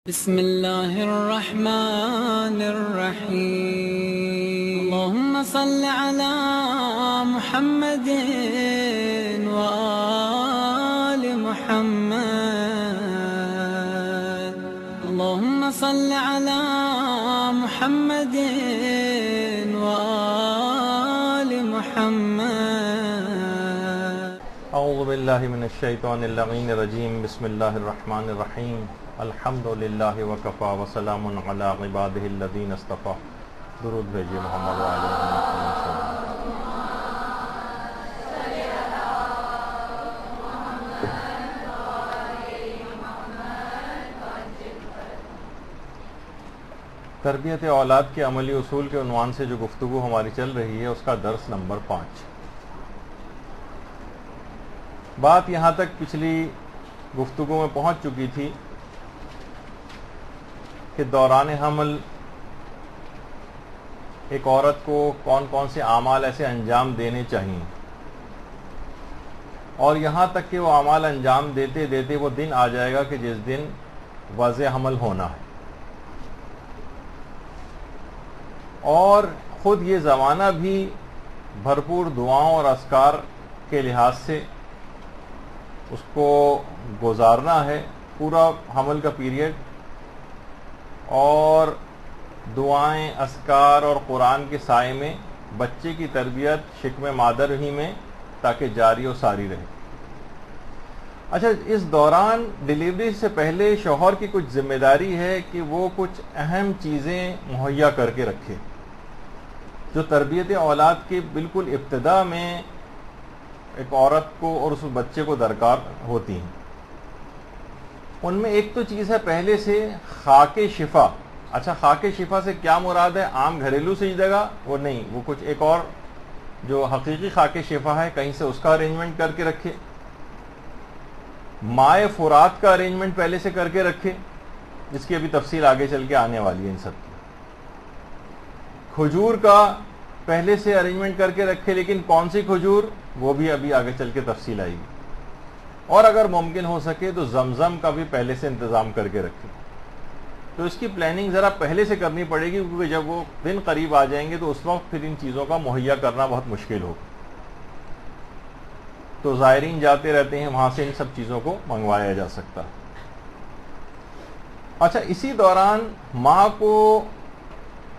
بسم الله الرحمن الرحيم اللهم صل على محمد وآل محمد اللهم صل على محمد وآل محمد اعوذ باللہ من الشیطان اللعین الرجیم بسم اللہ الرحمن الرحیم الحمد للہ وکفا وسلام علی عبادہ الذین اصطفیٰ درود بھیجئے محمد وعلی محمد. تربیت اولاد کے عملی اصول کے عنوان سے جو گفتگو ہماری چل رہی ہے اس کا درس نمبر 5. بات یہاں تک پچھلی گفتگو میں پہنچ چکی تھی کہ دوران حمل ایک عورت کو کون کون سے اعمال ایسے انجام دینے چاہیے، اور یہاں تک کہ وہ اعمال انجام دیتے دیتے وہ دن آ جائے گا کہ جس دن وضع حمل ہونا ہے، اور خود یہ زمانہ بھی بھرپور دعاؤں اور اذکار کے لحاظ سے اس کو گزارنا ہے، پورا حمل کا پیریڈ، اور دعائیں، اذکار اور قرآن کے سائے میں بچے کی تربیت شکم مادر ہی میں تاکہ جاری و ساری رہے. اچھا، اس دوران ڈیلیوری سے پہلے شوہر کی کچھ ذمہ داری ہے کہ وہ کچھ اہم چیزیں مہیا کر کے رکھے جو تربیت اولاد کے بالکل ابتدا میں ایک عورت کو اور اس بچے کو درکار ہوتی ہیں. ان میں ایک تو چیز ہے پہلے سے خاک شفا. اچھا، خاک شفا سے کیا مراد ہے؟ عام گھریلو سجدے گا وہ نہیں، وہ کچھ ایک اور جو حقیقی خاک شفا ہے کہیں سے اس کا ارینجمنٹ کر کے رکھے. مائے فرات کا ارینجمنٹ پہلے سے کر کے رکھے، جس کی ابھی تفصیل آگے چل کے آنے والی ہے ان سب کی. کھجور کا پہلے سے ارینجمنٹ کر کے رکھے، لیکن کون سی کھجور وہ بھی ابھی آگے چل کے تفصیل آئے گی. اور اگر ممکن ہو سکے تو زمزم کا بھی پہلے سے انتظام کر کے رکھے. تو اس کی پلاننگ ذرا پہلے سے کرنی پڑے گی، کیونکہ جب وہ دن قریب آ جائیں گے تو اس وقت پھر ان چیزوں کا مہیا کرنا بہت مشکل ہوگا. تو زائرین جاتے رہتے ہیں، وہاں سے ان سب چیزوں کو منگوایا جا سکتا ہے. اچھا، اسی دوران ماں کو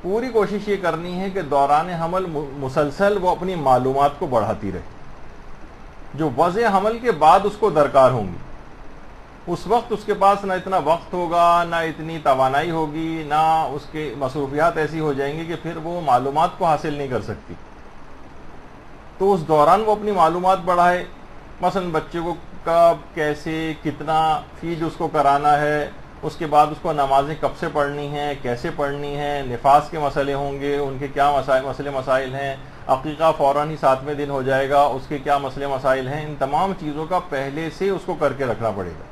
پوری کوشش یہ کرنی ہے کہ دوران حمل مسلسل وہ اپنی معلومات کو بڑھاتی رہے جو وضع حمل کے بعد اس کو درکار ہوں گی. اس وقت اس کے پاس نہ اتنا وقت ہوگا، نہ اتنی توانائی ہوگی، نہ اس کے مصروفیات ایسی ہو جائیں گی کہ پھر وہ معلومات کو حاصل نہیں کر سکتی. تو اس دوران وہ اپنی معلومات بڑھائے، مثلا بچے کو کب، کیسے، کتنا فیڈ اس کو کرانا ہے، اس کے بعد اس کو نمازیں کب سے پڑھنی ہیں، کیسے پڑھنی ہیں، نفاس کے مسئلے ہوں گے، ان کے کیا مسائل ہیں، عقیقہ فوراً ہی 7ویں دن ہو جائے گا، اس کے کیا مسئلے مسائل ہیں. ان تمام چیزوں کا پہلے سے اس کو کر کے رکھنا پڑے گا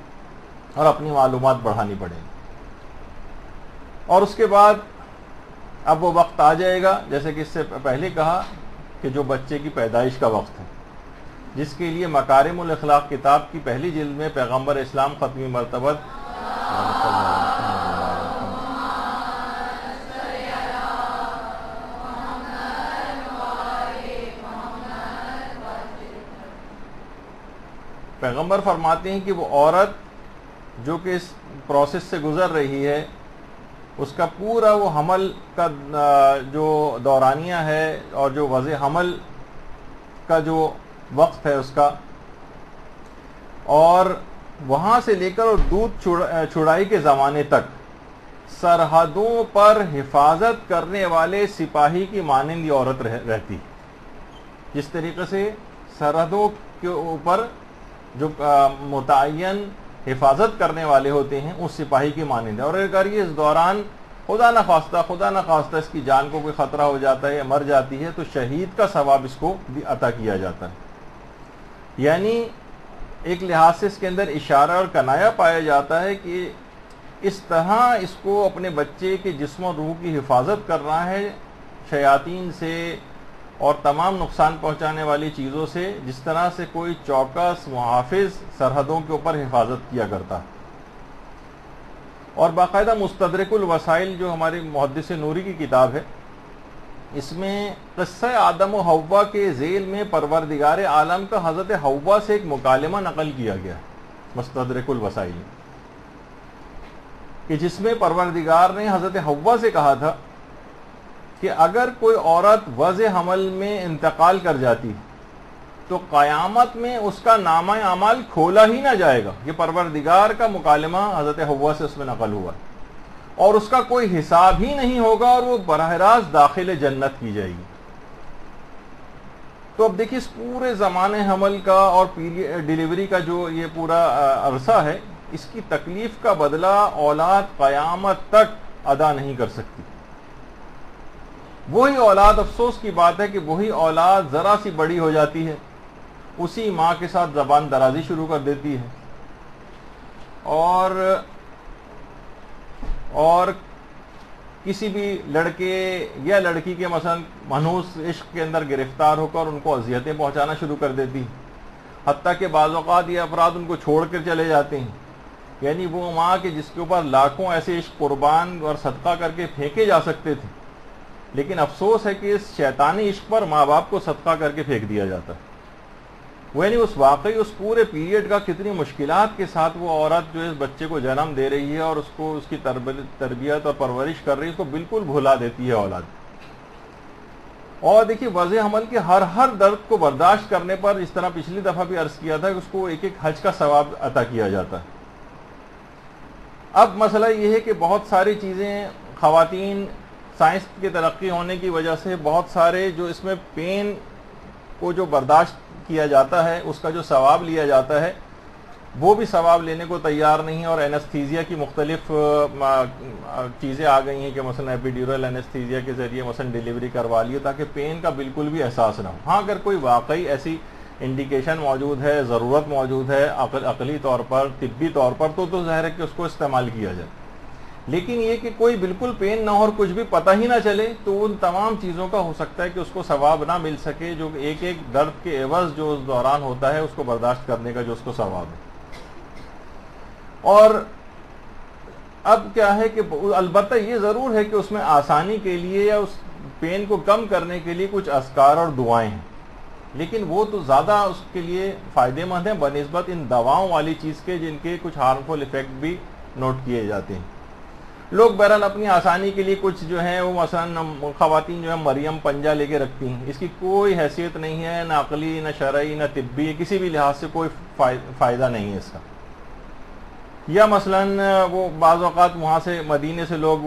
اور اپنی معلومات بڑھانی پڑے گی. اور اس کے بعد اب وہ وقت آ جائے گا، جیسے کہ اس سے پہلے کہا کہ جو بچے کی پیدائش کا وقت ہے، جس کے لیے مکارم الاخلاق کتاب کی پہلی جلد میں پیغمبر اسلام ختمی مرتبہ پیغمبر فرماتے ہیں کہ وہ عورت جو کہ اس پروسیس سے گزر رہی ہے، اس کا پورا وہ حمل کا جو دورانیہ ہے اور جو وضع حمل کا جو وقت ہے اس کا، اور وہاں سے لے کر اور دودھ چھڑائی کے زمانے تک سرحدوں پر حفاظت کرنے والے سپاہی کی مانند یہ عورت رہتی. جس طریقے سے سرحدوں کے اوپر جو متعین حفاظت کرنے والے ہوتے ہیں اس سپاہی کی مانند ہے. اور اگر یہ اس دوران خدا نخواستہ اس کی جان کو کوئی خطرہ ہو جاتا ہے یا مر جاتی ہے تو شہید کا ثواب اس کو بھی عطا کیا جاتا ہے. یعنی ایک لحاظ سے اس کے اندر اشارہ اور کنایا پایا جاتا ہے کہ اس طرح اس کو اپنے بچے کے جسم و روح کی حفاظت کرنا ہے شیاطین سے اور تمام نقصان پہنچانے والی چیزوں سے، جس طرح سے کوئی چوکس محافظ سرحدوں کے اوپر حفاظت کیا کرتا. اور باقاعدہ مستدرک الوسائل جو ہماری محدث نوری کی کتاب ہے، اس میں قصہ آدم و حوا کے ذیل میں پروردگار عالم کا حضرت حوا سے ایک مکالمہ نقل کیا گیا مستدرک الوسائل، کہ جس میں پروردگار نے حضرت حوا سے کہا تھا کہ اگر کوئی عورت وضع حمل میں انتقال کر جاتی تو قیامت میں اس کا نامہ اعمال کھولا ہی نہ جائے گا۔ یہ پروردگار کا مکالمہ حضرت حوا سے اس میں نقل ہوا، اور اس کا کوئی حساب ہی نہیں ہوگا، اور وہ براہ راست داخل جنت کی جائے گی۔ تو اب دیکھیے اس پورے زمانے حمل کا اور ڈیلیوری کا جو یہ پورا عرصہ ہے، اس کی تکلیف کا بدلہ اولاد قیامت تک ادا نہیں کر سکتی۔ وہی اولاد، افسوس کی بات ہے کہ وہی اولاد ذرا سی بڑی ہو جاتی ہے، اسی ماں کے ساتھ زبان درازی شروع کر دیتی ہے، اور کسی بھی لڑکے یا لڑکی کے مثلا منحوس عشق کے اندر گرفتار ہو کر ان کو اذیتیں پہنچانا شروع کر دیتی ہے، حتیٰ کہ بعض اوقات یہ افراد ان کو چھوڑ کر چلے جاتے ہیں۔ یعنی وہ ماں کے جس کے اوپر لاکھوں ایسے عشق قربان اور صدقہ کر کے پھینکے جا سکتے تھے، لیکن افسوس ہے کہ اس شیطانی عشق پر ماں باپ کو صدقہ کر کے پھینک دیا جاتا ہے۔ وہ یعنی واقعی اس پورے پیریڈ کا کتنی مشکلات کے ساتھ وہ عورت جو اس بچے کو جنم دے رہی ہے اور اس کو اس کی تربیت اور پرورش کر رہی ہے، اس کو بالکل بھلا دیتی ہے اولاد۔ اور دیکھیے وضع حمل کے ہر درد کو برداشت کرنے پر، اس طرح پچھلی دفعہ بھی عرض کیا تھا کہ اس کو ایک حج کا ثواب عطا کیا جاتا ہے۔ اب مسئلہ یہ ہے کہ بہت ساری چیزیں، خواتین سائنس کے ترقی ہونے کی وجہ سے بہت سارے جو اس میں پین کو جو برداشت کیا جاتا ہے، اس کا جو ثواب لیا جاتا ہے، وہ بھی ثواب لینے کو تیار نہیں، اور اینستھیزیا کی مختلف چیزیں آ گئی ہیں کہ مثلا ایپیڈیورل اینستھیزیا کے ذریعے مثلا ڈیلیوری کروا لیے تاکہ پین کا بالکل بھی احساس نہ ہو۔ ہاں اگر کوئی واقعی ایسی انڈیکیشن موجود ہے، ضرورت موجود ہے عقلی طور پر، طبی طور پر، تو ظاہر ہے کہ اس کو استعمال کیا جائے، لیکن یہ کہ کوئی بالکل پین نہ ہو اور کچھ بھی پتہ ہی نہ چلے، تو ان تمام چیزوں کا ہو سکتا ہے کہ اس کو ثواب نہ مل سکے، جو ایک ایک درد کے عوض جو اس دوران ہوتا ہے اس کو برداشت کرنے کا جو اس کو ثواب ہے۔ اور اب کیا ہے کہ البتہ یہ ضرور ہے کہ اس میں آسانی کے لیے یا اس پین کو کم کرنے کے لیے کچھ اذکار اور دعائیں ہیں، لیکن وہ تو زیادہ اس کے لیے فائدہ مند ہیں بنسبت ان دواؤں والی چیز کے، جن کے کچھ ہارمفل ایفیکٹ بھی نوٹ کیے جاتے ہیں۔ لوگ بہرحال اپنی آسانی کے لیے کچھ جو ہیں وہ مثلا خواتین جو ہے مریم پنجہ لے کے رکھتی ہیں، اس کی کوئی حیثیت نہیں ہے، نہ عقلی، نہ شرعی، نہ طبی، کسی بھی لحاظ سے کوئی فائدہ نہیں ہے اس کا۔ یا مثلا وہ بعض اوقات وہاں سے مدینے سے لوگ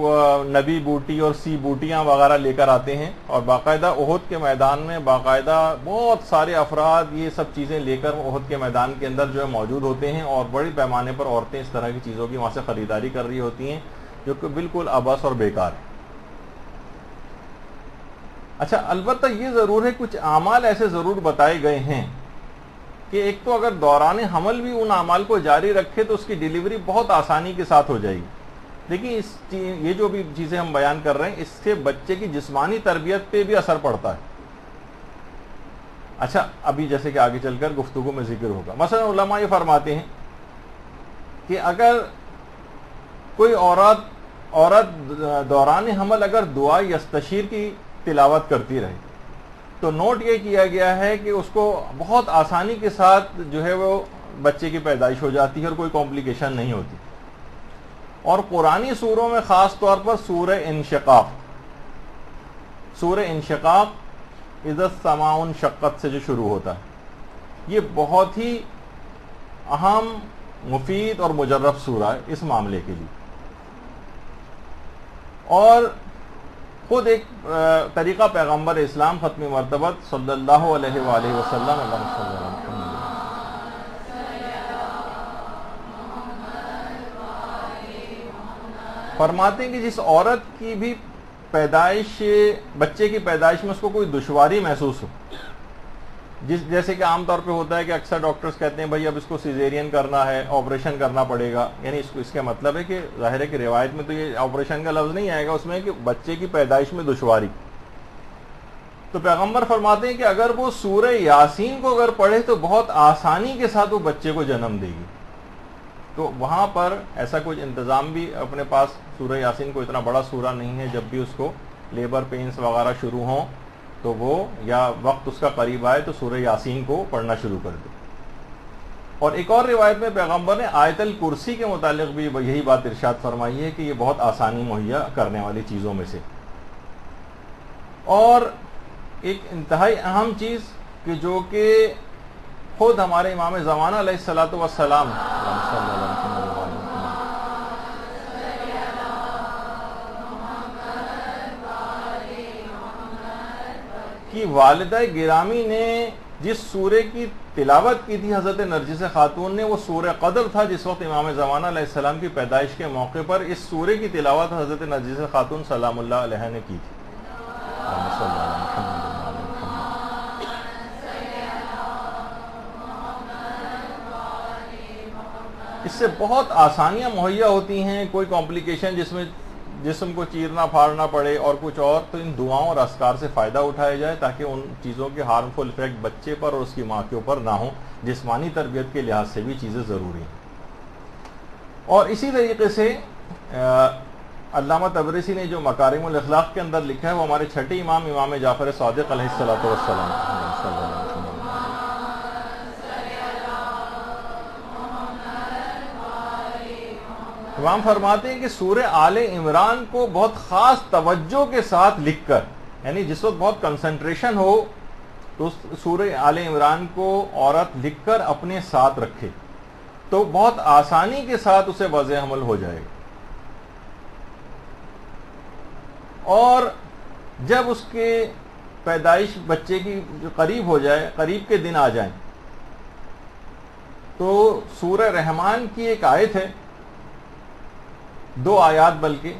نبی بوٹی اور سی بوٹیاں وغیرہ لے کر آتے ہیں، اور باقاعدہ احد کے میدان میں باقاعدہ بہت سارے افراد یہ سب چیزیں لے کر احد کے میدان کے اندر جو ہے موجود ہوتے ہیں، اور بڑی پیمانے پر عورتیں اس طرح کی چیزوں کی وہاں سے خریداری کر رہی ہوتی ہیں، جو کہ بالکل عبث اور بیکار ہے۔ اچھا البتہ یہ ضرور ہے کچھ اعمال ایسے ضرور بتائے گئے ہیں کہ ایک تو اگر دوران حمل بھی ان اعمال کو جاری رکھے تو اس کی ڈیلیوری بہت آسانی کے ساتھ ہو جائے گی۔ دیکھیے یہ جو بھی چیزیں ہم بیان کر رہے ہیں، اس سے بچے کی جسمانی تربیت پہ بھی اثر پڑتا ہے۔ اچھا ابھی جیسے کہ آگے چل کر گفتگو میں ذکر ہوگا، مثلا علماء یہ فرماتے ہیں کہ اگر کوئی عورت دوران حمل اگر دعا یستشیر کی تلاوت کرتی رہے تو نوٹ یہ کیا گیا ہے کہ اس کو بہت آسانی کے ساتھ جو ہے وہ بچے کی پیدائش ہو جاتی ہے اور کوئی کمپلیکیشن نہیں ہوتی۔ اور قرآنی سوروں میں خاص طور پر سورہ انشقاق اذا السماء انشقت سے جو شروع ہوتا ہے، یہ بہت ہی اہم، مفید اور مجرب سورہ ہے اس معاملے کے لیے۔ اور خود ایک طریقہ پیغمبر اسلام ختم مرتبت صلی اللہ علیہ وآلہ وسلم فرماتے ہیں کہ جس عورت کی بھی پیدائش، بچے کی پیدائش میں اس کو کوئی دشواری محسوس ہو، جیسے کہ عام طور پہ ہوتا ہے کہ اکثر ڈاکٹرز کہتے ہیں بھائی اب اس کو سیزیرین کرنا ہے، آپریشن کرنا پڑے گا، یعنی اس کا مطلب ہے کہ ظاہر ہے کہ روایت میں تو یہ آپریشن کا لفظ نہیں آئے گا، اس میں کہ بچے کی پیدائش میں دشواری۔ تو پیغمبر فرماتے ہیں کہ اگر وہ سورہ یاسین کو اگر پڑھے تو بہت آسانی کے ساتھ وہ بچے کو جنم دے گی۔ تو وہاں پر ایسا کچھ انتظام بھی اپنے پاس، سورہ یاسین کو اتنا بڑا سورہ نہیں ہے، جب بھی اس کو لیبر پینس وغیرہ شروع ہوں تو وہ یا وقت اس کا قریب آئے تو سورہ یاسین کو پڑھنا شروع کر دے۔ اور ایک اور روایت میں پیغمبر نے آیت الکرسی کے متعلق بھی یہی بات ارشاد فرمائی ہے کہ یہ بہت آسانی مہیا کرنے والی چیزوں میں سے۔ اور ایک انتہائی اہم چیز کہ جو کہ خود ہمارے امام زمانہ علیہ الصلوۃ والسلام کی والدہ گرامی نے جس سورے کی تلاوت کی تھی حضرت نرجس خاتون نے، وہ سورہ قدر تھا، جس وقت امام زمانہ علیہ السلام کی پیدائش کے موقع پر اس سورے کی تلاوت حضرت نرجس خاتون سلام اللہ علیہ نے کی تھی۔ اس سے بہت آسانیاں مہیا ہوتی ہیں، کوئی کمپلیکیشن جس میں جسم کو چیرنا پھاڑنا پڑے اور کچھ اور، تو ان دعاؤں اور اذکار سے فائدہ اٹھایا جائے تاکہ ان چیزوں کے ہارمفل افیکٹ بچے پر اور اس کی ماں کے اوپر نہ ہوں۔ جسمانی تربیت کے لحاظ سے بھی چیزیں ضروری ہیں۔ اور اسی طریقے سے علامہ تبریسی نے جو مکارم الاخلاق کے اندر لکھا ہے، وہ ہمارے چھٹے امام، امام جعفر صادق علیہ الصلوۃ والسلام، امام فرماتے ہیں کہ سورہ آل عمران کو بہت خاص توجہ کے ساتھ لکھ کر، یعنی جس وقت بہت کنسنٹریشن ہو تو سورہ آل عمران کو عورت لکھ کر اپنے ساتھ رکھے تو بہت آسانی کے ساتھ اسے وضع عمل ہو جائے گا۔ اور جب اس کے پیدائش بچے کی جو قریب ہو جائے، قریب کے دن آ جائیں، تو سورہ رحمان کی ایک آیت ہے، 2 آیات بلکہ،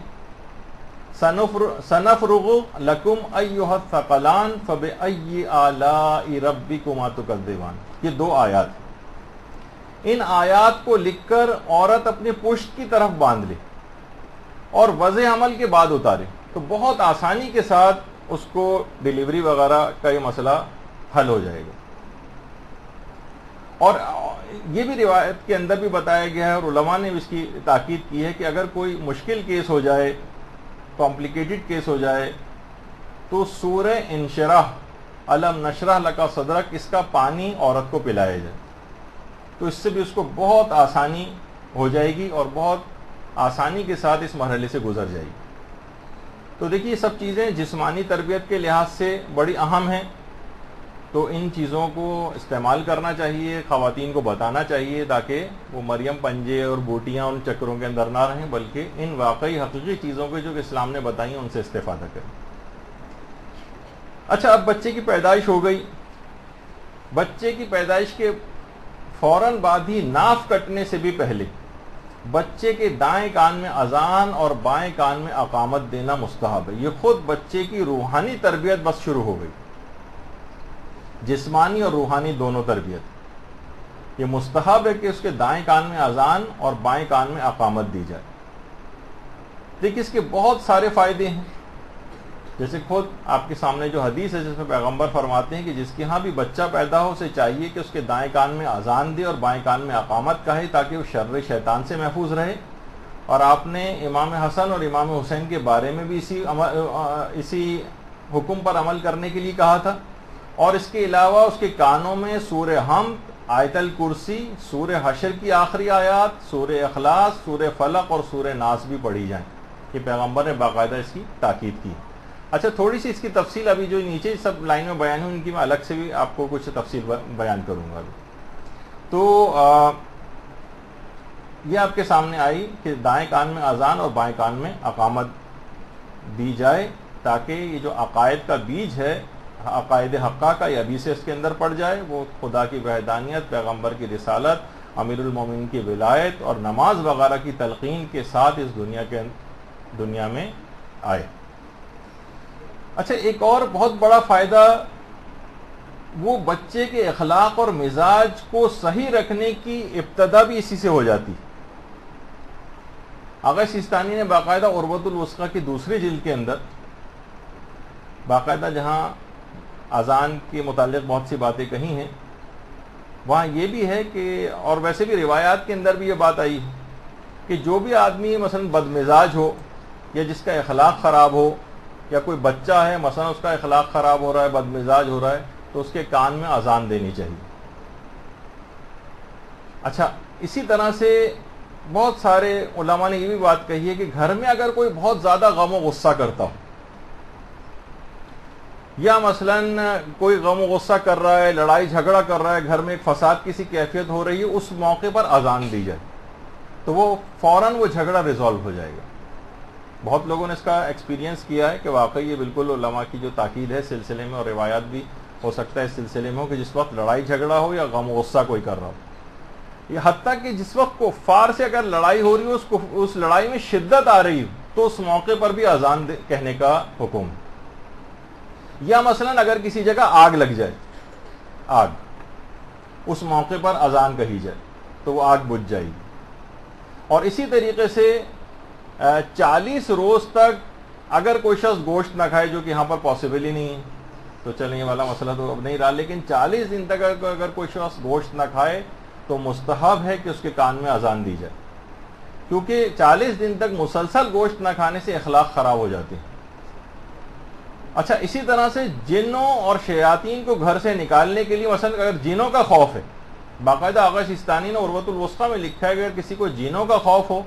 سنفرغ لکم ایھا الثقلان فبأی آلاء ربکما تکذبان، یہ 2 آیات ہیں۔ ان آیات کو لکھ کر عورت اپنی پشت کی طرف باندھ لے اور وضع عمل کے بعد اتارے تو بہت آسانی کے ساتھ اس کو ڈیلیوری وغیرہ کا یہ مسئلہ حل ہو جائے گا۔ اور یہ بھی روایت کے اندر بھی بتایا گیا ہے اور علماء نے اس کی تاکید کی ہے کہ اگر کوئی مشکل کیس ہو جائے، کمپلیکیٹڈ کیس ہو جائے، تو سورہ انشراح، الم نشرح لک صدرک، اس کا پانی عورت کو پلایا جائے تو اس سے بھی اس کو بہت آسانی ہو جائے گی اور بہت آسانی کے ساتھ اس مرحلے سے گزر جائے گی۔ تو دیکھیے یہ سب چیزیں جسمانی تربیت کے لحاظ سے بڑی اہم ہیں، تو ان چیزوں کو استعمال کرنا چاہیے، خواتین کو بتانا چاہیے تاکہ وہ مریم پنجے اور بوٹیاں ان چکروں کے اندر نہ رہیں، بلکہ ان واقعی حقیقی چیزوں کے جو کہ اسلام نے بتائی ہیں ان سے استفادہ کریں۔ اچھا، اب بچے کی پیدائش ہو گئی، بچے کی پیدائش کے فوراً بعد ہی ناف کٹنے سے بھی پہلے بچے کے دائیں کان میں اذان اور بائیں کان میں اقامت دینا مستحب ہے۔ یہ خود بچے کی روحانی تربیت بس شروع ہو گئی، جسمانی اور روحانی دونوں تربیت۔ یہ مستحب ہے کہ اس کے دائیں کان میں اذان اور بائیں کان میں اقامت دی جائے۔ دیکھیے اس کے بہت سارے فائدے ہیں، جیسے خود آپ کے سامنے جو حدیث ہے جس میں پیغمبر فرماتے ہیں کہ جس کے ہاں بھی بچہ پیدا ہو اسے چاہیے کہ اس کے دائیں کان میں اذان دے اور بائیں کان میں اقامت کہے تاکہ وہ شر شیطان سے محفوظ رہے۔ اور آپ نے امام حسن اور امام حسین کے بارے میں بھی اسی حکم پر عمل کرنے کے لیے کہا تھا۔ اور اس کے علاوہ اس کے کانوں میں سورہ حمد، آیت الکرسی، سورہ حشر کی آخری آیات، سورہ اخلاص، سورہ فلق اور سورہ ناس بھی پڑھی جائیں۔ یہ پیغمبر نے باقاعدہ اس کی تاکید کی۔ اچھا، تھوڑی سی اس کی تفصیل ابھی جو نیچے سب لائن میں بیان ہوئی ان کی میں الگ سے بھی آپ کو کچھ تفصیل بیان کروں گا۔ تو یہ آپ کے سامنے آئی کہ دائیں کان میں اذان اور بائیں کان میں اقامت دی جائے تاکہ یہ جو عقائد کا بیج ہے، عقائد حقہ کا، یہ ابھی سے اس کے اندر پڑ جائے، وہ خدا کی وحدانیت، پیغمبر کی رسالت، امیر المومنین کی ولایت اور نماز وغیرہ کی تلقین کے ساتھ اس دنیا میں آئے۔ اچھا، ایک اور بہت بڑا فائدہ، وہ بچے کے اخلاق اور مزاج کو صحیح رکھنے کی ابتدا بھی اسی سے ہو جاتی۔ آغا سیستانی نے باقاعدہ عروۃ الوثقی کی 2 جلد کے اندر باقاعدہ جہاں اذان کے متعلق بہت سی باتیں کہی ہیں، وہاں یہ بھی ہے کہ، اور ویسے بھی روایات کے اندر بھی یہ بات آئی ہے کہ جو بھی آدمی مثلا بدمزاج ہو یا جس کا اخلاق خراب ہو، یا کوئی بچہ ہے مثلا اس کا اخلاق خراب ہو رہا ہے، بدمزاج ہو رہا ہے، تو اس کے کان میں اذان دینی چاہیے۔ اچھا، اسی طرح سے بہت سارے علماء نے یہ بھی بات کہی ہے کہ گھر میں اگر کوئی بہت زیادہ غم و غصہ کرتا ہو، یا مثلا کوئی غم و غصہ کر رہا ہے، لڑائی جھگڑا کر رہا ہے، گھر میں ایک فساد کی سی کیفیت ہو رہی ہے، اس موقع پر اذان دی جائے تو وہ فوراً وہ جھگڑا ریزالو ہو جائے گا۔ بہت لوگوں نے اس کا ایکسپیرینس کیا ہے کہ واقعی یہ بالکل علماء کی جو تاکید ہے سلسلے میں، اور روایات بھی ہو سکتا ہے اس سلسلے میں ہو کہ جس وقت لڑائی جھگڑا ہو یا غم و غصہ کوئی کر رہا ہو، یہ حتیٰ کہ جس وقت کفار سے اگر لڑائی ہو رہی ہو، اس لڑائی میں شدت آ رہی ہو، تو اس موقع پر بھی اذان کہنے کا حکم ہے۔ یا مثلا اگر کسی جگہ آگ لگ جائے، آگ، اس موقع پر اذان کہی جائے تو وہ آگ بجھ جائے گی۔ اور اسی طریقے سے 40 روز تک اگر کوئی شخص گوشت نہ کھائے، جو کہ یہاں پر پاسبل ہی نہیں ہے، تو چلیں یہ والا مسئلہ تو اب نہیں رہا، لیکن 40 دن تک اگر کوئی شخص گوشت نہ کھائے تو مستحب ہے کہ اس کے کان میں اذان دی جائے، کیونکہ 40 دن تک مسلسل گوشت نہ کھانے سے اخلاق خراب ہو جاتے ہیں۔ اچھا، اسی طرح سے جنوں اور شیاطین کو گھر سے نکالنے کے لیے، مثلا اگر جنوں کا خوف ہے، باقاعدہ آغا سیستانی نے عروۃ الوثقی میں لکھا ہے کہ اگر کسی کو جنوں کا خوف ہو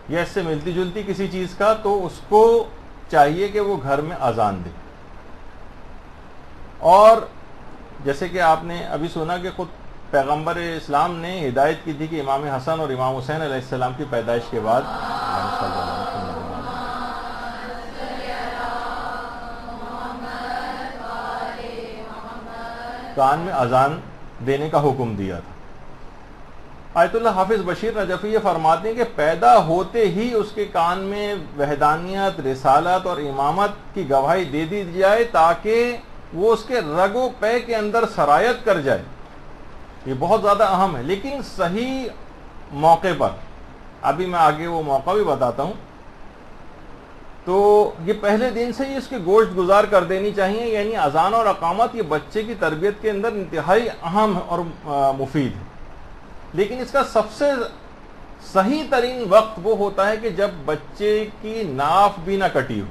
یا اس سے ملتی جلتی کسی چیز کا، تو اس کو چاہیے کہ وہ گھر میں اذان دے۔ اور جیسے کہ آپ نے ابھی سنا کہ خود پیغمبر اسلام نے ہدایت کی تھی کہ امام حسن اور امام حسین علیہ السلام کی پیدائش کے بعد کان میں اذان دینے کا حکم دیا تھا۔ آیت اللہ حافظ بشیر نجفی یہ فرماتے ہیں کہ پیدا ہوتے ہی اس کے کان میں وحدانیت، رسالت اور امامت کی گواہی دے دی جائے، تاکہ وہ اس کے رگ و پے کے اندر سرایت کر جائے۔ یہ بہت زیادہ اہم ہے، لیکن صحیح موقع پر، ابھی میں آگے وہ موقع بھی بتاتا ہوں، تو یہ پہلے دن سے ہی اس کے گوشت گزار کر دینی چاہیے، یعنی اذان اور اقامت یہ بچے کی تربیت کے اندر انتہائی اہم اور مفید ہے۔ لیکن اس کا سب سے صحیح ترین وقت وہ ہوتا ہے کہ جب بچے کی ناف بھی نہ کٹی ہو،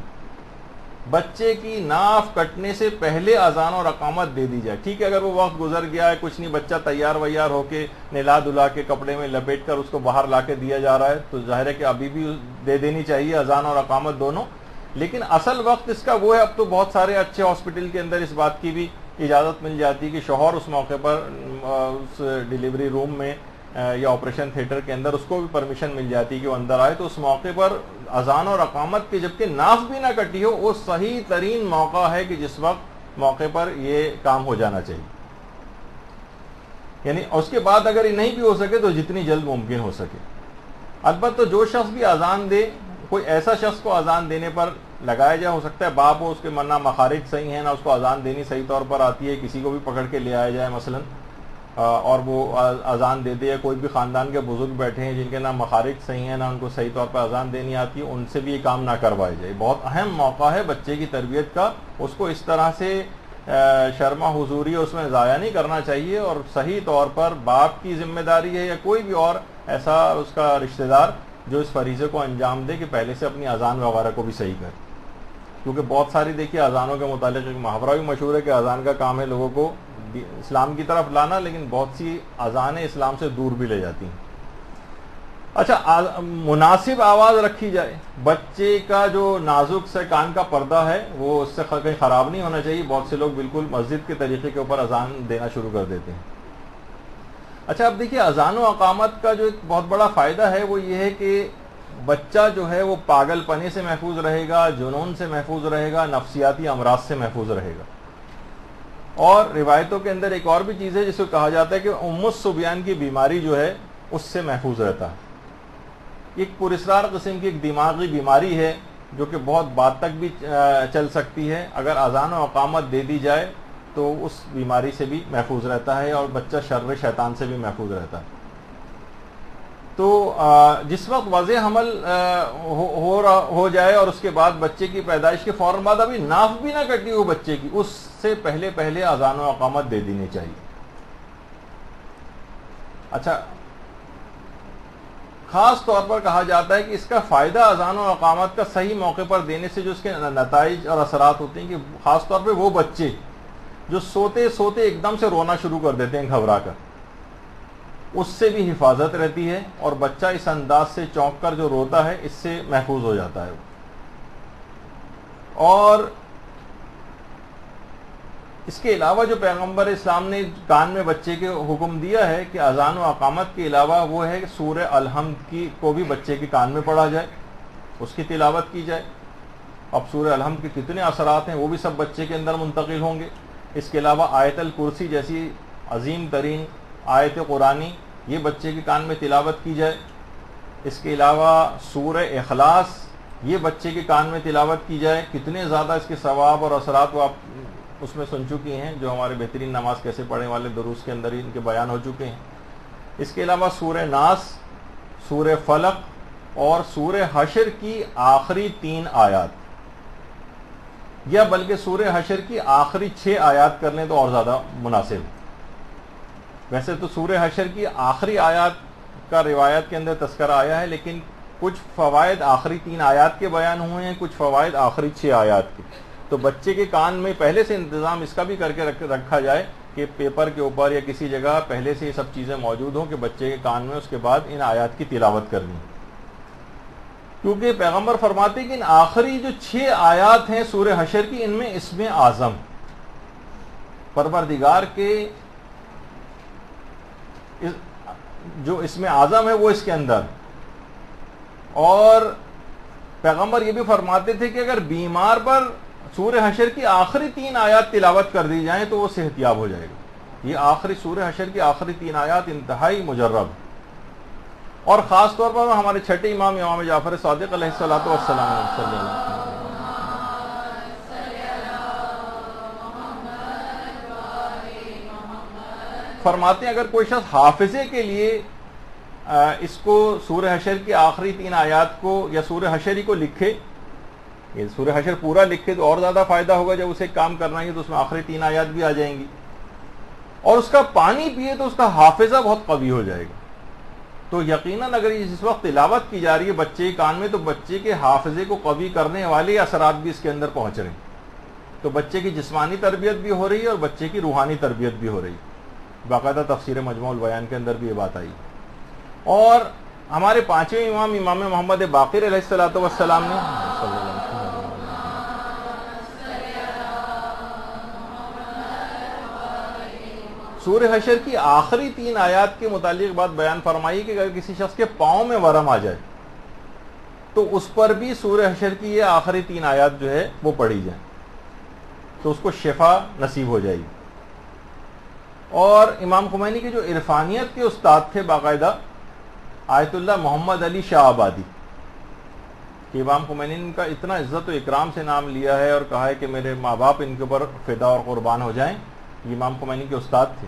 بچے کی ناف کٹنے سے پہلے اذان اور اقامت دے دی جائے۔ ٹھیک ہے، اگر وہ وقت گزر گیا ہے، کچھ نہیں، بچہ تیار ویار ہو کے نلا دلا کے کپڑے میں لپیٹ کر اس کو باہر لا کے دیا جا رہا ہے، تو ظاہر ہے کہ ابھی بھی دے دینی چاہیے اذان اور اقامت دونوں۔ لیکن اصل وقت اس کا وہ ہے، اب تو بہت سارے اچھے ہاسپٹل کے اندر اس بات کی بھی اجازت مل جاتی ہے کہ شوہر اس موقع پر اس ڈیلیوری روم میں یا آپریشن تھیٹر کے اندر اس کو بھی پرمیشن مل جاتی ہے کہ وہ اندر آئے، تو اس موقع پر اذان اور اقامت کے جبکہ ناف بھی نہ کٹی ہو، وہ صحیح ترین موقع ہے کہ جس وقت موقع پر یہ کام ہو جانا چاہیے۔ یعنی اس کے بعد اگر یہ نہیں بھی ہو سکے تو جتنی جلد ممکن ہو سکے۔ البتہ جو شخص بھی اذان دے، کوئی ایسا شخص کو اذان دینے پر لگایا جائے، ہو سکتا ہے باپ ہو، اس کے نہ مخارج صحیح ہیں، نہ اس کو اذان دینی صحیح طور پر آتی ہے، کسی کو بھی پکڑ کے لے آیا جائے مثلا اور وہ اذان دے دے، یا کوئی بھی خاندان کے بزرگ بیٹھے ہیں جن کے نہ مخارج صحیح ہیں، نہ ان کو صحیح طور پر اذان دینی آتی ہے، ان سے بھی یہ کام نہ کروایا جائے۔ بہت اہم موقع ہے بچے کی تربیت کا، اس کو اس طرح سے شرما حضوری اس میں ضائع نہیں کرنا چاہیے، اور صحیح طور پر باپ کی ذمہ داری ہے یا کوئی بھی اور ایسا اس کا رشتہ دار جو اس فریضے کو انجام دے کہ پہلے سے اپنی اذان وغیرہ کو بھی صحیح کرے۔ کیونکہ بہت ساری دیکھیے اذانوں کے متعلق ایک محاورہ بھی مشہور ہے کہ اذان کا کام ہے لوگوں کو اسلام کی طرف لانا، لیکن بہت سی اذانیں اسلام سے دور بھی لے جاتی ہیں۔ اچھا، مناسب آواز رکھی جائے، بچے کا جو نازک سے کان کا پردہ ہے وہ اس سے کہیں خراب نہیں ہونا چاہیے۔ بہت سے لوگ بالکل مسجد کے طریقے کے اوپر اذان دینا شروع کر دیتے ہیں۔ اچھا، اب دیکھیے اذان و اقامت کا جو ایک بہت بڑا فائدہ ہے وہ یہ ہے کہ بچہ جو ہے وہ پاگل پنے سے محفوظ رہے گا، جنون سے محفوظ رہے گا، نفسیاتی امراض سے محفوظ رہے گا۔ اور روایتوں کے اندر ایک اور بھی چیز ہے جس کو کہا جاتا ہے کہ ام الصبیان کی بیماری جو ہے اس سے محفوظ رہتا ہے۔ ایک پراسرار قسم کی ایک دماغی بیماری ہے جو کہ بہت بعد تک بھی چل سکتی ہے، اگر اذان و اقامت دے دی جائے تو اس بیماری سے بھی محفوظ رہتا ہے، اور بچہ شر شیطان سے بھی محفوظ رہتا ہے۔ تو جس وقت وضع حمل ہو جائے اور اس کے بعد بچے کی پیدائش کے فوراً بعد، ابھی ناف بھی نہ کٹی ہو بچے کی، اس سے پہلے اذان و اقامت دے دینی چاہیے۔ اچھا، خاص طور پر کہا جاتا ہے کہ اس کا فائدہ اذان و اقامت کا صحیح موقع پر دینے سے جو اس کے نتائج اور اثرات ہوتے ہیں کہ خاص طور پہ وہ بچے جو سوتے سوتے ایک دم سے رونا شروع کر دیتے ہیں گھبرا کر، اس سے بھی حفاظت رہتی ہے، اور بچہ اس انداز سے چونک کر جو روتا ہے اس سے محفوظ ہو جاتا ہے۔ اور اس کے علاوہ جو پیغمبر اسلام نے کان میں بچے کے حکم دیا ہے کہ اذان و اقامت کے علاوہ وہ ہے کہ سورہ الحمد کو بھی بچے کے کان میں پڑھا جائے، اس کی تلاوت کی جائے۔ اب سورہ الحمد کے کتنے اثرات ہیں وہ بھی سب بچے کے اندر منتقل ہوں گے۔ اس کے علاوہ آیت الکرسی جیسی عظیم ترین آیت قرآنی یہ بچے کے کان میں تلاوت کی جائے۔ اس کے علاوہ سورہ اخلاص یہ بچے کے کان میں تلاوت کی جائے۔ کتنے زیادہ اس کے ثواب اور اثرات وہ آپ اس میں سن چکی ہیں، جو ہمارے بہترین نماز کیسے پڑھنے والے دروس کے اندر ہی ان کے بیان ہو چکے ہیں۔ اس کے علاوہ سورہ ناس، سورہ فلق اور سورہ حشر کی آخری 3 آیات، یا بلکہ سورہ حشر کی آخری 6 آیات کر لیں تو اور زیادہ مناسب ہے۔ ویسے تو سورہ حشر کی آخری آیات کا روایت کے اندر تذکرہ آیا ہے، لیکن کچھ فوائد آخری 3 آیات کے بیان ہوئے ہیں، کچھ فوائد آخری 6 آیات کے۔ تو بچے کے کان میں پہلے سے انتظام اس کا بھی کر کے رکھا جائے کہ پیپر کے اوپر یا کسی جگہ پہلے سے یہ سب چیزیں موجود ہوں کہ بچے کے کان میں اس کے بعد ان آیات کی تلاوت کرنی، کیونکہ پیغمبر فرماتے کہ ان آخری جو 6 آیات ہیں سورہ حشر کی، ان میں اسم اعظم پروردگار کے جو اسم اعظم ہے وہ اس کے اندر، اور پیغمبر یہ بھی فرماتے تھے کہ اگر بیمار پر سورہ حشر کی آخری 3 آیات تلاوت کر دی جائیں تو وہ صحت یاب ہو جائے گا۔ یہ آخری سورہ حشر کی آخری 3 آیات انتہائی مجرب، اور خاص طور پر ہمارے چھٹے امام جعفر صادق علیہ الصلوۃ والسلام فرماتے ہیں اگر کوئی شخص حافظے کے لیے اس کو سورہ حشر کی آخری 3 آیات کو یا سورہ حشر ہی کو لکھے، یہ سورہ حشر پورا لکھے تو اور زیادہ فائدہ ہوگا، جب اسے کام کرنا ہے تو اس میں آخری 3 آیات بھی آ جائیں گی، اور اس کا پانی پیے تو اس کا حافظہ بہت قوی ہو جائے گا۔ تو یقیناً اگر اس وقت تلاوت کی جا رہی ہے بچے کے کان میں تو بچے کے حافظے کو قوی کرنے والے اثرات بھی اس کے اندر پہنچ رہے ہیں، تو بچے کی جسمانی تربیت بھی ہو رہی ہے اور بچے کی روحانی تربیت بھی ہو رہی ہے۔ باقاعدہ تفسیر مجموع البیان کے اندر بھی یہ بات آئی۔ اور ہمارے 5ویں امام محمد باقر علیہ الصلوۃ والسلام نے سورہ حشر کی آخری 3 آیات کے متعلق بات بیان فرمائی کہ اگر کسی شخص کے پاؤں میں ورم آ جائے تو اس پر بھی سورہ حشر کی یہ آخری 3 آیات جو ہے وہ پڑھی جائیں تو اس کو شفا نصیب ہو جائے گی۔ اور امام خمینی کے جو عرفانیت کے استاد تھے باقاعدہ آیت اللہ محمد علی شاہ آبادی، کہ امام خمینی نے ان کا اتنا عزت و اکرام سے نام لیا ہے اور کہا ہے کہ میرے ماں باپ ان کے اوپر فدا اور قربان ہو جائیں، یہ امام خمینی کے استاد تھے۔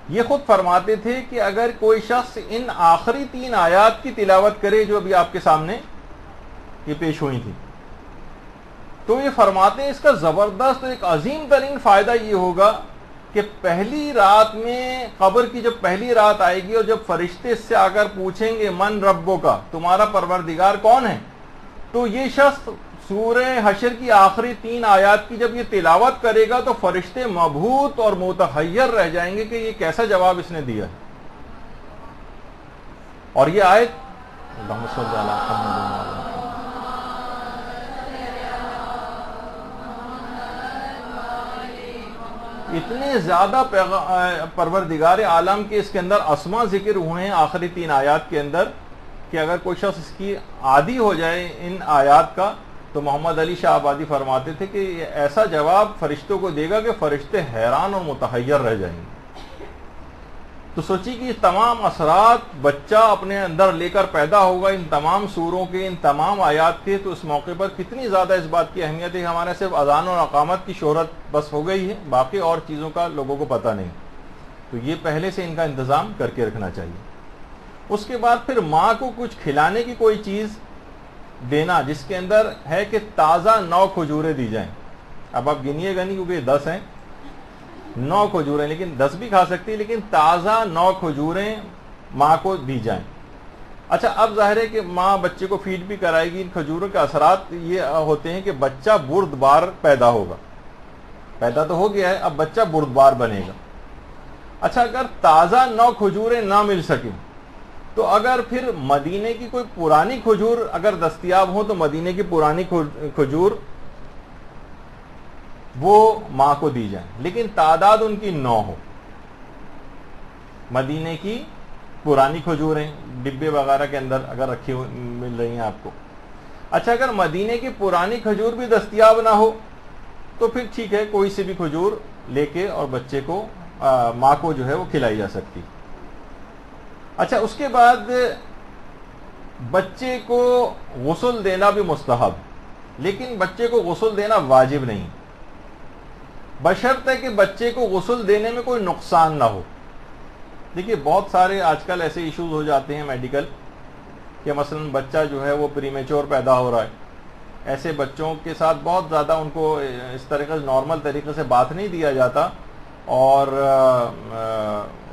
یہ خود فرماتے تھے کہ اگر کوئی شخص ان آخری 3 آیات کی تلاوت کرے جو ابھی آپ کے سامنے یہ پیش ہوئی تھی، تو یہ فرماتے ہیں اس کا زبردست ایک عظیم ترین فائدہ یہ ہوگا کہ پہلی رات میں قبر کی جب پہلی رات آئے گی اور جب فرشتے اس سے آ کر پوچھیں گے من ربو کا، تمہارا پروردگار کون ہے، تو یہ شخص سورہ حشر کی آخری 3 آیات کی جب یہ تلاوت کرے گا تو فرشتے مبہوت اور متحیر رہ جائیں گے کہ یہ کیسا جواب اس نے دیا ہے۔ اور یہ آیت اللہم صلی علی محمد اتنے زیادہ پروردگار عالم کے اس کے اندر اسما ذکر ہوئے ہیں آخری 3 آیات کے اندر کہ اگر کوئی شخص اس کی عادی ہو جائے ان آیات کا تو محمد علی شاہ آبادی فرماتے تھے کہ یہ ایسا جواب فرشتوں کو دے گا کہ فرشتے حیران اور متحیر رہ جائیں گے۔ تو سوچی کہ یہ تمام اثرات بچہ اپنے اندر لے کر پیدا ہوگا ان تمام سوروں کے، ان تمام آیات کے، تو اس موقع پر کتنی زیادہ اس بات کی اہمیت ہے۔ ہمارے صرف اذان اور اقامت کی شہرت بس ہو گئی ہے، باقی اور چیزوں کا لوگوں کو پتہ نہیں، تو یہ پہلے سے ان کا انتظام کر کے رکھنا چاہیے۔ اس کے بعد پھر ماں کو کچھ کھلانے کی کوئی چیز دینا جس کے اندر ہے کہ تازہ 9 کھجوریں دی جائیں۔ اب آپ گنیے گا نہیں کیونکہ 10 ہیں، 9 کھجوریں، لیکن 10 بھی کھا سکتی، لیکن تازہ 9 کھجوریں ماں کو دی جائیں۔ اچھا، اب ظاہر ہے کہ ماں بچے کو فیڈ بھی کرائے گی، ان کھجوروں کے اثرات یہ ہوتے ہیں کہ بچہ بردبار پیدا ہوگا، پیدا تو ہو گیا ہے، اب بچہ بردبار بنے گا۔ اچھا، اگر تازہ 9 کھجوریں نہ مل سکیں تو اگر پھر مدینے کی کوئی پرانی کھجور اگر دستیاب ہو تو مدینے کی پرانی کھجور وہ ماں کو دی جائیں، لیکن تعداد ان کی 9 ہو۔ مدینے کی پرانی کھجوریں ڈبے وغیرہ کے اندر اگر رکھی مل رہی ہیں آپ کو۔ اچھا، اگر مدینے کی پرانی کھجور بھی دستیاب نہ ہو تو پھر ٹھیک ہے، کوئی سی بھی کھجور لے کے اور بچے کو ماں کو جو ہے وہ کھلائی جا سکتی۔ اچھا، اس کے بعد بچے کو غسل دینا بھی مستحب، لیکن بچے کو غسل دینا واجب نہیں، بشرط ہے کہ بچے کو غسل دینے میں کوئی نقصان نہ ہو۔ دیکھیے، بہت سارے آج کل ایسے ایشوز ہو جاتے ہیں میڈیکل کہ مثلا بچہ جو ہے وہ پریمیچور پیدا ہو رہا ہے، ایسے بچوں کے ساتھ بہت زیادہ ان کو اس طریقے سے نارمل طریقے سے بات نہیں دیا جاتا، اور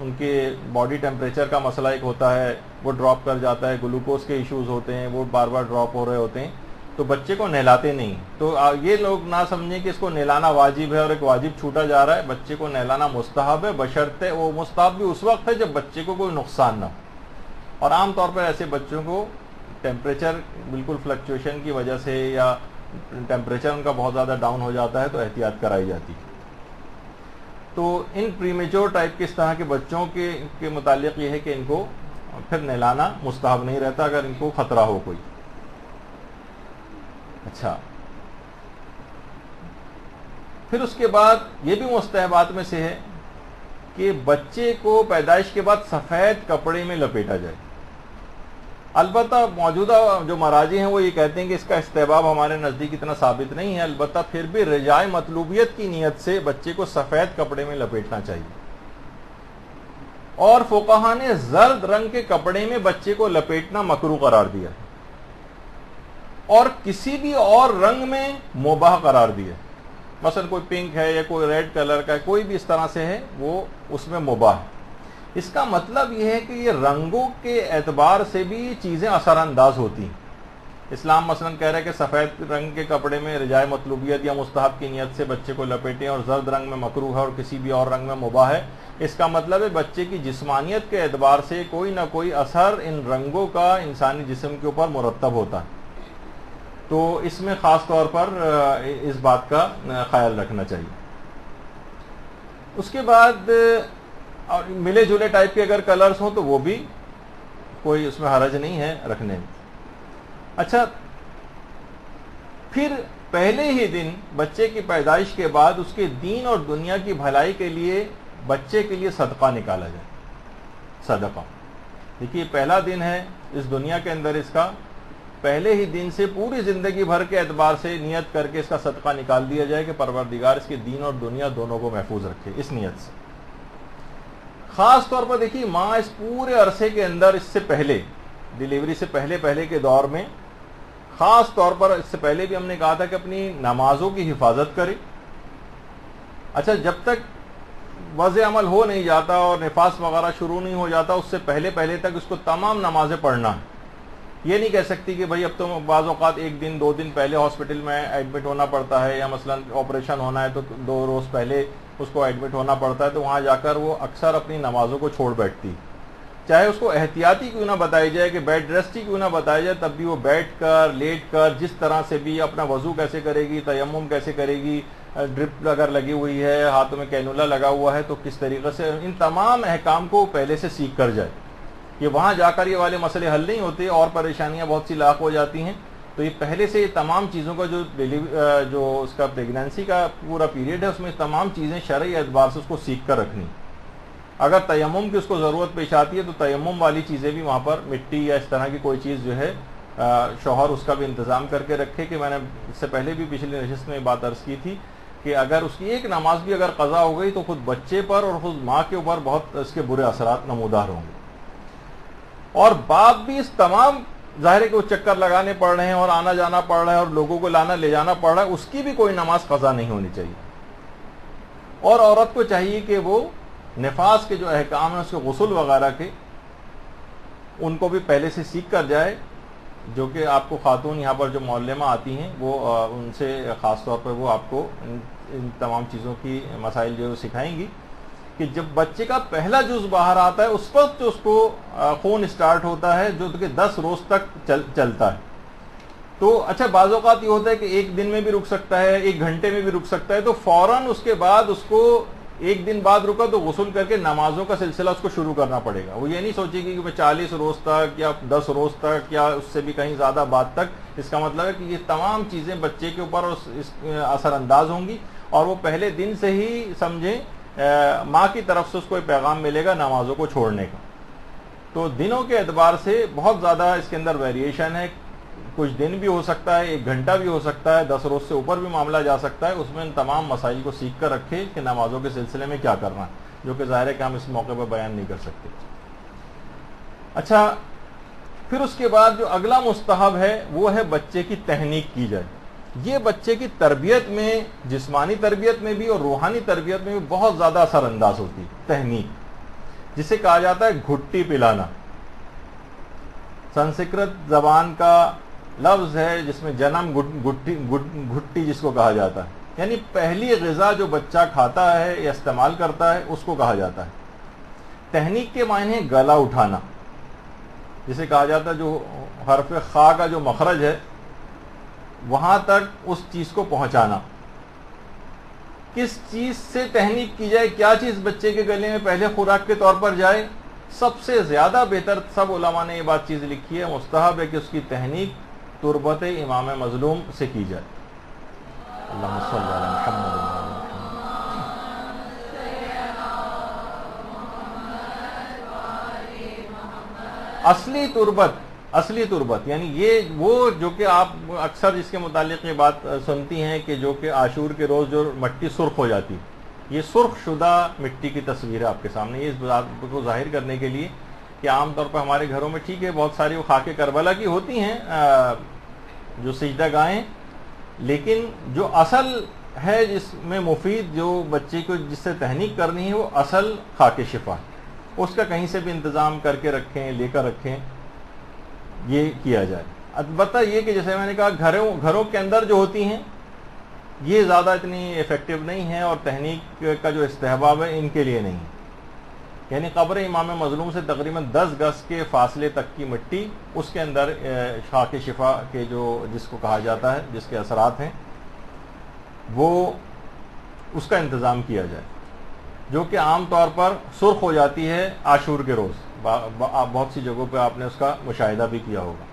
ان کے باڈی ٹیمپریچر کا مسئلہ ایک ہوتا ہے، وہ ڈراپ کر جاتا ہے، گلوکوز کے ایشوز ہوتے ہیں، وہ بار بار ڈراپ ہو رہے ہوتے ہیں، تو بچے کو نہلاتے نہیں۔ تو یہ لوگ نہ سمجھیں کہ اس کو نہلانا واجب ہے اور ایک واجب چھوٹا جا رہا ہے، بچے کو نہلانا مستحب ہے، بشرطے وہ مستحب بھی اس وقت ہے جب بچے کو کوئی نقصان نہ ہو۔ اور عام طور پر ایسے بچوں کو ٹیمپریچر بالکل فلکچویشن کی وجہ سے یا ٹیمپریچر ان کا بہت زیادہ ڈاؤن ہو جاتا ہے تو احتیاط کرائی جاتی ہے۔ تو ان پریمیچور ٹائپ کے اس طرح کے بچوں کے متعلق یہ ہے کہ ان کو پھر نہلانا مستحب نہیں رہتا اگر ان کو خطرہ ہو کوئی۔ اچھا، پھر اس کے بعد یہ بھی مستحبات میں سے ہے کہ بچے کو پیدائش کے بعد سفید کپڑے میں لپیٹا جائے۔ البتہ موجودہ جو مراجع ہیں وہ یہ کہتے ہیں کہ اس کا استحباب ہمارے نزدیک اتنا ثابت نہیں ہے، البتہ پھر بھی رجائے مطلوبیت کی نیت سے بچے کو سفید کپڑے میں لپیٹنا چاہیے۔ اور فقہا نے زرد رنگ کے کپڑے میں بچے کو لپیٹنا مکروہ قرار دیا اور کسی بھی اور رنگ میں مباح قرار دیا، مثلا کوئی پنک ہے یا کوئی ریڈ کلر کا ہے، کوئی بھی اس طرح سے ہے وہ اس میں مباح ہے۔ اس کا مطلب یہ ہے کہ یہ رنگوں کے اعتبار سے بھی چیزیں اثر انداز ہوتی ہیں۔ اسلام مثلا کہہ رہا ہے کہ سفید رنگ کے کپڑے میں رجائے مطلوبیت یا مستحب کی نیت سے بچے کو لپیٹیں، اور زرد رنگ میں مکروہ ہے اور کسی بھی اور رنگ میں مباح ہے۔ اس کا مطلب ہے بچے کی جسمانیت کے اعتبار سے کوئی نہ کوئی اثر ان رنگوں کا انسانی جسم کے اوپر مرتب ہوتا ہے، تو اس میں خاص طور پر اس بات کا خیال رکھنا چاہیے۔ اس کے بعد ملے جلے ٹائپ کے اگر کلرز ہوں تو وہ بھی کوئی اس میں حرج نہیں ہے رکھنے میں۔ اچھا، پھر پہلے ہی دن بچے کی پیدائش کے بعد اس کے دین اور دنیا کی بھلائی کے لیے بچے کے لیے صدقہ نکالا جائے۔ صدقہ، دیکھیے پہلا دن ہے اس دنیا کے اندر، اس کا پہلے ہی دن سے پوری زندگی بھر کے اعتبار سے نیت کر کے اس کا صدقہ نکال دیا جائے کہ پروردگار اس کے دین اور دنیا دونوں کو محفوظ رکھے، اس نیت سے۔ خاص طور پر دیکھیے ماں اس پورے عرصے کے اندر، اس سے پہلے ڈیلیوری سے پہلے کے دور میں، خاص طور پر اس سے پہلے بھی ہم نے کہا تھا کہ اپنی نمازوں کی حفاظت کرے۔ اچھا، جب تک وضع عمل ہو نہیں جاتا اور نفاس وغیرہ شروع نہیں ہو جاتا، اس سے پہلے تک اس کو تمام نمازیں پڑھنا ہے۔ یہ نہیں کہہ سکتی کہ بھائی اب تو بعض اوقات 1 دن 2 دن پہلے ہاسپٹل میں ایڈمٹ ہونا پڑتا ہے، یا مثلا آپریشن ہونا ہے تو 2 روز پہلے اس کو ایڈمٹ ہونا پڑتا ہے، تو وہاں جا کر وہ اکثر اپنی نمازوں کو چھوڑ بیٹھتی، چاہے اس کو احتیاطی کیوں نہ بتائی جائے کہ بیڈ ریسٹ ہی کیوں نہ بتایا جائے، تب بھی وہ بیٹھ کر لیٹ کر جس طرح سے بھی اپنا وضو کیسے کرے گی، تیمم کیسے کرے گی، ڈرپ اگر لگی ہوئی ہے، ہاتھوں میں کینولا لگا ہوا ہے تو کس طریقے سے، ان تمام احکام کو پہلے سے سیکھ کر جائے۔ یہ وہاں جا کر یہ والے مسئلے حل نہیں ہوتے اور پریشانیاں بہت سی لاحق ہو جاتی ہیں، تو یہ پہلے سے یہ تمام چیزوں کا جو اس کا پریگنینسی کا پورا پیریڈ ہے، اس میں تمام چیزیں شرعی اعتبار سے اس کو سیکھ کر رکھنی۔ اگر تیمم کی اس کو ضرورت پیش آتی ہے تو تیمم والی چیزیں بھی وہاں پر مٹی یا اس طرح کی کوئی چیز جو ہے شوہر اس کا بھی انتظام کر کے رکھے، کہ میں نے اس سے پہلے بھی پچھلی نشست میں بات عرض کی تھی کہ اگر اس کی ایک نماز بھی اگر قضا ہو گئی تو خود بچے پر اور خود ماں کے اوپر بہت اس کے برے اثرات نمودار ہوں گے، اور باپ بھی اس تمام ظاہر ہے کہ وہ چکر لگانے پڑ رہے ہیں اور آنا جانا پڑ رہا ہے اور لوگوں کو لانا لے جانا پڑ رہا ہے، اس کی بھی کوئی نماز قضا نہیں ہونی چاہیے۔ اور عورت کو چاہیے کہ وہ نفاس کے جو احکام ہیں اس کے غسل وغیرہ کے ان کو بھی پہلے سے سیکھ کر جائے، جو کہ آپ کو خاتون یہاں پر جو معلمہ آتی ہیں وہ ان سے خاص طور پر وہ آپ کو ان تمام چیزوں کی مسائل جو سکھائیں گی کہ جب بچے کا پہلا جز باہر آتا ہے اس وقت اس کو خون اسٹارٹ ہوتا ہے جو کہ 10 روز تک چلتا ہے۔ تو اچھا بعض اوقات یہ ہوتا ہے کہ ایک دن میں بھی رک سکتا ہے، 1 گھنٹے میں بھی رک سکتا ہے، تو فوراً اس کے بعد اس کو 1 دن بعد رکا تو غسل کر کے نمازوں کا سلسلہ اس کو شروع کرنا پڑے گا۔ وہ یہ نہیں سوچے گی کہ میں 40 روز تک یا 10 روز تک یا اس سے بھی کہیں زیادہ بعد تک، اس کا مطلب ہے کہ یہ تمام چیزیں بچے کے اوپر اثر انداز ہوں گی اور وہ پہلے دن سے ہی سمجھیں ماں کی طرف سے اس کو ایک پیغام ملے گا نمازوں کو چھوڑنے کا۔ تو دنوں کے اعتبار سے بہت زیادہ اس کے اندر ویریشن ہے، کچھ دن بھی ہو سکتا ہے، 1 گھنٹہ بھی ہو سکتا ہے، 10 روز سے اوپر بھی معاملہ جا سکتا ہے۔ اس میں ان تمام مسائل کو سیکھ کر رکھے کہ نمازوں کے سلسلے میں کیا کرنا ہے، جو کہ ظاہر ہے کہ ہم اس موقع پر بیان نہیں کر سکتے۔ اچھا پھر اس کے بعد جو اگلا مستحب ہے وہ ہے بچے کی تحنیک کی جائے۔ یہ بچے کی تربیت میں، جسمانی تربیت میں بھی اور روحانی تربیت میں بھی بہت زیادہ اثر انداز ہوتی ہے تحنیک، جسے کہا جاتا ہے گھٹی پلانا۔ سنسکرت زبان کا لفظ ہے جس میں جنم گھٹی جس کو کہا جاتا ہے، یعنی پہلی غذا جو بچہ کھاتا ہے یا استعمال کرتا ہے اس کو کہا جاتا ہے۔ تحنیک کے معنی گلا اٹھانا، جسے کہا جاتا ہے جو حرف خا کا جو مخرج ہے وہاں تک اس چیز کو پہنچانا۔ کس چیز سے تحنیک کی جائے، کیا چیز بچے کے گلے میں پہلے خوراک کے طور پر جائے؟ سب سے زیادہ بہتر سب علماء نے یہ بات چیز لکھی ہے، مستحب ہے کہ اس کی تحنیک تربت امام مظلوم سے کی جائے۔ اللہم صلی علی محمد و علی محمد۔ اصلی تربت یعنی یہ وہ جو کہ آپ اکثر اس کے متعلق یہ بات سنتی ہیں کہ جو کہ عاشور کے روز جو مٹی سرخ ہو جاتی، یہ سرخ شدہ مٹی کی تصویر ہے آپ کے سامنے، یہ اس بات کو ظاہر کرنے کے لیے کہ عام طور پر ہمارے گھروں میں ٹھیک ہے بہت ساری وہ خاک کربلا کی ہوتی ہیں جو سجدہ گاہیں، لیکن جو اصل ہے جس میں مفید جو بچے کو جس سے تحنیک کرنی ہے وہ اصل خاک شفا، اس کا کہیں سے بھی انتظام کر کے رکھیں، لے کر رکھیں، یہ کیا جائے۔ البتہ یہ کہ جیسے میں نے کہا گھروں کے اندر جو ہوتی ہیں یہ زیادہ اتنی ایفیکٹو نہیں ہے اور تحنیک کا جو استحباب ہے ان کے لیے نہیں، یعنی قبر امام مظلوم سے تقریباً 10 گز کے فاصلے تک کی مٹی، اس کے اندر خاک شفا کے جو جس کو کہا جاتا ہے جس کے اثرات ہیں وہ اس کا انتظام کیا جائے، جو کہ عام طور پر سرخ ہو جاتی ہے عاشور کے روز، بہت سی جگہوں پہ آپ نے اس کا مشاہدہ بھی کیا ہوگا۔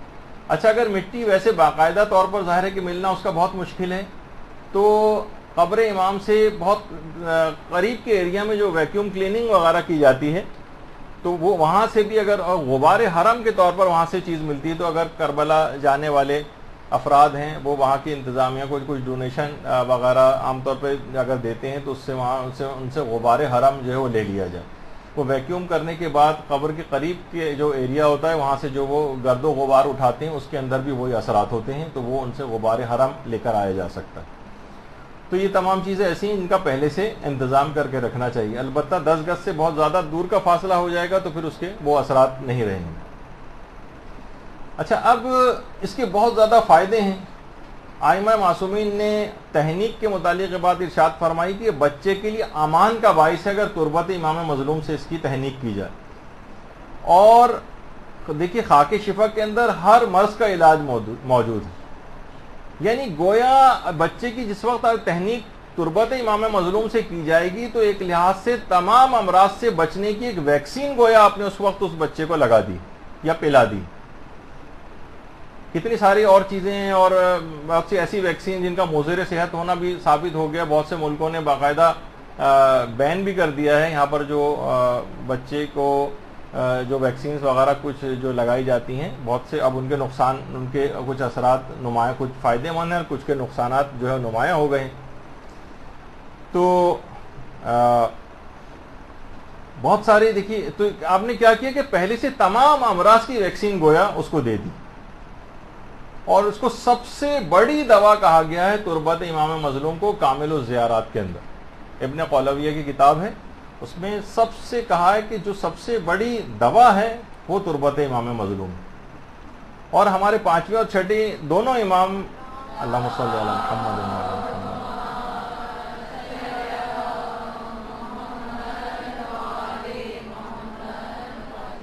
اچھا اگر مٹی ویسے باقاعدہ طور پر ظاہر ہے کہ ملنا اس کا بہت مشکل ہے، تو قبر امام سے بہت قریب کے ایریا میں جو ویکیوم کلیننگ وغیرہ کی جاتی ہے تو وہ وہاں سے بھی اگر غبار حرم کے طور پر وہاں سے چیز ملتی ہے، تو اگر کربلا جانے والے افراد ہیں وہ وہاں کی انتظامیہ کو کچھ ڈونیشن وغیرہ عام طور پہ اگر دیتے ہیں تو اس سے وہاں ان سے غبار حرم جو ہے وہ لے لیا جائے۔ وہ ویکیوم کرنے کے بعد قبر کے قریب کے جو ایریا ہوتا ہے وہاں سے جو وہ گرد و غبار اٹھاتے ہیں اس کے اندر بھی وہی اثرات ہوتے ہیں، تو وہ ان سے غبار حرم لے کر آیا جا سکتا ہے۔ تو یہ تمام چیزیں ایسی ہیں جن کا پہلے سے انتظام کر کے رکھنا چاہیے، البتہ 10 گز سے بہت زیادہ دور کا فاصلہ ہو جائے گا تو پھر اس کے وہ اثرات نہیں رہیں گے۔ اچھا اب اس کے بہت زیادہ فائدے ہیں۔ ائمہ معصومین نے تحنیک کے متعلق بات ارشاد فرمائی کہ بچے کے لیے امان کا باعث ہے اگر تربت امام مظلوم سے اس کی تحنیک کی جائے، اور دیکھیے خاک شفا کے اندر ہر مرض کا علاج موجود ہے، یعنی گویا بچے کی جس وقت تحنیک تربت امام مظلوم سے کی جائے گی تو ایک لحاظ سے تمام امراض سے بچنے کی ایک ویکسین گویا آپ نے اس وقت اس بچے کو لگا دی یا پلا دی۔ کتنی ساری اور چیزیں ہیں اور بہت سی ایسی ویکسین جن کا مضر صحت ہونا بھی ثابت ہو گیا، بہت سے ملکوں نے باقاعدہ بین بھی کر دیا ہے یہاں پر جو بچے کو جو ویکسینز وغیرہ کچھ جو لگائی جاتی ہیں، بہت سے اب ان کے کچھ اثرات نمایاں، کچھ فائدے مند ہیں، کچھ کے نقصانات جو ہے نمایاں ہو گئے ہیں۔ تو بہت سارے دیکھیے، تو آپ نے کیا کیا کہ پہلے سے تمام امراض کی ویکسین گویا اس کو دے دی، اور اس کو سب سے بڑی دوا کہا گیا ہے تربت امام مظلوم کو کامل الزیارات کے اندر، ابن قولویہ کی کتاب ہے، اس میں سب سے کہا ہے کہ جو سب سے بڑی دوا ہے وہ تربت امام مظلوم، اور ہمارے پانچویں اور چھٹی دونوں امام، اللہم صلی علی محمد و علی محمد،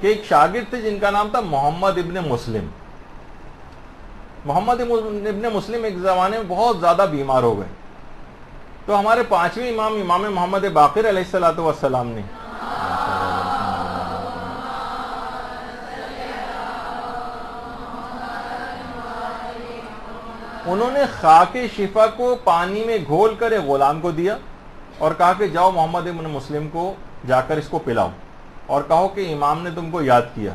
کہ ایک شاگرد تھے جن کا نام تھا محمد ابن مسلم. محمد ابن مسلم ایک زمانے میں بہت زیادہ بیمار ہو گئے، تو ہمارے پانچویں امام، امام محمد باقر علیہ السلام نے انہوں نے خاک شفا کو پانی میں گھول کر ایک غلام کو دیا اور کہا کہ جاؤ محمد ابن مسلم کو جا کر اس کو پلاؤ اور کہو کہ امام نے تم کو یاد کیا.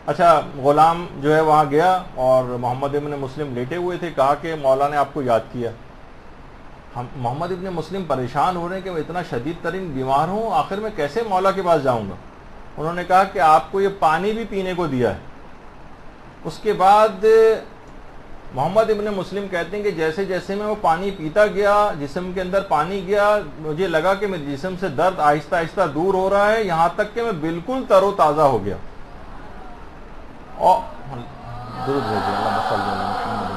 اچھا، غلام جو ہے وہاں گیا اور محمد ابن مسلم لیٹے ہوئے تھے، کہا کہ مولا نے آپ کو یاد کیا. محمد ابن مسلم پریشان ہو رہے ہیں کہ میں اتنا شدید ترین بیمار ہوں، آخر میں کیسے مولا کے پاس جاؤں گا. انہوں نے کہا کہ آپ کو یہ پانی بھی پینے کو دیا ہے. اس کے بعد محمد ابن مسلم کہتے ہیں کہ جیسے جیسے میں وہ پانی پیتا گیا، جسم کے اندر پانی گیا، مجھے لگا کہ میرے جسم سے درد آہستہ آہستہ دور ہو رہا ہے، یہاں تک کہ میں بالکل تر و تازہ ہو گیا. اور درود بھیجیے، اللہم صلی علی محمد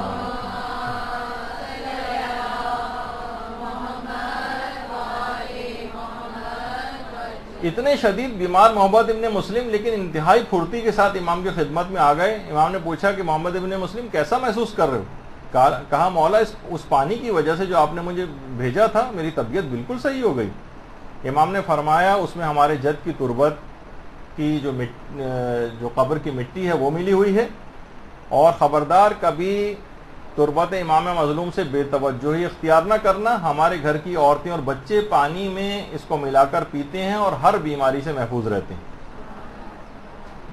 و علی محمد. اتنے شدید بیمار محمد ابن مسلم لیکن انتہائی پھرتی کے ساتھ امام کی خدمت میں آ گئے. امام نے پوچھا کہ محمد ابن مسلم کیسا محسوس کر رہے ہو؟ کہا مولا اس پانی کی وجہ سے جو آپ نے مجھے بھیجا تھا میری طبیعت بالکل صحیح ہو گئی. امام نے فرمایا اس میں ہمارے جد کی تربت کی جو قبر کی مٹی ہے وہ ملی ہوئی ہے، اور خبردار کبھی تربت امام مظلوم سے بے توجہی اختیار نہ کرنا. ہمارے گھر کی عورتیں اور بچے پانی میں اس کو ملا کر پیتے ہیں اور ہر بیماری سے محفوظ رہتے ہیں.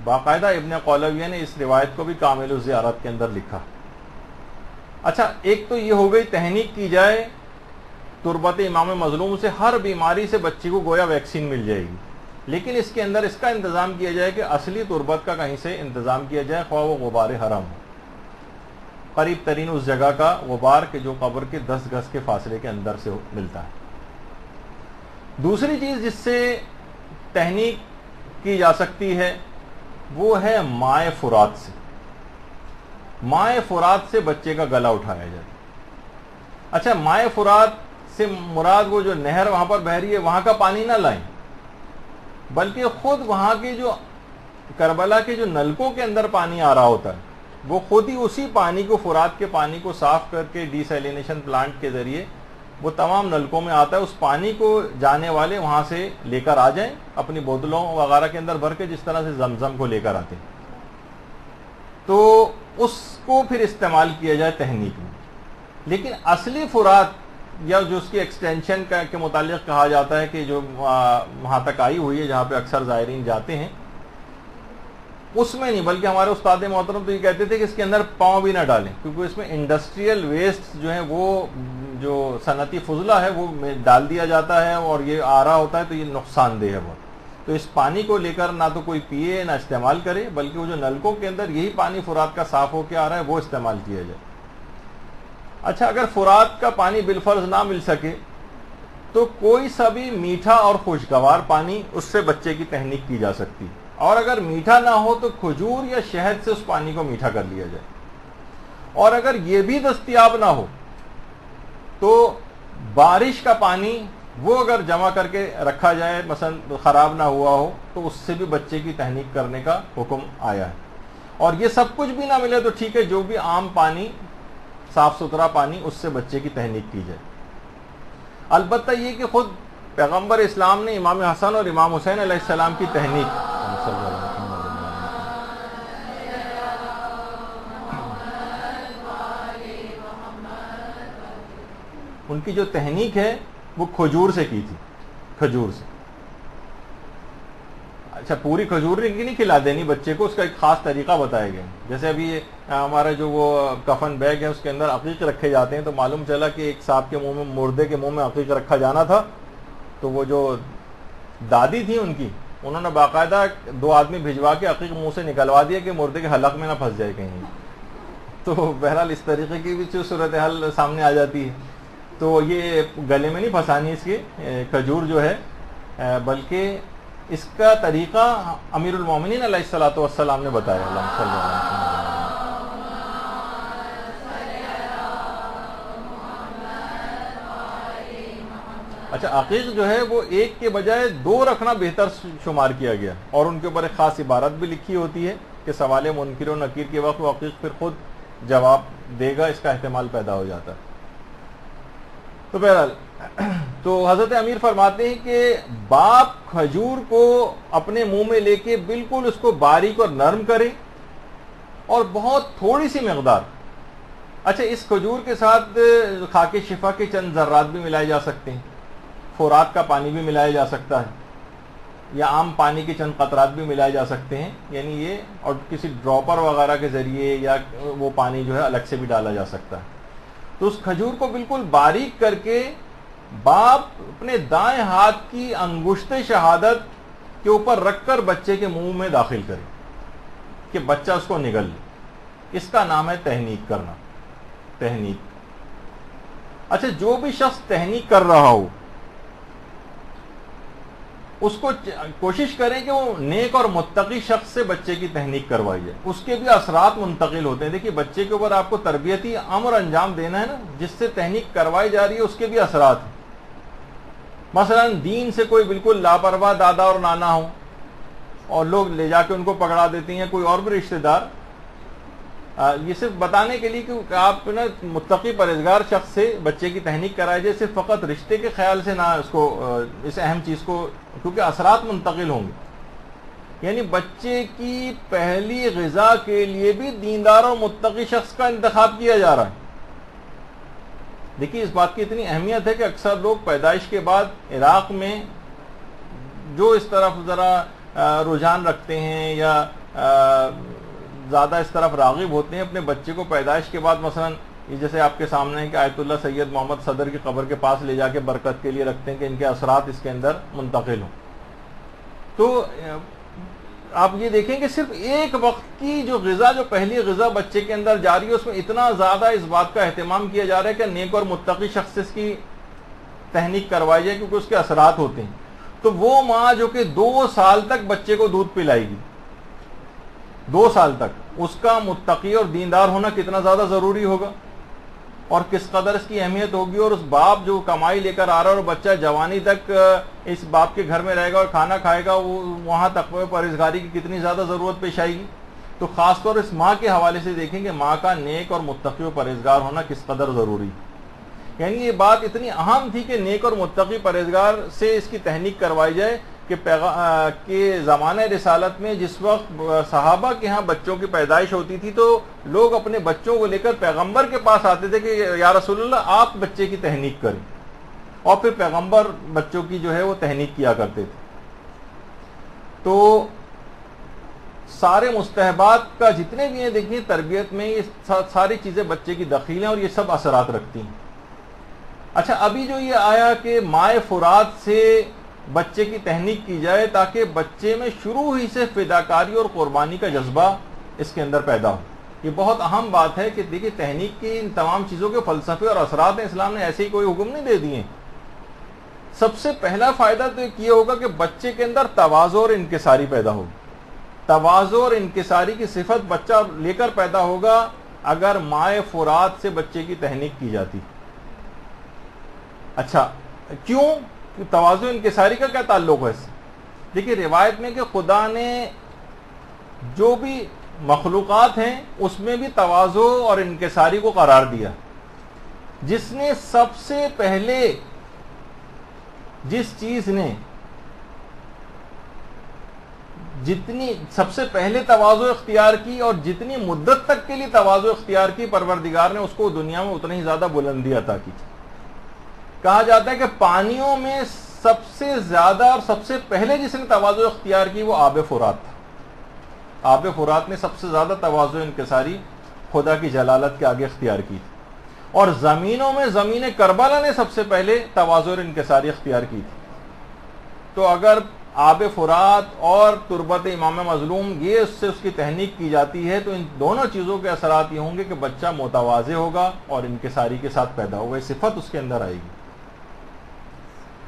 باقاعدہ ابن قولویہ نے اس روایت کو بھی کامل الزیارت کے اندر لکھا. اچھا، ایک تو یہ ہو گئی تحنیک کی جائے تربت امام مظلوم سے، ہر بیماری سے بچی کو گویا ویکسین مل جائے گی، لیکن اس کے اندر اس کا انتظام کیا جائے کہ اصلی تربت کا کہیں سے انتظام کیا جائے، خواہ وہ غبار حرم ہو، قریب ترین اس جگہ کا غبار کہ جو قبر کے 10 گز کے فاصلے کے اندر سے ملتا ہے. دوسری چیز جس سے تحنیک کی جا سکتی ہے وہ ہے مائع فرات سے. مائع فرات سے بچے کا گلا اٹھایا جائے. اچھا، مائع فرات سے مراد وہ جو نہر وہاں پر بہ رہی ہے وہاں کا پانی نہ لائیں، بلکہ خود وہاں کے جو کربلا کے جو نلکوں کے اندر پانی آ رہا ہوتا ہے وہ خود ہی اسی پانی کو، فرات کے پانی کو صاف کر کے ڈی سیلینیشن پلانٹ کے ذریعے وہ تمام نلکوں میں آتا ہے. اس پانی کو جانے والے وہاں سے لے کر آ جائیں اپنی بوتلوں وغیرہ کے اندر بھر کے، جس طرح سے زمزم کو لے کر آتے ہیں، تو اس کو پھر استعمال کیا جائے تحنیک میں. لیکن اصلی فرات یا جو اس کی ایکسٹینشن کے متعلق کہا جاتا ہے کہ جو وہاں تک آئی ہوئی ہے جہاں پہ اکثر زائرین جاتے ہیں، اس میں نہیں، بلکہ ہمارے استاد محترم تو یہ کہتے تھے کہ اس کے اندر پاؤں بھی نہ ڈالیں، کیونکہ اس میں انڈسٹریل ویسٹ جو ہے وہ جو صنعتی فضلہ ہے وہ ڈال دیا جاتا ہے اور یہ آ رہا ہوتا ہے، تو یہ نقصان دہ ہے بہت. تو اس پانی کو لے کر نہ تو کوئی پیے نہ استعمال کرے، بلکہ وہ جو نلکوں کے اندر یہی پانی فرات کا صاف ہو کے آ رہا ہے وہ استعمال کیا جائے. اچھا، اگر فرات کا پانی بالفرض نہ مل سکے تو کوئی سا بھی میٹھا اور خوشگوار پانی، اس سے بچے کی تحنیک کی جا سکتی ہے. اور اگر میٹھا نہ ہو تو کھجور یا شہد سے اس پانی کو میٹھا کر لیا جائے. اور اگر یہ بھی دستیاب نہ ہو تو بارش کا پانی وہ اگر جمع کر کے رکھا جائے، مثلا خراب نہ ہوا ہو، تو اس سے بھی بچے کی تحنیک کرنے کا حکم آیا ہے. اور یہ سب کچھ بھی نہ ملے تو ٹھیک ہے، جو بھی عام پانی، صاف ستھرا پانی، اس سے بچے کی تحنیک کی جائے. البتہ یہ کہ خود پیغمبر اسلام نے امام حسن اور امام حسین علیہ السلام کی تحنیک، ان کی جو تحنیک ہے وہ کھجور سے کی تھی، کھجور سے. اچھا، پوری کھجور نہیں کھلا دینی بچے کو، اس کا ایک خاص طریقہ بتایا گیا. جیسے ابھی ہمارا جو وہ کفن بیگ ہے اس کے اندر عقیق رکھے جاتے ہیں، تو معلوم چلا کہ ایک صاحب کے منہ میں، مردے کے منہ میں عقیق رکھا جانا تھا، تو وہ جو دادی تھی ان کی، انہوں نے باقاعدہ 2 آدمی بھجوا کے عقیق منہ سے نکلوا دیا کہ مردے کے حلق میں نہ پھنس جائے کہیں. تو بہرحال اس طریقے کی بھی صورتحال سامنے آ جاتی ہے. تو یہ گلے میں نہیں پھنسانی اس کی کھجور جو ہے، بلکہ اس کا طریقہ امیر المومنین علیہ الصلوۃ والسلام نے بتایا۔ اللہم صلی اللہ علیہ وسلم۔ اچھا، عقیق جو ہے وہ ایک کے بجائے 2 رکھنا بہتر شمار کیا گیا، اور ان کے اوپر ایک خاص عبارت بھی لکھی ہوتی ہے کہ سوال منکر و نکیر کے وقت وہ عقیق پھر خود جواب دے گا، اس کا احتمال پیدا ہو جاتا ہے۔ تو بہرحال تو حضرت امیر فرماتے ہیں کہ باپ کھجور کو اپنے منہ میں لے کے بالکل اس کو باریک اور نرم کرے، اور بہت تھوڑی سی مقدار۔ اچھا، اس کھجور کے ساتھ خاک شفا کے چند ذرات بھی ملائے جا سکتے ہیں، فورات کا پانی بھی ملایا جا سکتا ہے، یا عام پانی کے چند قطرات بھی ملائے جا سکتے ہیں، یعنی یہ، اور کسی ڈراپر وغیرہ کے ذریعے یا وہ پانی جو ہے الگ سے بھی ڈالا جا سکتا ہے۔ تو اس کھجور کو بالکل باریک کر کے باپ اپنے دائیں ہاتھ کی انگشت شہادت کے اوپر رکھ کر بچے کے منہ میں داخل کرے کہ بچہ اس کو نگل لے۔ اس کا نام ہے تحنیک کرنا، تحنیک۔ اچھا، جو بھی شخص تحنیک کر رہا ہو اس کو کوشش کریں کہ وہ نیک اور متقی شخص سے بچے کی تحنیک کروائی جائے، اس کے بھی اثرات منتقل ہوتے ہیں۔ دیکھیے، بچے کے اوپر آپ کو تربیتی امر انجام دینا ہے نا، جس سے تحنیک کروائی جا رہی ہے اس کے بھی اثرات ہیں۔ مثلا دین سے کوئی بالکل لاپرواہ دادا اور نانا ہو، اور لوگ لے جا کے ان کو پکڑا دیتے ہیں، کوئی اور بھی رشتہ دار، یہ صرف بتانے کے لیے کہ آپ نا متقی پرہیزگار شخص سے بچے کی تحنیک کرائی جائے، صرف فقط رشتے کے خیال سے نہ اس کو، اس اہم چیز کو، کیونکہ اثرات منتقل ہوں گے۔ یعنی بچے کی پہلی غذا کے لیے بھی دیندار اور متقی شخص کا انتخاب کیا جا رہا ہے۔ دیکھیے، اس بات کی اتنی اہمیت ہے کہ اکثر لوگ پیدائش کے بعد عراق میں جو اس طرف ذرا رجحان رکھتے ہیں یا زیادہ اس طرف راغب ہوتے ہیں، اپنے بچے کو پیدائش کے بعد مثلا یہ جیسے آپ کے سامنے ہے کہ آیت اللہ سید محمد صدر کی قبر کے پاس لے جا کے برکت کے لیے رکھتے ہیں کہ ان کے اثرات اس کے اندر منتقل ہوں۔ تو آپ یہ دیکھیں کہ صرف ایک وقت کی جو غذا، جو پہلی غذا بچے کے اندر جاری ہے، اس میں اتنا زیادہ اس بات کا اہتمام کیا جا رہا ہے کہ نیک اور متقی شخص اس کی تحنیک کروائی جائے، کیونکہ اس کے اثرات ہوتے ہیں۔ تو وہ ماں جو کہ 2 سال تک بچے کو دودھ پلائے گی، 2 سال تک، اس کا متقی اور دیندار ہونا کتنا زیادہ ضروری ہوگا، اور کس قدر اس کی اہمیت ہوگی۔ اور اس باپ جو کمائی لے کر آ رہا ہے اور بچہ جوانی تک اس باپ کے گھر میں رہے گا اور کھانا کھائے گا، وہ وہاں تقوی پرہیزگاری کی کتنی زیادہ ضرورت پیش آئے گی۔ تو خاص طور اس ماں کے حوالے سے دیکھیں کہ ماں کا نیک اور متقی و پرہیزگار ہونا کس قدر ضروری ہے۔ یعنی یہ بات اتنی اہم تھی کہ نیک اور متقی پرہیزگار سے اس کی تحنیک کروائی جائے کہ زمانہ رسالت میں جس وقت صحابہ کے ہاں بچوں کی پیدائش ہوتی تھی تو لوگ اپنے بچوں کو لے کر پیغمبر کے پاس آتے تھے کہ یا رسول اللہ آپ بچے کی تحنیک کریں، اور پھر پیغمبر بچوں کی جو ہے وہ تحنیک کیا کرتے تھے۔ تو سارے مستحبات کا جتنے بھی ہیں، دیکھیے تربیت میں یہ ساری چیزیں بچے کی دخیل ہیں اور یہ سب اثرات رکھتی ہیں۔ اچھا، ابھی جو یہ آیا کہ مائے فرات سے بچے کی تحنیک کی جائے تاکہ بچے میں شروع ہی سے فداکاری اور قربانی کا جذبہ اس کے اندر پیدا ہو، یہ بہت اہم بات ہے کہ دیکھیے تحنیک کی ان تمام چیزوں کے فلسفے اور اثرات ہیں، اسلام نے ایسے ہی کوئی حکم نہیں دے دیے۔ سب سے پہلا فائدہ تو یہ ہوگا کہ بچے کے اندر تواضع اور انکساری پیدا ہوگی۔ تواضع اور انکساری کی صفت بچہ لے کر پیدا ہوگا اگر مائے فرات سے بچے کی تحنیک کی جاتی۔ اچھا، کیوں؟ تواضع انکساری کا کیا تعلق ہے اس سے؟ دیکھیے روایت میں کہ خدا نے جو بھی مخلوقات ہیں اس میں بھی تواضع اور انکساری کو قرار دیا۔ جس نے سب سے پہلے، جس چیز نے جتنی سب سے پہلے تواضع اختیار کی اور جتنی مدت تک کے لیے تواضع اختیار کی، پروردگار نے اس کو دنیا میں اتنی ہی زیادہ بلندی عطا کی۔ کہا جاتا ہے کہ پانیوں میں سب سے زیادہ اور سب سے پہلے جس نے تواضع اختیار کی وہ آب فرات تھا۔ آب فرات نے سب سے زیادہ تواضع انکساری خدا کی جلالت کے آگے اختیار کی، اور زمینوں میں زمین کربلا نے سب سے پہلے تواضع اور انکساری اختیار کی تھی۔ تو اگر آب فرات اور تربت امام مظلوم یہ اس سے اس کی تحنیک کی جاتی ہے، تو ان دونوں چیزوں کے اثرات یہ ہوں گے کہ بچہ متواضع ہوگا اور انکساری کے ساتھ پیدا ہوگا، یہ صفت اس کے اندر آئے گی۔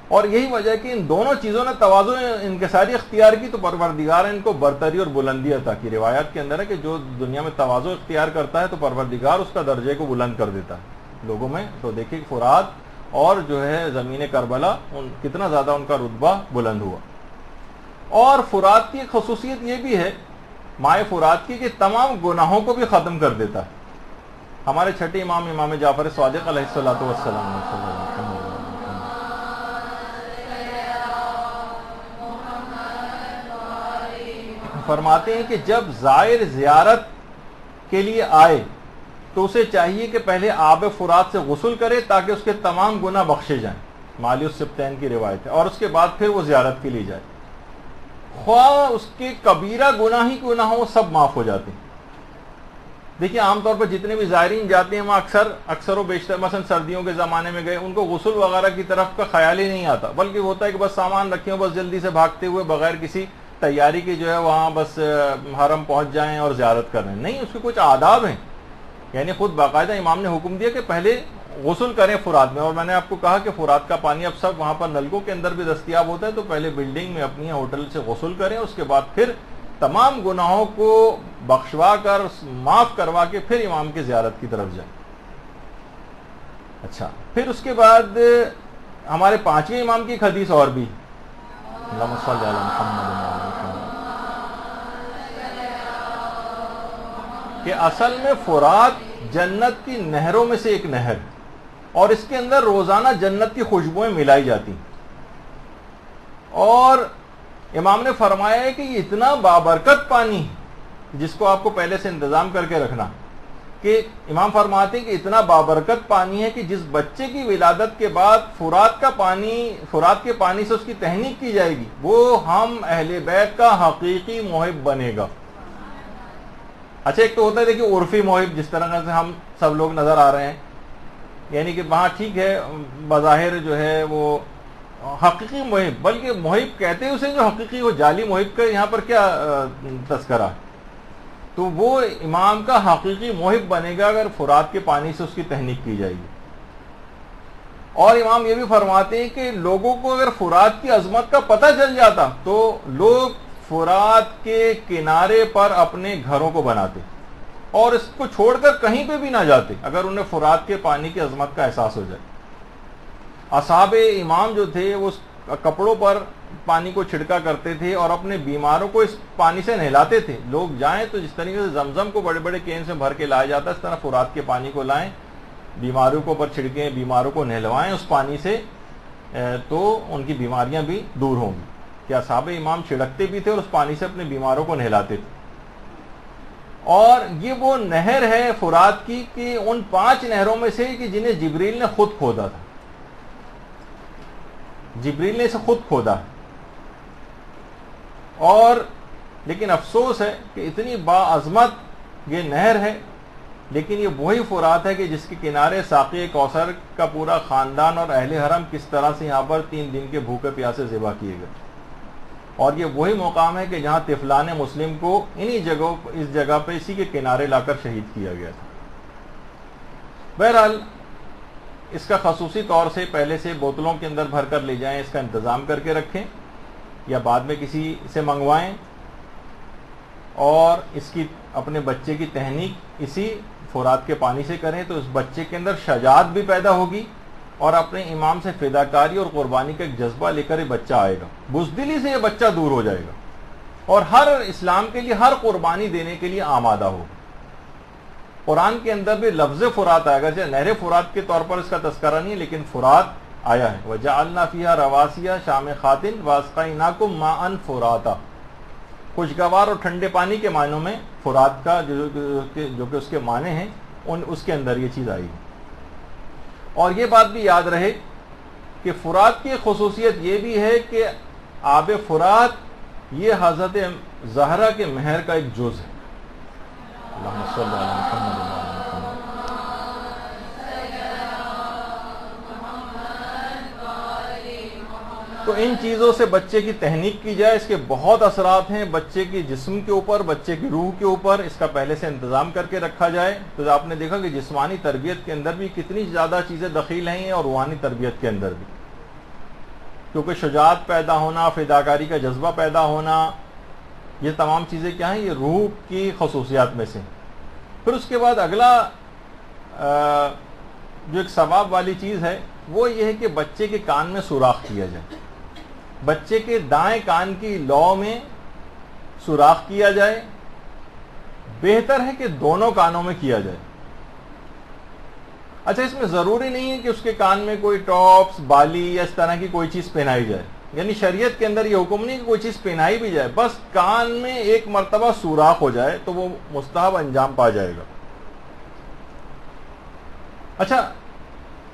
اور یہی وجہ ہے کہ ان دونوں چیزوں نے تواضع انکساری اختیار کی تو پروردگار نے ان کو برتری اور بلندی عطا کی۔ روایات کے اندر ہے کہ جو دنیا میں تواضع اختیار کرتا ہے تو پروردگار اس کا درجے کو بلند کر دیتا ہے لوگوں میں۔ تو دیکھیں فرات اور جو ہے زمین کربلا کتنا زیادہ ان کا رتبہ بلند ہوا۔ اور فرات کی ایک خصوصیت یہ بھی ہے مائع فرات کی کہ تمام گناہوں کو بھی ختم کر دیتا ہے۔ ہمارے چھٹے امام جعفر صادق علیہ الصلوۃ والسلام فرماتے ہیں کہ جب زائر زیارت کے لیے آئے تو اسے چاہیے کہ پہلے آب فرات سے غسل کرے تاکہ اس کے تمام گناہ بخشے جائیں، مالی السبتین کی روایت ہے، اور اس کے بعد پھر وہ زیارت کے لیے جائے، خواہ اس کے کبیرہ گناہ ہی گناہ ہوں سب معاف ہو جاتے ہیں۔ دیکھیے عام طور پر جتنے بھی زائرین جاتے ہیں وہاں اکثر و بیشتر مثلا سردیوں کے زمانے میں گئے ان کو غسل وغیرہ کی طرف کا خیال ہی نہیں آتا، بلکہ ہوتا ہے کہ بس سامان رکھیں بس جلدی سے بھاگتے ہوئے بغیر کسی تیاری کی جو ہے وہاں بس حرم پہنچ جائیں اور زیارت کر رہے ہیں۔ نہیں، اس کے کچھ آداب ہیں، یعنی خود باقاعدہ امام نے حکم دیا کہ پہلے غسل کریں فرات میں۔ اور میں نے آپ کو کہا کہ فرات کا پانی اب سب وہاں پر نلکوں کے اندر بھی دستیاب ہوتا ہے، تو پہلے بلڈنگ میں اپنی ہوٹل سے غسل کریں، اس کے بعد پھر تمام گناہوں کو بخشوا کر معاف کروا کے پھر امام کی زیارت کی طرف جائیں۔ اچھا، پھر اس کے بعد ہمارے پانچویں امام کی ایک حدیث اور بھی، اللہم صلی علی محمد کہ اصل میں فرات جنت کی نہروں میں سے ایک نہر اور اس کے اندر روزانہ جنت کی خوشبوئیں ملائی جاتی ہیں۔ اور امام نے فرمایا ہے کہ یہ اتنا بابرکت پانی جس کو آپ کو پہلے سے انتظام کر کے رکھنا، کہ امام فرماتے ہیں کہ اتنا بابرکت پانی ہے کہ جس بچے کی ولادت کے بعد فرات کے پانی سے اس کی تحنیک کی جائے گی وہ ہم اہل بیت کا حقیقی محب بنے گا۔ اچھا، ایک تو ہوتا ہے دیکھیے عرفی محب، جس طرح سے ہم سب لوگ نظر آ رہے ہیں، یعنی کہ وہاں ٹھیک ہے بظاہر جو ہے وہ حقیقی محب، بلکہ محب کہتے ہیں اسے جو حقیقی ہو، جعلی محب کا یہاں پر کیا تذکرہ، تو وہ امام کا حقیقی محب بنے گا اگر فرات کے پانی سے اس کی تحنیک کی جائے گی۔ اور امام یہ بھی فرماتے ہیں کہ لوگوں کو اگر فرات کی عظمت کا پتہ چل جاتا تو لوگ فرات کے کنارے پر اپنے گھروں کو بناتے اور اس کو چھوڑ کر کہیں پہ بھی نہ جاتے اگر انہیں فرات کے پانی کی عظمت کا احساس ہو جائے۔ اصحاب امام جو تھے وہ کپڑوں پر پانی کو چھڑکا کرتے تھے اور اپنے بیماروں کو اس پانی سے نہلاتے تھے۔ لوگ جائیں تو جس طریقے سے زمزم کو بڑے بڑے کین سے بھر کے لایا جاتا ہے، اس طرح فرات کے پانی کو لائیں، بیماروں کو پر چھڑکیں، بیماروں کو نہلوائیں اس پانی سے، تو ان کی بیماریاں بھی دور ہوں گی۔ کہ اصحاب امام چھڑکتے بھی تھے اور اس پانی سے اپنے بیماروں کو نہلاتے تھے۔ اور یہ وہ نہر ہے فرات کی کہ ان 5 نہروں میں سے کہ جنہیں جبریل نے خود کھودا تھا، جبریل نے اسے خود کھودا ہے۔ اور لیکن افسوس ہے کہ اتنی باعظمت یہ نہر ہے، لیکن یہ وہی فرات ہے کہ جس کے کنارے ساقی کوثر کا پورا خاندان اور اہل حرم کس طرح سے یہاں پر 3 دن کے بھوکے پیاسے ذبح کیے گئے۔ اور یہ وہی مقام ہے کہ جہاں طفلان مسلم کو اس جگہ پہ اسی کے کنارے لا کر شہید کیا گیا تھا۔ بہرحال اس کا خصوصی طور سے پہلے سے بوتلوں کے اندر بھر کر لے جائیں، اس کا انتظام کر کے رکھیں یا بعد میں کسی سے منگوائیں، اور اس کی اپنے بچے کی تحنیک اسی فرات کے پانی سے کریں تو اس بچے کے اندر شجاعت بھی پیدا ہوگی اور اپنے امام سے فداکاری اور قربانی کا ایک جذبہ لے کر یہ بچہ آئے گا، بزدلی سے یہ بچہ دور ہو جائے گا اور ہر اسلام کے لیے ہر قربانی دینے کے لیے آمادہ ہوگا۔ قرآن کے اندر بھی لفظ فرات آئے گا، جیسے نہر فرات کے طور پر اس کا تذکرہ نہیں لیکن فرات آیا ہے، وَجَعَلْنَا فِيهَا رَوَاسِيَ شَامِخَاتٍ وَأَسْقَيْنَاكُم مَّاءً فُرَاتًا، خوشگوار اور ٹھنڈے پانی کے معنوں میں فرات کا جو کہ اس کے معنی ہیں اس کے اندر یہ چیز آئی ہے۔ اور یہ بات بھی یاد رہے کہ فرات کی خصوصیت یہ بھی ہے کہ آب فرات یہ حضرت زہرا کے مہر کا ایک جز ہے۔ اللہم صلی علی محمد۔ تو ان چیزوں سے بچے کی تحنیک کی جائے. اس کے بہت اثرات ہیں بچے کی جسم کے اوپر, بچے کی روح کے اوپر. اس کا پہلے سے انتظام کر کے رکھا جائے. تو آپ نے دیکھا کہ جسمانی تربیت کے اندر بھی کتنی زیادہ چیزیں دخیل ہیں اور روحانی تربیت کے اندر بھی, کیونکہ شجاعت پیدا ہونا, فداکاری کا جذبہ پیدا ہونا, یہ تمام چیزیں کیا ہیں, یہ روح کی خصوصیات میں سے. پھر اس کے بعد اگلا جو ایک ثواب والی چیز ہے وہ یہ ہے کہ بچے کے کان میں سوراخ کیا جائے. بچے کے دائیں کان کی لو میں سوراخ کیا جائے. بہتر ہے کہ دونوں کانوں میں کیا جائے. اچھا, اس میں ضروری نہیں ہے کہ اس کے کان میں کوئی ٹاپس, بالی یا اس طرح کی کوئی چیز پہنائی جائے. یعنی شریعت کے اندر یہ حکم نہیں کہ کوئی چیز پہنائی بھی جائے, بس کان میں ایک مرتبہ سوراخ ہو جائے تو وہ مستحب انجام پا جائے گا. اچھا,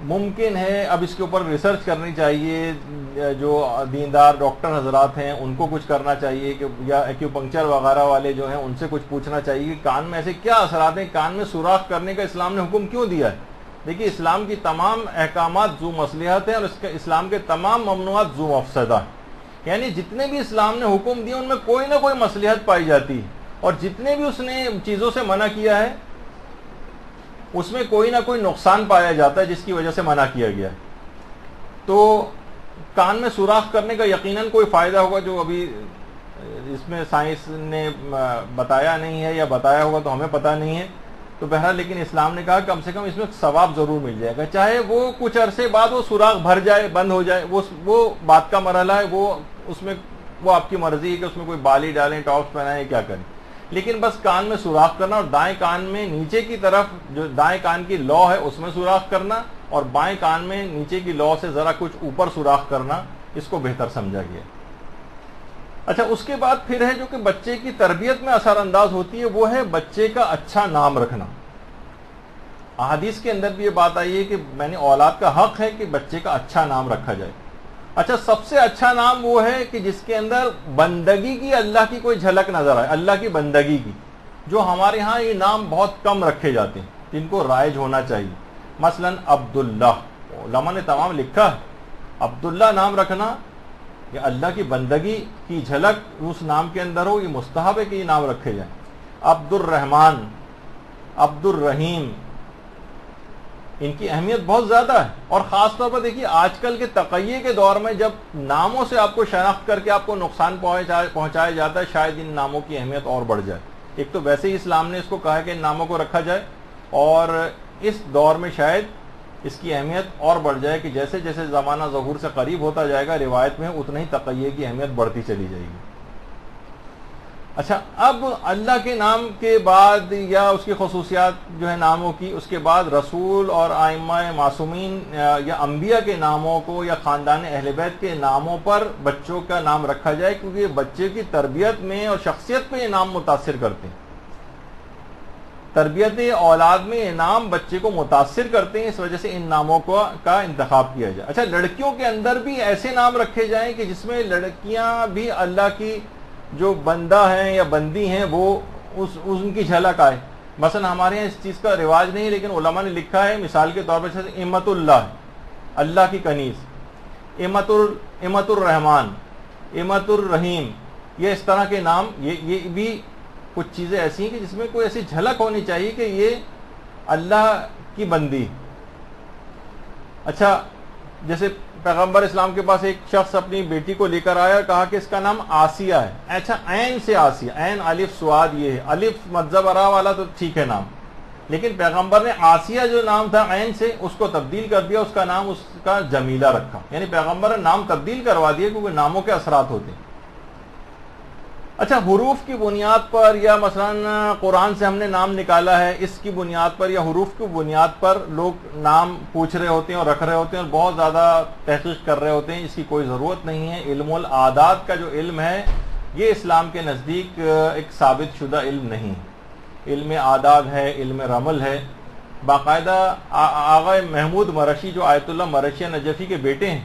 ممکن ہے اب اس کے اوپر ریسرچ کرنی چاہیے, جو دیندار ڈاکٹر حضرات ہیں ان کو کچھ کرنا چاہیے کہ یا ایکیوپنکچر وغیرہ والے جو ہیں ان سے کچھ پوچھنا چاہیے کہ کان میں ایسے کیا اثرات ہیں, کان میں سوراخ کرنے کا اسلام نے حکم کیوں دیا ہے. دیکھیے, اسلام کی تمام احکامات ذو مصلحت ہیں اور اسلام کے تمام ممنوعات ذو مفسدہ ہیں. یعنی جتنے بھی اسلام نے حکم دیے ان میں کوئی نہ کوئی مصلحت پائی جاتی ہے, اور جتنے بھی اس نے چیزوں سے منع کیا ہے اس میں کوئی نہ کوئی نقصان پایا جاتا ہے جس کی وجہ سے منع کیا گیا ہے. تو کان میں سوراخ کرنے کا یقیناً کوئی فائدہ ہوگا جو ابھی اس میں سائنس نے بتایا نہیں ہے, یا بتایا ہوگا تو ہمیں پتہ نہیں ہے. تو بہرحال لیکن اسلام نے کہا کم سے کم اس میں ثواب ضرور مل جائے گا, چاہے وہ کچھ عرصے بعد وہ سوراخ بھر جائے, بند ہو جائے, وہ بات کا مرحلہ ہے, وہ اس میں وہ آپ کی مرضی ہے کہ اس میں کوئی بالی ڈالیں, ٹاپس پہنائیں, کیا کریں. لیکن بس کان میں سوراخ کرنا, اور دائیں کان میں نیچے کی طرف جو دائیں کان کی لو ہے اس میں سوراخ کرنا, اور بائیں کان میں نیچے کی لو سے ذرا کچھ اوپر سوراخ کرنا, اس کو بہتر سمجھا گیا. اچھا, اس کے بعد پھر ہے جو کہ بچے کی تربیت میں اثر انداز ہوتی ہے, وہ ہے بچے کا اچھا نام رکھنا. احادیث کے اندر بھی یہ بات آئی ہے کہ میں نے اولاد کا حق ہے کہ بچے کا اچھا نام رکھا جائے. اچھا, سب سے اچھا نام وہ ہے کہ جس کے اندر بندگی کی اللہ کی کوئی جھلک نظر آئے, اللہ کی بندگی کی. جو ہمارے ہاں یہ نام بہت کم رکھے جاتے ہیں جن کو رائج ہونا چاہیے. مثلا عبداللہ, علماء نے تمام لکھا ہے عبداللہ نام رکھنا کہ اللہ کی بندگی کی جھلک اس نام کے اندر ہو, یہ مستحب ہے کہ یہ نام رکھے جائیں. عبد الرحمن, عبد الرحیم, ان کی اہمیت بہت زیادہ ہے. اور خاص طور پر دیکھیے آج کل کے تقیے کے دور میں جب ناموں سے آپ کو شناخت کر کے آپ کو نقصان پہنچایا جاتا ہے, شاید ان ناموں کی اہمیت اور بڑھ جائے. ایک تو ویسے ہی اسلام نے اس کو کہا کہ ان ناموں کو رکھا جائے, اور اس دور میں شاید اس کی اہمیت اور بڑھ جائے کہ جیسے جیسے زمانہ ظہور سے قریب ہوتا جائے گا روایت میں اتنا ہی تقیے کی اہمیت بڑھتی چلی جائے گی. اچھا, اب اللہ کے نام کے بعد یا اس کی خصوصیات جو ہے ناموں کی, اس کے بعد رسول اور ائمہ معصومین یا انبیاء کے ناموں کو یا خاندان اہل بیت کے ناموں پر بچوں کا نام رکھا جائے, کیونکہ یہ بچے کی تربیت میں اور شخصیت پہ یہ نام متاثر کرتے ہیں. تربیت اولاد میں یہ نام بچے کو متاثر کرتے ہیں, اس وجہ سے ان ناموں کا انتخاب کیا جائے. اچھا, لڑکیوں کے اندر بھی ایسے نام رکھے جائیں کہ جس میں لڑکیاں بھی اللہ کی جو بندہ ہیں یا بندی ہیں وہ ان کی جھلک آئے. مثلا ہمارے یہاں اس چیز کا رواج نہیں, لیکن علماء نے لکھا ہے مثال کے طور پر امت اللہ, اللہ کی کنیز, امت الرحمن, امت الرحیم, یہ اس طرح کے نام, یہ بھی کچھ چیزیں ایسی ہیں کہ جس میں کوئی ایسی جھلک ہونی چاہیے کہ یہ اللہ کی بندی. اچھا, جیسے پیغمبر اسلام کے پاس ایک شخص اپنی بیٹی کو لے کر آیا اور کہا کہ اس کا نام آسیہ ہے. اچھا, عین سے آسیہ, عین الف سواد, یہ ہے الف مذہب ارا والا تو ٹھیک ہے نام, لیکن پیغمبر نے آسیہ جو نام تھا عین سے اس کو تبدیل کر دیا, اس کا نام اس کا جمیلہ رکھا. یعنی پیغمبر نے نام تبدیل کروا دیا کیونکہ ناموں کے اثرات ہوتے ہیں. اچھا, حروف کی بنیاد پر یا مثلا قرآن سے ہم نے نام نکالا ہے, اس کی بنیاد پر یا حروف کی بنیاد پر لوگ نام پوچھ رہے ہوتے ہیں اور رکھ رہے ہوتے ہیں اور بہت زیادہ تحقیق کر رہے ہوتے ہیں. اس کی کوئی ضرورت نہیں ہے. علم العادات کا جو علم ہے یہ اسلام کے نزدیک ایک ثابت شدہ علم نہیں. علم عادات ہے, علم رمل ہے. باقاعدہ آغا محمود مرشی جو آیت اللہ مرشی نجفی کے بیٹے ہیں,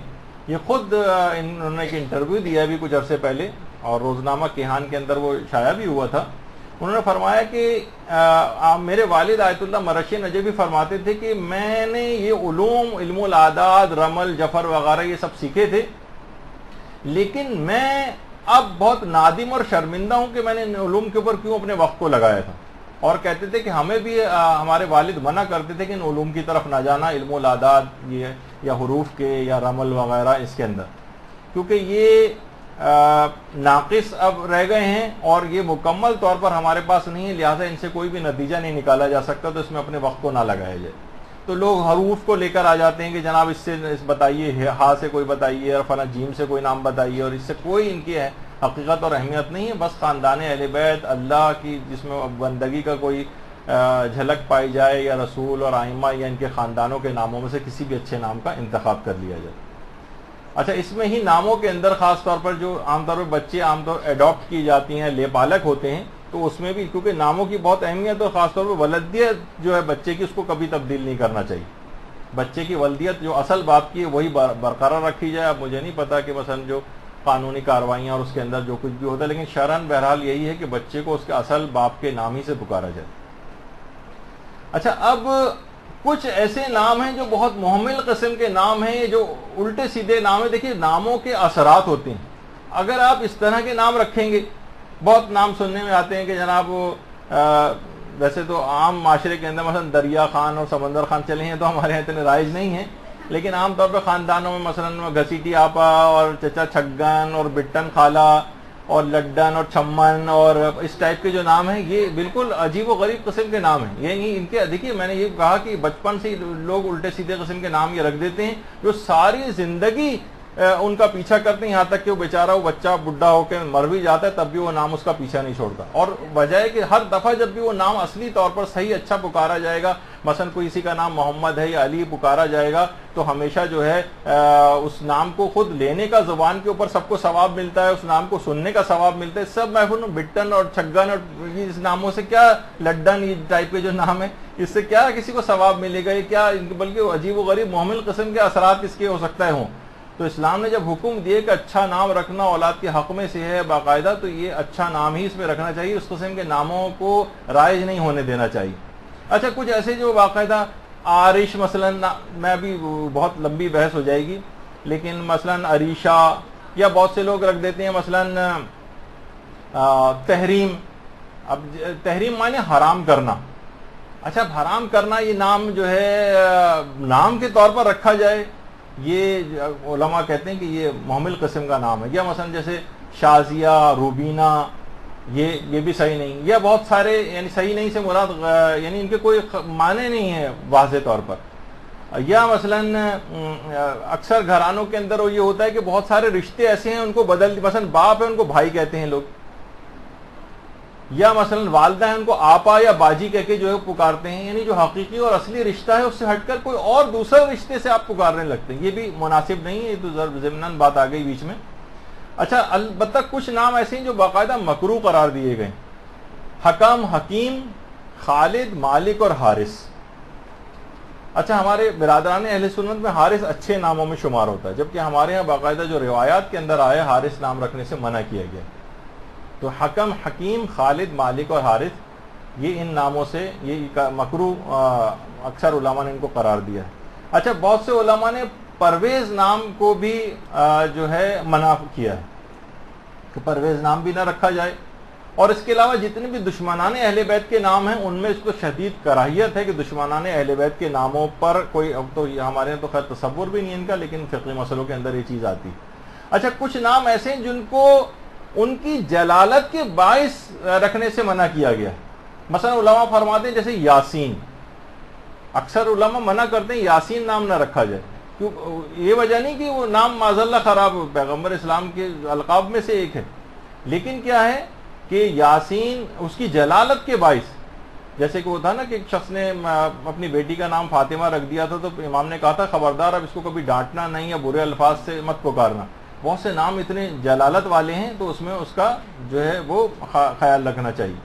یہ خود انہوں نے ایک انٹرویو دیا بھی کچھ عرصے پہلے اور روزنامہ کیہان کے اندر وہ شائع بھی ہوا تھا. انہوں نے فرمایا کہ میرے والد آیت اللہ مرشی نجفی فرماتے تھے کہ میں نے یہ علوم, علم العادات, رمل, جفر وغیرہ یہ سب سیکھے تھے لیکن میں اب بہت نادم اور شرمندہ ہوں کہ میں نے ان علوم کے اوپر کیوں اپنے وقت کو لگایا تھا. اور کہتے تھے کہ ہمیں بھی ہمارے والد منع کرتے تھے کہ ان علوم کی طرف نہ جانا، علم العداد یہ یا حروف کے یا رمل وغیرہ اس کے اندر، کیونکہ یہ ناقص اب رہ گئے ہیں اور یہ مکمل طور پر ہمارے پاس نہیں ہے، لہٰذا ان سے کوئی بھی نتیجہ نہیں نکالا جا سکتا، تو اس میں اپنے وقت کو نہ لگایا جائے. تو لوگ حروف کو لے کر آ جاتے ہیں کہ جناب اس سے بتائیے، ہا سے کوئی بتائیے اور فلاں جیم سے کوئی نام بتائیے، اور اس سے کوئی ان کی حقیقت اور اہمیت نہیں ہے. بس خاندان اہل بیت اللہ کی جس میں بندگی کا کوئی جھلک پائی جائے، یا رسول اور ائمہ یا ان کے خاندانوں کے ناموں میں سے کسی بھی اچھے نام کا انتخاب کر لیا جائے. اچھا، اس میں ہی ناموں کے اندر خاص طور پر جو عام طور پر بچے عام طور ایڈاپٹ کی جاتی ہیں، لے پالک ہوتے ہیں، تو اس میں بھی کیونکہ ناموں کی بہت اہمیت ہے، خاص طور پر ولدیت جو ہے بچے کی، اس کو کبھی تبدیل نہیں کرنا چاہیے. بچے کی ولدیت جو اصل باپ کی ہے وہی برقرار رکھی جائے. اب مجھے نہیں پتا کہ مثلا جو قانونی کارروائیاں اور اس کے اندر جو کچھ بھی ہوتا ہے، لیکن شرعاً بہرحال یہی ہے کہ بچے کو اس کے اصل باپ کے نام ہی سے پکارا جائے. اچھا، اب کچھ ایسے نام ہیں جو بہت محمل قسم کے نام ہیں، جو الٹے سیدھے نام ہیں. دیکھیے، ناموں کے اثرات ہوتے ہیں. اگر آپ اس طرح کے نام رکھیں گے، بہت نام سننے میں آتے ہیں کہ جناب ویسے تو عام معاشرے کے اندر مثلا دریا خان اور سمندر خان چلے ہیں تو ہمارے یہاں اتنے رائج نہیں ہیں، لیکن عام طور پہ خاندانوں میں مثلا گھسیٹی آپا اور چچا چھگن اور بٹن خالہ اور لڈن اور چھمن اور اس ٹائپ کے جو نام ہیں، یہ بالکل عجیب و غریب قسم کے نام ہیں. یہ ان کے دیکھیے، میں نے یہ کہا کہ بچپن سے لوگ الٹے سیدھے قسم کے نام یہ رکھ دیتے ہیں جو ساری زندگی ان کا پیچھا کرتے ہیں، یہاں تک کہ وہ بیچارہ وہ بچہ بڈھا ہو کے مر بھی جاتا ہے تب بھی وہ نام اس کا پیچھا نہیں چھوڑتا. اور وجہ ہے کہ ہر دفعہ جب بھی وہ نام اصلی طور پر صحیح اچھا پکارا جائے گا، مثلا کوئی کسی کا نام محمد ہے یا علی پکارا جائے گا، تو ہمیشہ جو ہے اس نام کو خود لینے کا زبان کے اوپر سب کو ثواب ملتا ہے، اس نام کو سننے کا ثواب ملتا ہے. سب محفوظ بٹن اور چھگن اور اس ناموں سے کیا، لڈن یہ ٹائپ کے جو نام ہے، اس سے کیا کسی کو ثواب ملے گا؟ یہ کیا، بلکہ عجیب و غریب محمل قسم کے اثرات اس کے ہو سکتا ہے ہوں. تو اسلام نے جب حکم دیے کہ اچھا نام رکھنا اولاد کے حق میں سے ہے باقاعدہ، تو یہ اچھا نام ہی اس میں رکھنا چاہیے، اس قسم کے ناموں کو رائج نہیں ہونے دینا چاہیے. اچھا، کچھ ایسے جو باقاعدہ آرش مثلا، میں بھی بہت لمبی بحث ہو جائے گی، لیکن مثلا عریشہ، یا بہت سے لوگ رکھ دیتے ہیں مثلا تحریم. اب تحریم معنی حرام کرنا. اچھا، اب حرام کرنا یہ نام جو ہے نام کے طور پر رکھا جائے، یہ علماء کہتے ہیں کہ یہ محمل قسم کا نام ہے. یا مثلا جیسے شازیہ، روبینہ، یہ بھی صحیح نہیں. یا بہت سارے، یعنی صحیح نہیں سے مراد یعنی ان کے کوئی معنی نہیں ہے واضح طور پر. یا مثلا اکثر گھرانوں کے اندر یہ ہوتا ہے کہ بہت سارے رشتے ایسے ہیں ان کو بدل، مثلا باپ ہے ان کو بھائی کہتے ہیں لوگ، یا مثلا والدہ ہیں ان کو آپا یا باجی کہہ کے جو ہے پکارتے ہیں. یعنی جو حقیقی اور اصلی رشتہ ہے اس سے ہٹ کر کوئی اور دوسرے رشتے سے آپ پکارنے لگتے ہیں، یہ بھی مناسب نہیں ہے. یہ تو ضمناً بات آ گئی بیچ میں. اچھا، البتہ کچھ نام ایسے ہیں جو باقاعدہ مکروہ قرار دیے گئے. حکم، حکیم، خالد، مالک اور حارث. اچھا، ہمارے برادران اہل سنت میں حارث اچھے ناموں میں شمار ہوتا ہے، جبکہ ہمارے ہاں باقاعدہ جو روایات کے اندر آئے حارث نام رکھنے سے منع کیا گیا. تو حکم، حکیم، خالد، مالک اور حارث، یہ ان ناموں سے یہ مکروہ اکثر علماء نے ان کو قرار دیا ہے. اچھا، بہت سے علماء نے پرویز نام کو بھی جو ہے منع کیا ہے کہ پرویز نام بھی نہ رکھا جائے. اور اس کے علاوہ جتنے بھی دشمنان اہل بیت کے نام ہیں ان میں اس کو شدید کراہیت ہے کہ دشمنان اہل بیت کے ناموں پر کوئی، اب تو ہمارے تو خیر تصور بھی نہیں ان کا، لیکن فقہی مسئلوں کے اندر یہ چیز آتی. اچھا، کچھ نام ایسے ہیں جن کو ان کی جلالت کے باعث رکھنے سے منع کیا گیا. مثلا علماء فرماتے ہیں جیسے یاسین، اکثر علماء منع کرتے ہیں یاسین نام نہ رکھا جائے. کیوں؟ یہ وجہ نہیں کہ وہ نام معاذ اللہ خراب، پیغمبر اسلام کے القاب میں سے ایک ہے، لیکن کیا ہے کہ یاسین اس کی جلالت کے باعث، جیسے کہ وہ تھا نا کہ ایک شخص نے اپنی بیٹی کا نام فاطمہ رکھ دیا تھا، تو امام نے کہا تھا خبردار اب اس کو کبھی ڈانٹنا نہیں یا برے الفاظ سے مت پکارنا. بہت سے نام اتنے جلالت والے ہیں تو اس میں اس کا جو ہے وہ خیال رکھنا چاہیے.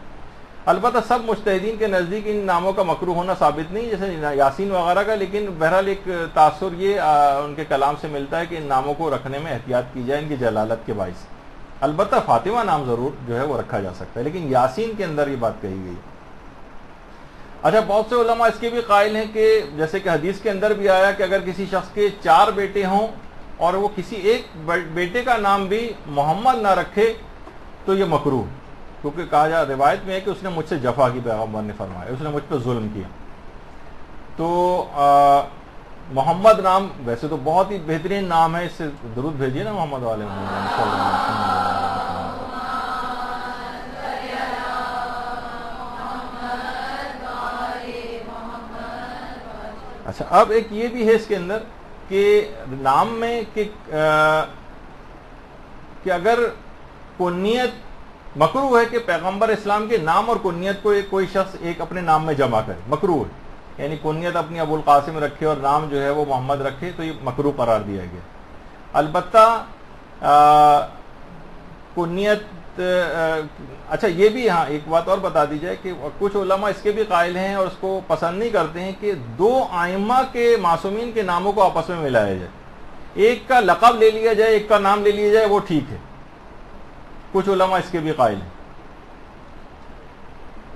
البتہ سب مجتہدین کے نزدیک ان ناموں کا مکروہ ہونا ثابت نہیں، جیسے یاسین وغیرہ کا، لیکن بہرحال ایک تاثر یہ ان کے کلام سے ملتا ہے کہ ان ناموں کو رکھنے میں احتیاط کی جائے ان کی جلالت کے باعث. البتہ فاطمہ نام ضرور جو ہے وہ رکھا جا سکتا ہے، لیکن یاسین کے اندر یہ بات کہی گئی. اچھا، بہت سے علماء اس کے بھی قائل ہیں کہ جیسے کہ حدیث کے اندر بھی آیا کہ اگر کسی شخص کے 4 بیٹے ہوں اور وہ کسی ایک بیٹے کا نام بھی محمد نہ رکھے تو یہ مکروہ، کیونکہ کہا جا روایت میں ہے کہ اس نے مجھ سے جفا کی، پیغمبر نے فرمایا اس نے مجھ پہ ظلم کیا۔ تو محمد نام ویسے تو بہت ہی بہترین نام ہے، اس سے درود بھیجیے نا محمد والے اچھا اب ایک یہ بھی ہے اس کے اندر کہ نام میں کہ اگر کنیت مکروہ ہے کہ پیغمبر اسلام کے نام اور کنیت کو کوئی شخص ایک اپنے نام میں جمع کرے، مکروہ ہے، یعنی کنیت اپنی ابو القاسم رکھے اور نام جو ہے وہ محمد رکھے، تو یہ مکروہ قرار دیا گیا۔ البتہ کنیت اچھا یہ بھی ہاں ایک بات اور بتا دی جائے کہ کچھ علماء اس کے بھی قائل ہیں اور اس کو پسند نہیں کرتے ہیں کہ دو ائمہ کے معصومین کے ناموں کو آپس میں ملایا جائے، ایک کا لقب لے لیا جائے ایک کا نام لے لیا جائے، وہ ٹھیک ہے، کچھ علماء اس کے بھی قائل ہیں۔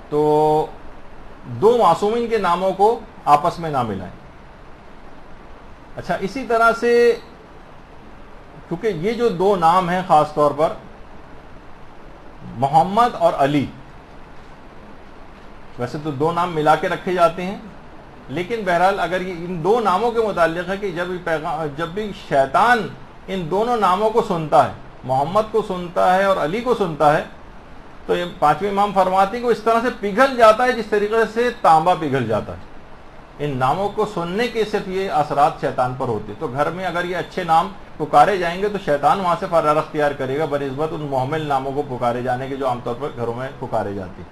تو دو معصومین کے ناموں کو آپس میں نہ ملائیں۔ اچھا اسی طرح سے کیونکہ یہ جو دو نام ہیں خاص طور پر محمد اور علی، ویسے تو دو نام ملا کے رکھے جاتے ہیں، لیکن بہرحال اگر یہ ان دو ناموں کے متعلق ہے کہ جب بھی شیطان ان دونوں ناموں کو سنتا ہے، محمد کو سنتا ہے اور علی کو سنتا ہے، تو یہ پانچویں امام فرماتے ہیں کہ وہ اس طرح سے پگھل جاتا ہے جس طریقے سے تانبا پگھل جاتا ہے۔ ان ناموں کو سننے کے صرف یہ اثرات شیطان پر ہوتے، تو گھر میں اگر یہ اچھے نام پکارے جائیں گے تو شیطان وہاں سے فرار اختیار کرے گا بنسبت ان محمل ناموں کو پکارے جانے کے جو عام طور پر گھروں میں پکارے جاتے ہیں۔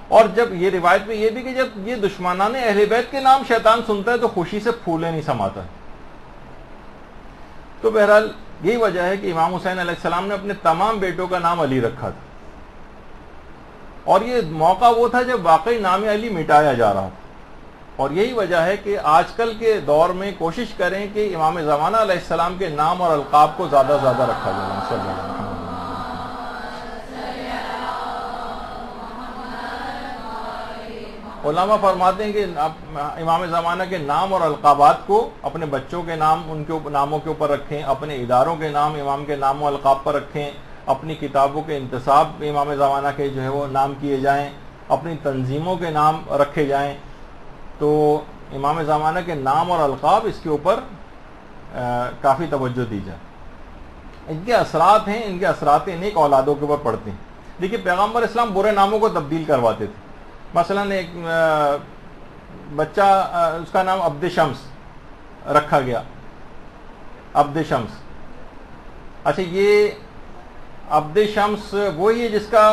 اور جب یہ روایت میں یہ بھی کہ جب یہ دشمنان اہل بیت کے نام شیطان سنتا ہے تو خوشی سے پھولے نہیں سماتا ہے۔ تو بہرحال یہی وجہ ہے کہ امام حسین علیہ السلام نے اپنے تمام بیٹوں کا نام علی رکھا تھا، اور یہ موقع وہ تھا جب واقعی نام علی مٹایا جا رہا تھا۔ اور یہی وجہ ہے کہ آج کل کے دور میں کوشش کریں کہ امام زمانہ علیہ السلام کے نام اور القاب کو زیادہ زیادہ رکھا جائے۔ صلی اللہ علیہ وسلم۔ علماء فرماتے ہیں کہ امام زمانہ کے نام اور القابات کو اپنے بچوں کے نام ان کے ناموں کے اوپر رکھیں، اپنے اداروں کے نام امام کے نام و القاب پر رکھیں، اپنی کتابوں کے انتصاب امام زمانہ کے جو ہے وہ نام کیے جائیں، اپنی تنظیموں کے نام رکھے جائیں۔ تو امام زمانہ کے نام اور القاب اس کے اوپر کافی توجہ دی جائے۔ ان کے اثرات ہیں، ان کے اثرات نیک اولادوں کے اوپر پڑتے ہیں۔ دیکھیے پیغمبر اسلام برے ناموں کو تبدیل کرواتے تھے۔ مثلا ایک بچہ اس کا نام عبد شمس رکھا گیا، عبد شمس۔ اچھا یہ عبد شمس وہی ہے جس کا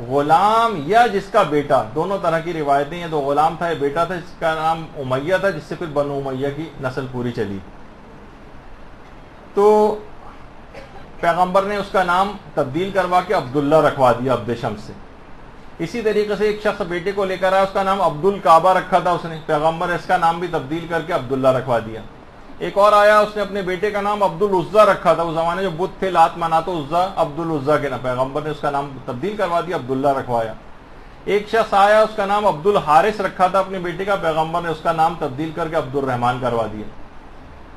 غلام یا جس کا بیٹا، دونوں طرح کی روایتیں ہیں، تو غلام تھا یا بیٹا تھا جس کا نام امیہ تھا، جس سے پھر بنو امیہ کی نسل پوری چلی۔ تو پیغمبر نے اس کا نام تبدیل کروا کے عبداللہ رکھوا دیا عبد شمس سے۔ اسی طریقے سے ایک شخص بیٹے کو لے کر آیا، اس کا نام عبد الکعبہ رکھا تھا اس نے، پیغمبر نے اس کا نام بھی تبدیل کر کے عبداللہ رکھوا دیا۔ ایک اور آیا، اس نے اپنے بیٹے کا نام عبد العزیٰ رکھا تھا، اس زمانے جو بت تھے لات منات و عزیٰ، عبد العزیٰ کے نام، پیغمبر نے اس کا نام تبدیل کروا دیا، عبداللہ رکھوایا۔ ایک شخص آیا، اس کا نام عبد الحارث رکھا تھا اپنے بیٹے کا، پیغمبر نے اس کا نام تبدیل کر کے عبد الرحمن کروا دیا۔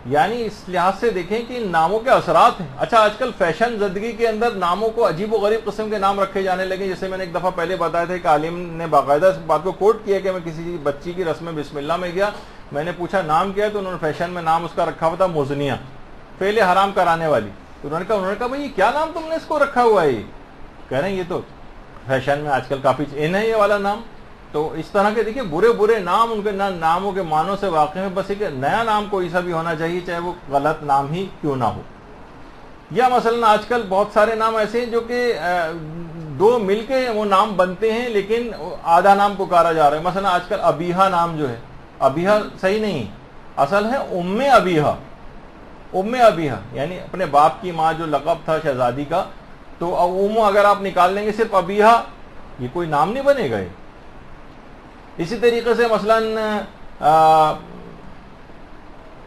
یعنی اس لحاظ سے دیکھیں کہ ان ناموں کے اثرات ہیں۔ اچھا آج کل فیشن زدگی کے اندر ناموں کو عجیب و غریب قسم کے نام رکھے جانے لگے، جیسے میں نے ایک دفعہ پہلے بتایا تھا کہ عالم نے باقاعدہ اس بات کو کوٹ کیا کہ میں کسی بچی کی رسم بسم اللہ میں گیا، میں نے پوچھا نام کیا ہے، تو انہوں نے فیشن میں نام اس کا رکھا ہوا تھا مزنیہ، فعل حرام کرانے والی۔ تو انہوں نے کہا بھائی یہ کیا نام تم نے اس کو رکھا ہوا ہے؟ یہ کہہ رہے ہیں یہ تو فیشن میں آج کل کافی ان ہے یہ والا نام۔ تو اس طرح کے دیکھیے برے برے نام، ان کے ناموں کے معنوں سے واقع ہے، بس ایک نیا نام کوئی سا بھی ہونا چاہیے، چاہے وہ غلط نام ہی کیوں نہ ہو۔ یا مثلا آج کل بہت سارے نام ایسے ہیں جو کہ دو مل کے وہ نام بنتے ہیں لیکن آدھا نام پکارا جا رہا ہے۔ مثلا آج کل ابیہا نام جو ہے، ابیہا صحیح نہیں، اصل ہے ام ابیہا، ام ابیہا یعنی اپنے باپ کی ماں جو لقب تھا شہزادی کا، تو ام اگر آپ نکال لیں گے صرف ابیہا، یہ کوئی نام نہیں بنے گا۔ اسی طریقے سے مثلا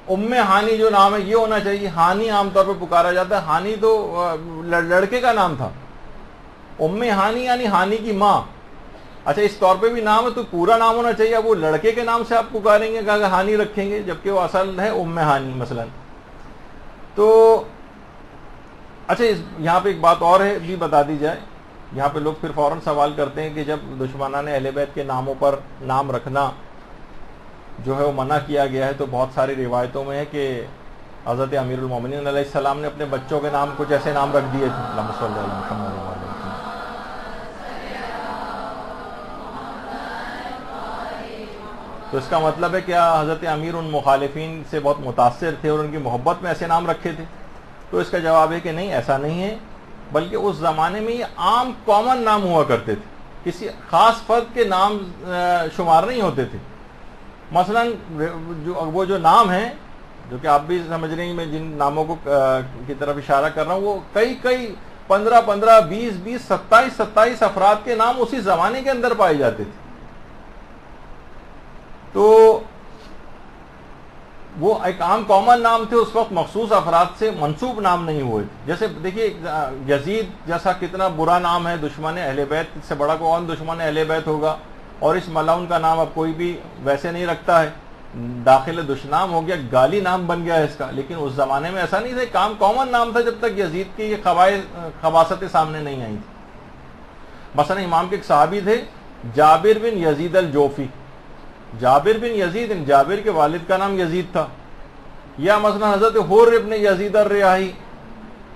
ام ہانی جو نام ہے یہ ہونا چاہیے، ہانی عام طور پر پکارا جاتا ہے، ہانی تو لڑکے کا نام تھا، ام ہانی یعنی ہانی کی ماں۔ اچھا اس طور پہ بھی نام ہے تو پورا نام ہونا چاہیے، اب وہ لڑکے کے نام سے آپ پکاریں گے کہ ہانی رکھیں گے، جبکہ وہ اصل ہے ام ہانی مثلا۔ تو اچھا یہاں پہ ایک بات اور ہے بھی بتا دی جائے. یہاں پہ لوگ پھر فوراً سوال کرتے ہیں کہ جب دشمنان اہل بیت کے ناموں پر نام رکھنا جو ہے وہ منع کیا گیا ہے، تو بہت ساری روایتوں میں ہے کہ حضرت امیر المومنین علیہ السلام نے اپنے بچوں کے نام کچھ ایسے نام رکھ دیے تھے. اللہم صلی علی محمد و علی محمد. تو اس کا مطلب ہے کیا حضرت امیر ان مخالفین سے بہت متاثر تھے اور ان کی محبت میں ایسے نام رکھے تھے؟ تو اس کا جواب ہے کہ نہیں، ایسا نہیں ہے، بلکہ اس زمانے میں یہ عام کامن نام ہوا کرتے تھے، کسی خاص فرد کے نام شمار نہیں ہوتے تھے. مثلا وہ جو نام ہیں جو کہ آپ بھی سمجھ رہے ہیں، میں جن ناموں کو کی طرف اشارہ کر رہا ہوں، وہ کئی 15 20 27 افراد کے نام اسی زمانے کے اندر پائے جاتے تھے. تو وہ ایک عام کامن نام تھے، اس وقت مخصوص افراد سے منسوب نام نہیں ہوئے. جیسے دیکھیے یزید جیسا کتنا برا نام ہے، دشمن اہل بیت سے بڑا کون دشمن اہل بیت ہوگا، اور اس ملعون کا نام اب کوئی بھی ویسے نہیں رکھتا ہے، داخل دشنام ہو گیا، گالی نام بن گیا ہے اس کا. لیکن اس زمانے میں ایسا نہیں تھا، کام کامن نام تھا جب تک یزید کی یہ خباثتیں سامنے نہیں آئی تھی. مثلا امام کے ایک صحابی تھے جابر بن یزید الجوفی. جابر بن یزید، جابر کے والد کا نام یزید تھا. یا مثلا حضرت حر ابن یزید الریاحی.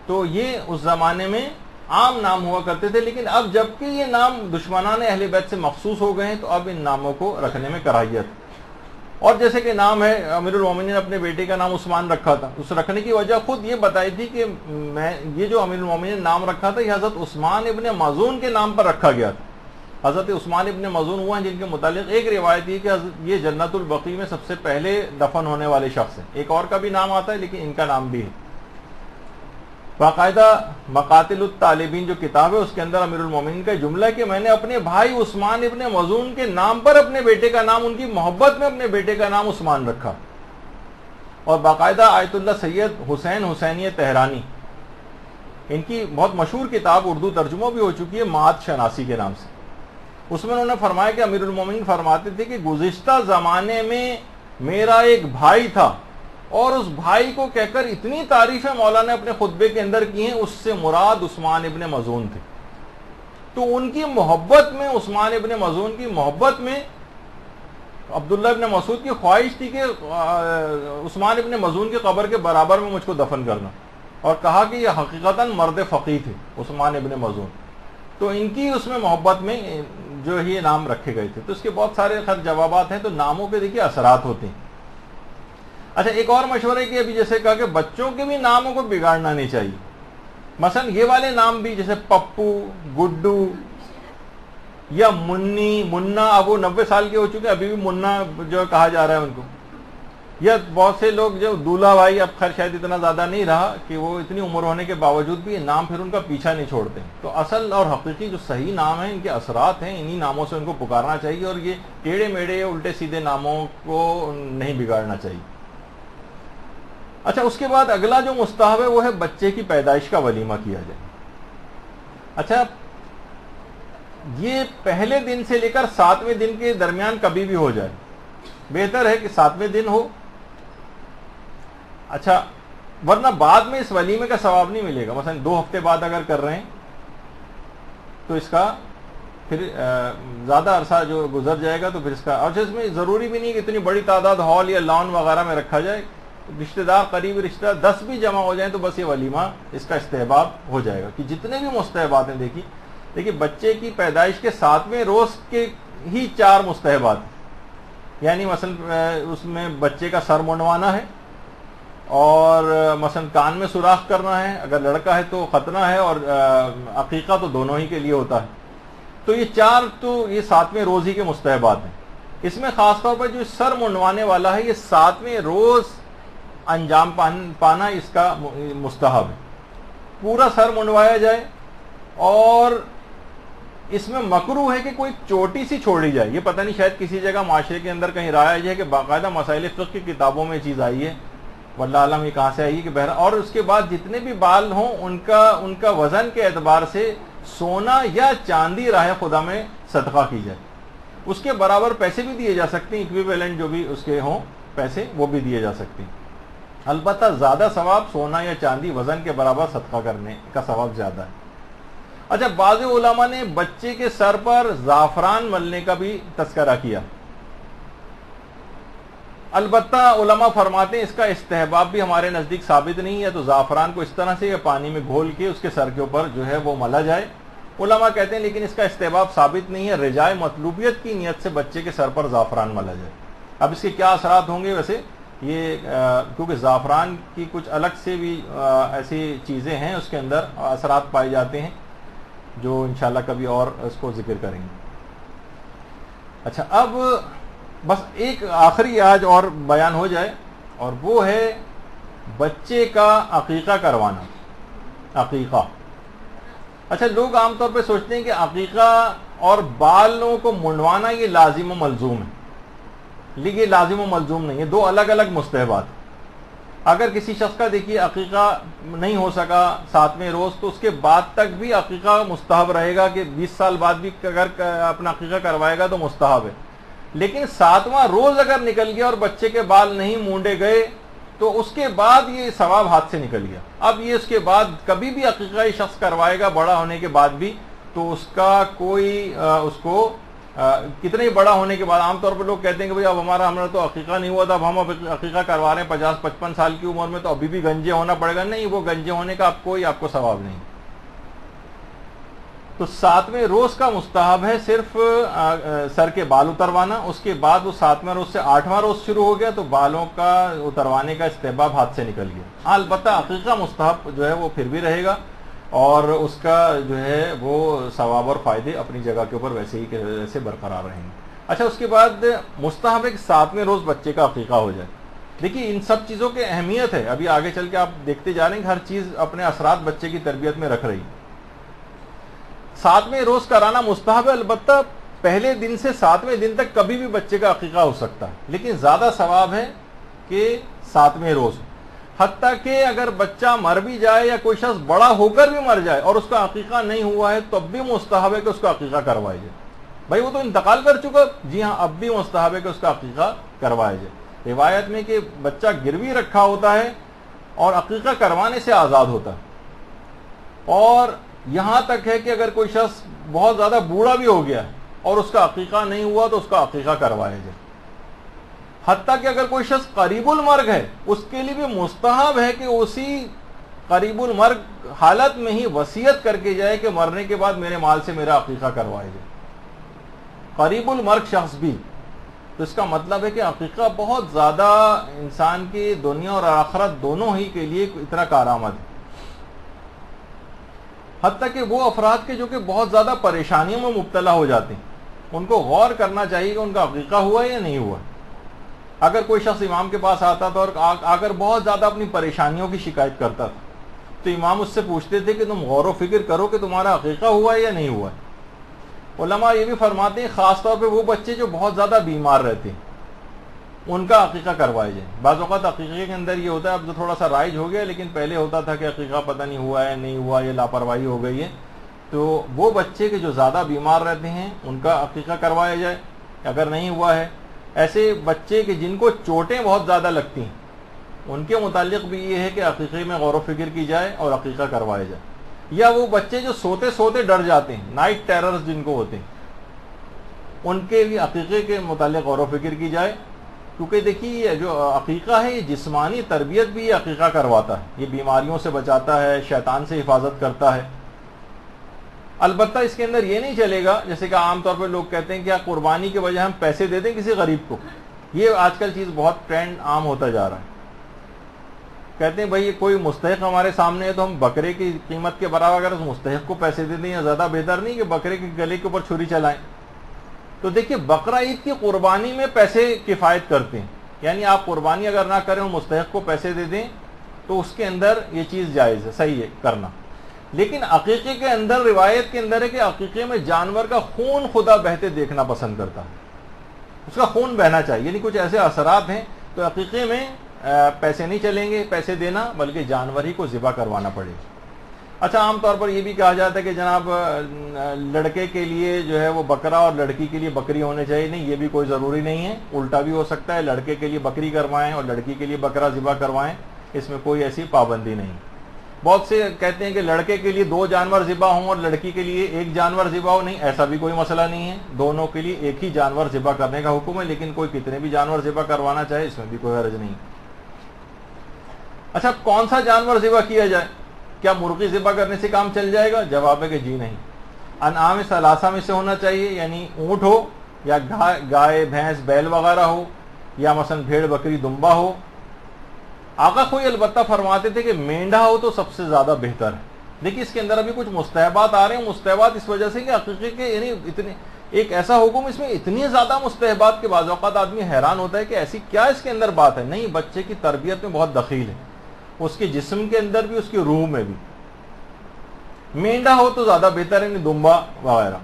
تو یہ اس زمانے میں عام نام ہوا کرتے تھے. لیکن اب جبکہ یہ نام دشمنان اہل بیت سے مخصوص ہو گئے ہیں تو اب ان ناموں کو رکھنے میں کراہیت. اور جیسے کہ نام ہے، امیر المومنین نے اپنے بیٹے کا نام عثمان رکھا تھا. اس رکھنے کی وجہ خود یہ بتائی تھی کہ یہ جو امیر المومنین نے نام رکھا تھا یہ حضرت عثمان ابن مظعون کے نام پر رکھا گیا تھا. حضرت عثمان ابن مظعون وہ ہیں جن کے متعلق ایک روایت ہے کہ یہ جنت البقیع میں سب سے پہلے دفن ہونے والے شخص ہیں. ایک اور کا بھی نام آتا ہے لیکن ان کا نام بھی ہے. باقاعدہ مقاتل الطالبین جو کتاب ہے اس کے اندر امیر المومنین کا جملہ ہے کہ میں نے اپنے بھائی عثمان ابن مظعون کے نام پر اپنے بیٹے کا نام، ان کی محبت میں اپنے بیٹے کا نام عثمان رکھا. اور باقاعدہ آیت اللہ سید حسین حسینی تہرانی، ان کی بہت مشہور کتاب اردو ترجمہ بھی ہو چکی ہے مات شناسی کے نام سے. اس میں انہوں نے فرمایا کہ امیر المومنین فرماتے تھے کہ گزشتہ زمانے میں میرا ایک بھائی تھا، اور اس بھائی کو کہہ کر اتنی تعریفیں مولانا نے اپنے خطبے کے اندر کی ہیں، اس سے مراد عثمان ابن مظعون تھے. تو ان کی محبت میں، عثمان ابن مظعون کی محبت میں عبداللہ ابن مسعود کی خواہش تھی کہ عثمان ابن مظعون کی قبر کے برابر میں مجھ کو دفن کرنا، اور کہا کہ یہ حقیقتاً مرد فقیہ تھے عثمان ابن مظعون. تو ان کی اس میں محبت میں جو یہ نام رکھے گئے تھے. تو اس کے بہت سارے خیر جوابات ہیں. تو ناموں کے دیکھیے اثرات ہوتے ہیں. اچھا ایک اور مشورہ ہے کہ ابھی جیسے کہا کہ بچوں کے بھی ناموں کو بگاڑنا نہیں چاہیے. مثلا یہ والے نام بھی جیسے پپو، گڈو یا منی، منا، اب وہ 90 سال کے ہو چکے ابھی بھی منا جو کہا جا رہا ہے ان کو. یا بہت سے لوگ جو دولہا بھائی، اب خیر شاید اتنا زیادہ نہیں رہا کہ وہ اتنی عمر ہونے کے باوجود بھی یہ نام پھر ان کا پیچھا نہیں چھوڑتے. تو اصل اور حقیقی جو صحیح نام ہیں ان کے اثرات ہیں، انہی ناموں سے ان کو پکارنا چاہیے، اور یہ ٹیڑھے میڑھے الٹے سیدھے ناموں کو نہیں بگاڑنا چاہیے. اچھا اس کے بعد اگلا جو مستحب ہے وہ ہے بچے کی پیدائش کا ولیمہ کیا جائے. اچھا یہ پہلے دن سے لے کر 7ویں دن کے درمیان کبھی بھی ہو جائے، بہتر ہے کہ 7ویں دن ہو. اچھا ورنہ بعد میں اس ولیمے کا ثواب نہیں ملے گا. مثلا 2 ہفتے بعد اگر کر رہے ہیں تو اس کا پھر زیادہ عرصہ جو گزر جائے گا تو پھر اس کا. اور اس میں ضروری بھی نہیں کہ اتنی بڑی تعداد ہال یا لان وغیرہ میں رکھا جائے. رشتہ دار، قریبی رشتہ دار 10 بھی جمع ہو جائیں تو بس یہ ولیمہ اس کا استحباب ہو جائے گا. کہ جتنے بھی مستحبات ہیں دیکھیے بچے کی پیدائش کے 7ویں روز کے ہی 4 مستحبات ہیں. یعنی مثلا اس میں بچے کا سر منڈوانا ہے، اور مثلا کان میں سوراخ کرنا ہے، اگر لڑکا ہے تو ختنہ ہے، اور عقیقہ تو دونوں ہی کے لیے ہوتا ہے. تو یہ 4 تو یہ 7ویں روز ہی کے مستحبات ہیں. اس میں خاص طور پر جو سر منڈوانے والا ہے یہ 7ویں روز انجام پانا اس کا مستحب ہے. پورا سر منڈوایا جائے، اور اس میں مکروہ ہے کہ کوئی چوٹی سی چھوڑی جائے. یہ پتہ نہیں شاید کسی جگہ معاشرے کے اندر کہیں رائج ہے کہ باقاعدہ مسائل فقہ کی کتابوں میں چیز آئی ہے، واللہ عالم یہ کہاں سے آئی ہے کہ بہرحال. اور اس کے بعد جتنے بھی بال ہوں ان کا وزن کے اعتبار سے سونا یا چاندی راہ خدا میں صدقہ کی جائے. اس کے برابر پیسے بھی دیے جا سکتے ہیں، ایکویویلنٹ جو بھی اس کے ہوں پیسے وہ بھی دیے جا سکتے ہیں. البتہ زیادہ ثواب سونا یا چاندی وزن کے برابر صدقہ کرنے کا ثواب زیادہ ہے۔ اچھا، بعض علماء نے بچے کے سر پر زعفران ملنے کا بھی تذکرہ کیا۔ البتہ علماء فرماتے ہیں اس کا استحباب بھی ہمارے نزدیک ثابت نہیں ہے، تو زعفران کو اس طرح سے یا پانی میں گھول کے اس کے سر کے اوپر جو ہے وہ ملا جائے۔ علماء کہتے ہیں لیکن اس کا استحباب ثابت نہیں ہے، رجائے مطلوبیت کی نیت سے بچے کے سر پر زعفران ملا جائے۔ اب اس کے کیا اثرات ہوں گے ویسے یہ کیونکہ زعفران کی کچھ الگ سے بھی ایسی چیزیں ہیں اس کے اندر اثرات پائے جاتے ہیں جو انشاءاللہ کبھی اور اس کو ذکر کریں گے۔ اچھا، اب بس ایک آخری آج اور بیان ہو جائے، اور وہ ہے بچے کا عقیقہ کروانا۔ عقیقہ، اچھا لوگ عام طور پہ سوچتے ہیں کہ عقیقہ اور بالوں کو منڈوانا یہ لازم و ملزوم ہے، لیکن یہ لازم و ملزوم نہیں ہے، دو الگ الگ مستحبات۔ اگر کسی شخص کا دیکھیے عقیقہ نہیں ہو سکا 7ویں روز، تو اس کے بعد تک بھی عقیقہ مستحب رہے گا، کہ 20 سال بعد بھی اگر اپنا عقیقہ کروائے گا تو مستحب ہے۔ لیکن 7واں روز اگر نکل گیا اور بچے کے بال نہیں مونڈے گئے تو اس کے بعد یہ ثواب ہاتھ سے نکل گیا۔ اب یہ اس کے بعد کبھی بھی عقیقہ یہ شخص کروائے گا بڑا ہونے کے بعد بھی، تو اس کا کوئی اس کو کتنے بڑا ہونے کے بعد، عام طور پہ لوگ کہتے ہیں کہ بھئی اب ہمارا تو عقیقہ نہیں ہوا تھا، اب ہم عقیقہ کروا رہے ہیں 50-55 سال کی عمر میں، تو ابھی بھی گنجے ہونا پڑے گا۔ نہیں، وہ گنجے ہونے کا آپ کو ثواب نہیں۔ تو 7ویں روز کا مستحب ہے صرف سر کے بال اتروانا، اس کے بعد وہ 7واں روز سے 8واں روز شروع ہو گیا تو بالوں کا اتروانے کا استحباب ہاتھ سے نکل گیا۔ البتہ عقیقہ مستحب جو ہے وہ پھر بھی رہے گا، اور اس کا جو ہے وہ ثواب اور فائدے اپنی جگہ کے اوپر ویسے ہی ویسے برقرار رہیں گے۔ اچھا، اس کے بعد مستحب ہے کہ 7ویں روز بچے کا عقیقہ ہو جائے۔ دیکھیے ان سب چیزوں کی اہمیت ہے، ابھی آگے چل کے آپ دیکھتے جا رہے ہیں کہ ہر چیز اپنے اثرات بچے کی تربیت میں رکھ رہی ہے۔ 7ویں روز کرانا مستحب ہے، البتہ پہلے دن سے 7ویں دن تک کبھی بھی بچے کا عقیقہ ہو سکتا ہے، لیکن زیادہ ثواب ہے کہ 7ویں روز۔ حتیٰ کہ اگر بچہ مر بھی جائے یا کوئی شخص بڑا ہو کر بھی مر جائے اور اس کا عقیقہ نہیں ہوا ہے، تب بھی مستحب ہے کہ اس کا عقیقہ کروایا جائے۔ بھائی وہ تو انتقال کر چکا، جی ہاں، اب بھی مستحب ہے کہ اس کا عقیقہ کروایا جائے۔ روایت میں کہ بچہ گروی رکھا ہوتا ہے اور عقیقہ کروانے سے آزاد ہوتا ہے، اور یہاں تک ہے کہ اگر کوئی شخص بہت زیادہ بوڑھا بھی ہو گیا اور اس کا عقیقہ نہیں ہوا تو اس کا عقیقہ کروایا جائے۔ حتیٰ کہ اگر کوئی شخص قریب المرگ ہے، اس کے لیے بھی مستحب ہے کہ اسی قریب المرگ حالت میں ہی وصیت کر کے جائے کہ مرنے کے بعد میرے مال سے میرا عقیقہ کروایا جائے، قریب المرگ شخص بھی۔ تو اس کا مطلب ہے کہ عقیقہ بہت زیادہ انسان کی دنیا اور آخرت دونوں ہی کے لیے اتنا کارآمد ہے۔ حتیٰ کہ وہ افراد کے جو کہ بہت زیادہ پریشانیوں میں مبتلا ہو جاتے ہیں، ان کو غور کرنا چاہیے کہ ان کا عقیقہ ہوا یا نہیں ہوا۔ اگر کوئی شخص امام کے پاس آتا تھا اور آ کر بہت زیادہ اپنی پریشانیوں کی شکایت کرتا تھا، تو امام اس سے پوچھتے تھے کہ تم غور و فکر کرو کہ تمہارا عقیقہ ہوا ہے یا نہیں ہوا ہے۔ علماء یہ بھی فرماتے ہیں خاص طور پہ وہ بچے جو بہت زیادہ بیمار رہتے ہیں ان کا عقیقہ کروائے جائے۔ بعض اوقات عقیقے کے اندر یہ ہوتا ہے، اب تو تھوڑا سا رائج ہو گیا، لیکن پہلے ہوتا تھا کہ عقیقہ پتہ نہیں ہوا ہے نہیں ہوا، یہ لاپرواہی ہو گئی ہے، تو وہ بچے کے جو زیادہ بیمار رہتے ہیں ان کا عقیقہ کروایا جائے اگر نہیں ہوا ہے۔ ایسے بچے کے جن کو چوٹیں بہت زیادہ لگتی ہیں ان کے متعلق بھی یہ ہے کہ عقیقے میں غور و فکر کی جائے اور عقیقہ کروایا جائے۔ یا وہ بچے جو سوتے سوتے ڈر جاتے ہیں، نائٹ ٹیررز جن کو ہوتے ہیں، ان کے بھی عقیقے کے متعلق غور و فکر کی جائے، کیونکہ دیکھیے یہ جو عقیقہ ہے یہ جسمانی تربیت بھی یہ عقیقہ کرواتا ہے، یہ بیماریوں سے بچاتا ہے، شیطان سے حفاظت کرتا ہے۔ البتہ اس کے اندر یہ نہیں چلے گا جیسے کہ عام طور پہ لوگ کہتے ہیں کہ قربانی کے وجہ ہم پیسے دے دیں کسی غریب کو، یہ آج کل چیز بہت ٹرینڈ عام ہوتا جا رہا ہے۔ کہتے ہیں بھائی کوئی مستحق ہمارے سامنے ہے تو ہم بکرے کی قیمت کے برابر اگر اس مستحق کو پیسے دے دیں، یا زیادہ بہتر نہیں کہ بکرے کے گلے کے اوپر چھری چلائیں۔ تو دیکھیے بقرہ عید کی قربانی میں پیسے کفایت کرتے ہیں، یعنی آپ قربانی اگر نہ کریں اور مستحق کو پیسے دے دیں تو اس کے اندر یہ چیز جائز ہے، صحیح ہے کرنا۔ لیکن عقیقے کے اندر روایت کے اندر ہے کہ عقیقے میں جانور کا خون خدا بہتے دیکھنا پسند کرتا ہے، اس کا خون بہنا چاہیے، یعنی کچھ ایسے اثرات ہیں، تو عقیقے میں پیسے نہیں چلیں گے پیسے دینا، بلکہ جانور ہی کو ذبح کروانا پڑے گا۔ اچھا، عام طور پر یہ بھی کہا جاتا ہے کہ جناب لڑکے کے لیے جو ہے وہ بکرا اور لڑکی کے لیے بکری ہونے چاہیے، نہیں، یہ بھی کوئی ضروری نہیں ہے، الٹا بھی ہو سکتا ہے، لڑکے کے لیے بکری کروائیں اور لڑکی کے لیے بکرا ذبح کروائیں، اس میں کوئی ایسی پابندی نہیں. بہت سے کہتے ہیں کہ لڑکے کے لیے 2 جانور ذبح ہوں اور لڑکی کے لیے 1 جانور ذبح ہو. نہیں، ایسا بھی کوئی مسئلہ نہیں ہے، دونوں کے لیے ایک ہی جانور ذبح کرنے کا حکم ہے، لیکن کوئی کتنے بھی جانور ذبح کروانا چاہے اس میں بھی کوئی حرج نہیں. اچھا، کون سا جانور ذبح کیا جائے؟ کیا مرغی ذبح کرنے سے کام چل جائے گا؟ جواب ہے کہ جی نہیں. انعام ثلاثہ میں سے ہونا چاہیے، یعنی اونٹ ہو یا گائے بھینس بیل وغیرہ ہو یا مثلا بھیڑ بکری دمبا ہو. آقا کوئی البتہ فرماتے تھے کہ مینڈا ہو تو سب سے زیادہ بہتر ہے. دیکھیے اس کے اندر ابھی کچھ مستحبات آ رہے ہیں. مستحبات اس وجہ سے کہ عقیقے کے یعنی اتنے ایک ایسا حکم، اس میں اتنی زیادہ مستحبات کے بعض اوقات آدمی حیران ہوتا ہے کہ ایسی کیا اس کے اندر بات ہے. نہیں، بچے کی تربیت میں بہت دخیل ہے، اس کے جسم کے اندر بھی اس کی روح میں بھی. مینڈا ہو تو زیادہ بہتر ہے، دمبا وغیرہ.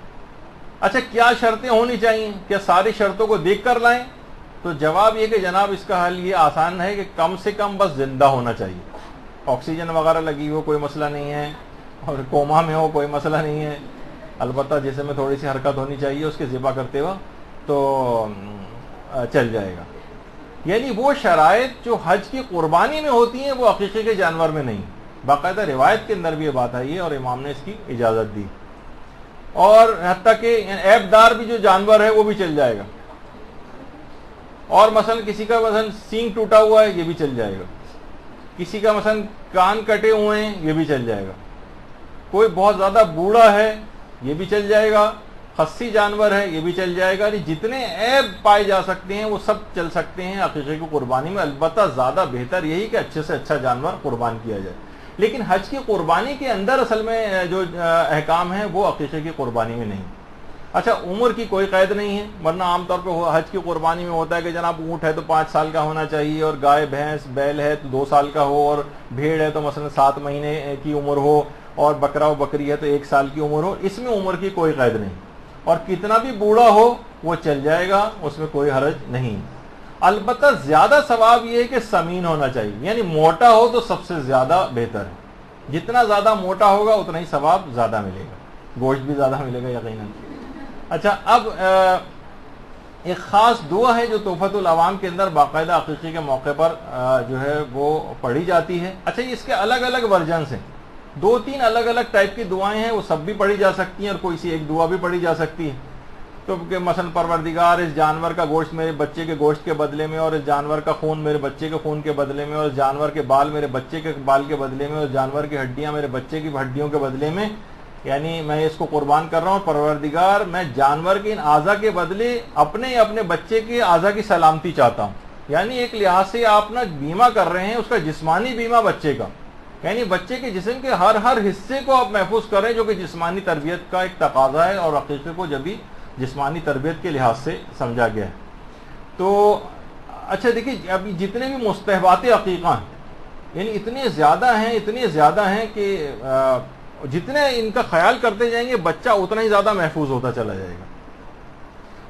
اچھا، کیا شرطیں ہونی چاہیے؟ کیا ساری شرطوں کو دیکھ کر لائیں؟ تو جواب یہ کہ جناب اس کا حل یہ آسان ہے کہ کم سے کم بس زندہ ہونا چاہیے. آکسیجن وغیرہ لگی ہو کوئی مسئلہ نہیں ہے، اور کوما میں ہو کوئی مسئلہ نہیں ہے. البتہ جسم میں تھوڑی سی حرکت ہونی چاہیے اس کے ذبح کرتے ہوئے تو چل جائے گا. یعنی وہ شرائط جو حج کی قربانی میں ہوتی ہیں وہ عقیقے کے جانور میں نہیں. باقاعدہ روایت کے اندر بھی یہ بات آئی ہے اور امام نے اس کی اجازت دی. اور حتیٰ کہ عیب دار بھی جو جانور ہے وہ بھی چل جائے گا. اور مثلا کسی کا مثلا سینگ ٹوٹا ہوا ہے یہ بھی چل جائے گا. کسی کا مثلا کان کٹے ہوئے ہیں یہ بھی چل جائے گا. کوئی بہت زیادہ بوڑھا ہے یہ بھی چل جائے گا. خصی جانور ہے یہ بھی چل جائے گا. جتنے عیب پائے جا سکتے ہیں وہ سب چل سکتے ہیں عقیقے کی قربانی میں. البتہ زیادہ بہتر یہی کہ اچھے سے اچھا جانور قربان کیا جائے. لیکن حج کی قربانی کے اندر اصل میں جو احکام ہیں وہ عقیقے کی قربانی میں نہیں. اچھا، عمر کی کوئی قید نہیں ہے، ورنہ عام طور پہ حج کی قربانی میں ہوتا ہے کہ جناب اونٹ ہے تو 5 سال کا ہونا چاہیے، اور گائے بھینس بیل ہے تو 2 سال کا ہو، اور بھیڑ ہے تو مثلا 7 مہینے کی عمر ہو، اور بکرا و بکری ہے تو 1 سال کی عمر ہو. اس میں عمر کی کوئی قید نہیں، اور کتنا بھی بوڑھا ہو وہ چل جائے گا، اس میں کوئی حرج نہیں. البتہ زیادہ ثواب یہ ہے کہ سمین ہونا چاہیے، یعنی موٹا ہو تو سب سے زیادہ بہتر ہے. جتنا زیادہ موٹا ہوگا اتنا ہی ثواب زیادہ ملے گا، گوشت بھی زیادہ ملے گا یقیناً. اچھا، اب ایک خاص دعا ہے جو تحفۃ العوام کے اندر باقاعدہ عقیقے کے موقع پر جو ہے وہ پڑھی جاتی ہے. اچھا، اس کے الگ الگ ورژنس ہیں، 2-3 الگ الگ ٹائپ کی دعائیں ہیں، وہ سب بھی پڑھی جا سکتی ہیں اور کوئی سی ایک دعا بھی پڑھی جا سکتی ہے. تو کہ مثلا پروردگار اس جانور کا گوشت میرے بچے کے گوشت کے بدلے میں، اور اس جانور کا خون میرے بچے کے خون کے بدلے میں، اور اس جانور کے بال میرے بچے کے بال کے بدلے میں، اور جانور کی ہڈیاں میرے بچے کی ہڈیوں کے بدلے میں، یعنی میں اس کو قربان کر رہا ہوں. پروردگار میں جانور کے ان اعضاء کے بدلے اپنے بچے کے اعضاء کی سلامتی چاہتا ہوں. یعنی ایک لحاظ سے آپ نا بیمہ کر رہے ہیں اس کا جسمانی بیمہ بچے کا، یعنی بچے کے جسم کے ہر حصے کو آپ محفوظ کریں جو کہ جسمانی تربیت کا ایک تقاضا ہے، اور عقیقے کو جب بھی جسمانی تربیت کے لحاظ سے سمجھا گیا ہے. تو اچھا دیکھیے، ابھی جتنے بھی مستحبات عقیقہ ہیں یعنی اتنے زیادہ ہیں کہ جتنے ان کا خیال کرتے جائیں گے بچہ اتنا ہی زیادہ محفوظ ہوتا چلا جائے گا.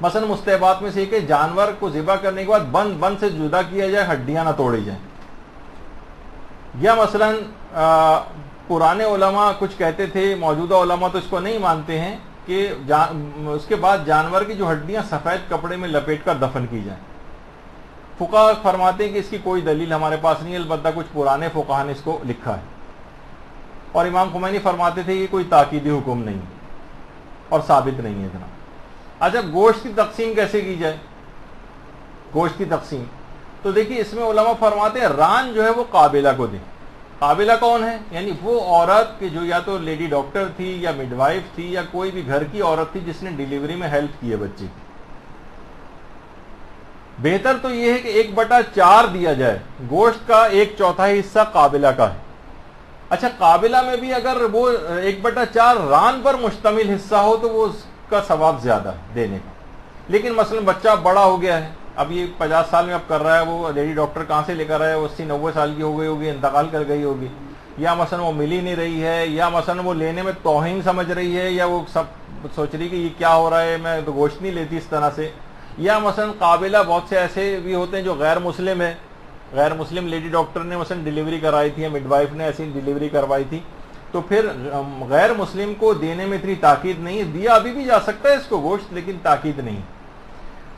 مثلا مستحبات میں سے کہ جانور کو ذبح کرنے کے بعد بند سے جدا کیا جائے، ہڈیاں نہ توڑی جائیں. یا مثلا پرانے علماء کچھ کہتے تھے، موجودہ علماء تو اس کو نہیں مانتے ہیں کہ اس کے بعد جانور کی جو ہڈیاں سفید کپڑے میں لپیٹ کر دفن کی جائیں. فقہا فرماتے ہیں کہ اس کی کوئی دلیل ہمارے پاس نہیں، البتہ کچھ پرانے فقہا نے اس کو لکھا ہے. اور امام خمینی فرماتے تھے کہ کوئی تاکیدی حکم نہیں اور ثابت نہیں ہے اتنا. اچھا، گوشت کی تقسیم کیسے کی جائے؟ گوشت کی تقسیم تو دیکھیے اس میں علماء فرماتے ہیں ران جو ہے وہ قابلہ کو دیں. قابلہ کون ہے؟ یعنی وہ عورت کہ جو یا تو لیڈی ڈاکٹر تھی یا مڈ وائف تھی یا کوئی بھی گھر کی عورت تھی جس نے ڈیلیوری میں ہیلپ کی ہے بچے کی. بہتر تو یہ ہے کہ 1/4 دیا جائے، گوشت کا 1/4 حصہ قابلہ کا ہے. اچھا، قابلہ میں بھی اگر وہ 1/4 ران پر مشتمل حصہ ہو تو وہ اس کا ثواب زیادہ ہے دینے کا. لیکن مثلا بچہ بڑا ہو گیا ہے، اب یہ 50 سال میں اب کر رہا ہے، وہ لیڈی ڈاکٹر کہاں سے لے کر آیا ہے، وہ 80-90 سال کی ہو گئی ہوگی، انتقال کر گئی ہوگی، یا مثلا وہ مل ہی نہیں رہی ہے، یا مثلا وہ لینے میں توہین سمجھ رہی ہے، یا وہ سب سوچ رہی کہ یہ کیا ہو رہا ہے، میں تو گوشت نہیں لیتی اس طرح سے. یا مثلا قابلہ بہت سے ایسے بھی ہوتے ہیں جو غیر مسلم ہے، غیر مسلم لیڈی ڈاکٹر نے مثلا ڈیلیوری کرائی تھی یا مڈ وائف نے ایسی ڈیلیوری کروائی تھی، تو پھر غیر مسلم کو دینے میں اتنی تاکید نہیں ہے. دیا ابھی بھی جا سکتا ہے اس کو گوشت، لیکن تاکید نہیں.